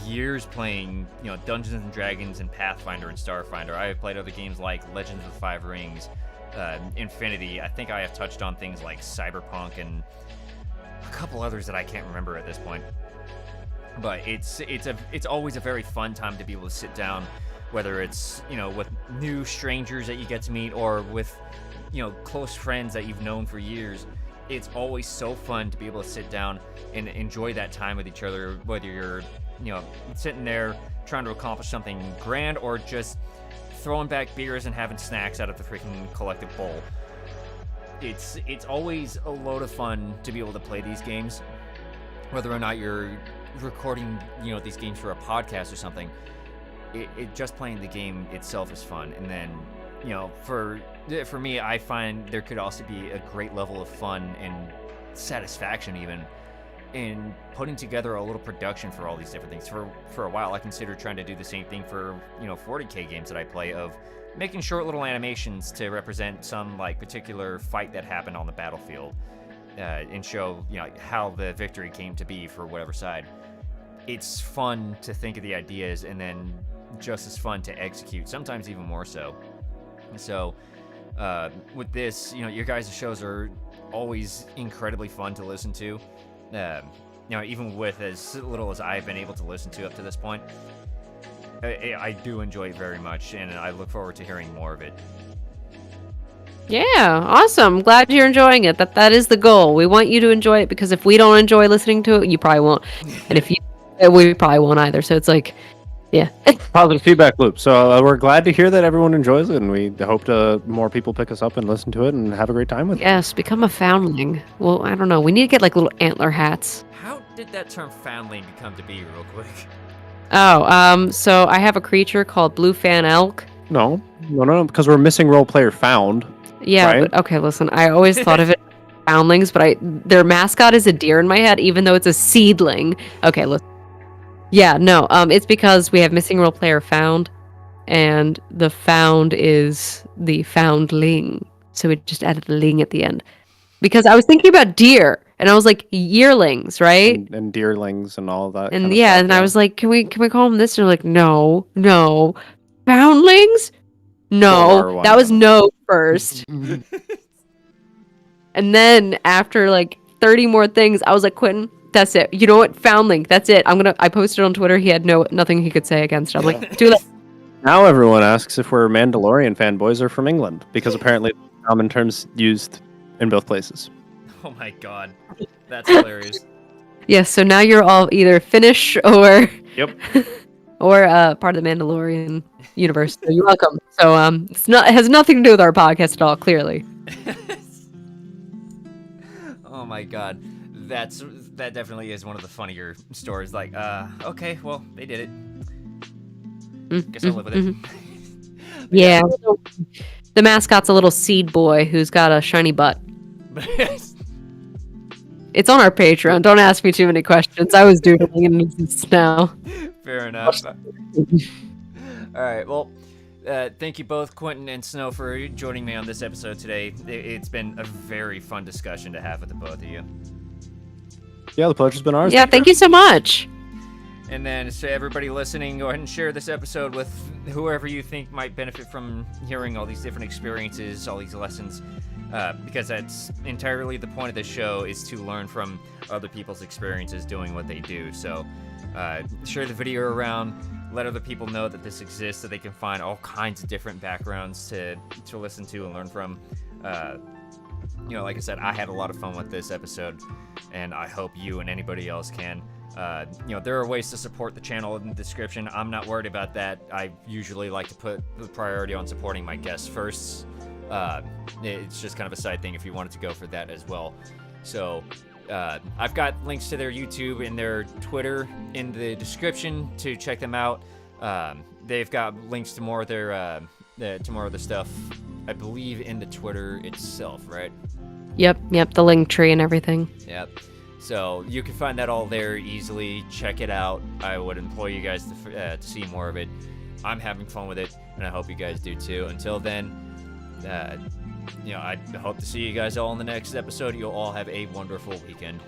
Speaker 1: years playing, Dungeons and Dragons and Pathfinder and Starfinder. I have played other games like Legends of the Five Rings, Infinity. I think I have touched on things like Cyberpunk and a couple others that I can't remember at this point. But it's always a very fun time to be able to sit down, whether it's with new strangers that you get to meet or with close friends that you've known for years. It's always so fun to be able to sit down and enjoy that time with each other, whether you're sitting there trying to accomplish something grand or just throwing back beers and having snacks out of the freaking collective bowl. It's always a load of fun to be able to play these games, whether or not you're recording these games for a podcast or something. It just playing the game itself is fun, and then for me, I find there could also be a great level of fun and satisfaction even in putting together a little production for all these different things. For a while, I considered trying to do the same thing for 40K games that I play, of making short little animations to represent some particular fight that happened on the battlefield, and show how the victory came to be for whatever side. It's fun to think of the ideas, and then just as fun to execute, sometimes even more so. So with this, your guys' shows are always incredibly fun to listen to. Even with as little as I've been able to listen to up to this point, I do enjoy it very much, and I look forward to hearing more of it.
Speaker 2: Yeah, awesome. Glad you're enjoying it. That is the goal. We want you to enjoy it, because if we don't enjoy listening to it, you probably won't. And if you, we probably won't either. So it's like, yeah.
Speaker 3: Positive feedback loop. So we're glad to hear that everyone enjoys it, and we hope more people pick us up and listen to it and have a great time with it.
Speaker 2: Yes, become a foundling. Well, I don't know. We need to get little antler hats.
Speaker 1: How did that term foundling become to be, real quick?
Speaker 2: Oh, so I have a creature called Blue Fan Elk.
Speaker 3: No, because we're missing role player found.
Speaker 2: Yeah,
Speaker 3: right?
Speaker 2: But okay, listen, I always thought of it as foundlings, but their mascot is a deer in my head, even though it's a seedling. Okay, listen. Yeah, no, it's because we have missing role player found, and the found is the foundling. So we just added the ling at the end. Because I was thinking about deer, and I was like, yearlings, right?
Speaker 3: And deerlings and all of that.
Speaker 2: And
Speaker 3: kind of
Speaker 2: yeah,
Speaker 3: stuff,
Speaker 2: and I was like, can we call them this? And they're like, no. Foundlings? No. That was no first. And then after 30 more things, I was like, Quinton, that's it. You know what? Foundling. That's it. I posted on Twitter. He had nothing he could say against it. I'm like, do that.
Speaker 3: Now everyone asks if we're Mandalorian fanboys or from England, because apparently common terms used in both places.
Speaker 1: Oh my god. That's hilarious.
Speaker 2: Yeah, so now you're all either Finnish or
Speaker 3: Yep.
Speaker 2: or part of the Mandalorian universe. So you're welcome. So it has nothing to do with our podcast at all, clearly.
Speaker 1: Oh my god. That definitely is one of the funnier stories. Okay, well, they did it. Guess I'll live with it.
Speaker 2: Yeah. The mascot's a little seed boy who's got a shiny butt. It's on our Patreon. Don't ask me too many questions. I was doodling and it's now.
Speaker 1: Fair enough. All right, well, thank you both, Quinton and Snow, for joining me on this episode today. It's been a very fun discussion to have with the both of you.
Speaker 3: Yeah, the pleasure's been ours.
Speaker 2: Yeah, thank you so much.
Speaker 1: And then to everybody listening, go ahead and share this episode with whoever you think might benefit from hearing all these different experiences, all these lessons. because that's entirely the point of the show, is to learn from other people's experiences doing what they do. So share the video around, let other people know that this exists so they can find all kinds of different backgrounds to listen to and learn from. Like I said, I had a lot of fun with this episode, and I hope you and anybody else can. There are ways to support the channel in the description. I'm not worried about that. I usually like to put the priority on supporting my guests first. It's just kind of a side thing if you wanted to go for that as well. So I've got links to their YouTube and their Twitter in the description to check them out. They've got links to more of their stuff, I believe, in the Twitter itself, right?
Speaker 2: Yep, the link tree and everything.
Speaker 1: Yep. So you can find that all there easily. Check it out. I would implore you guys to see more of it. I'm having fun with it, and I hope you guys do too. Until then, I hope to see you guys all in the next episode. You'll all have a wonderful weekend.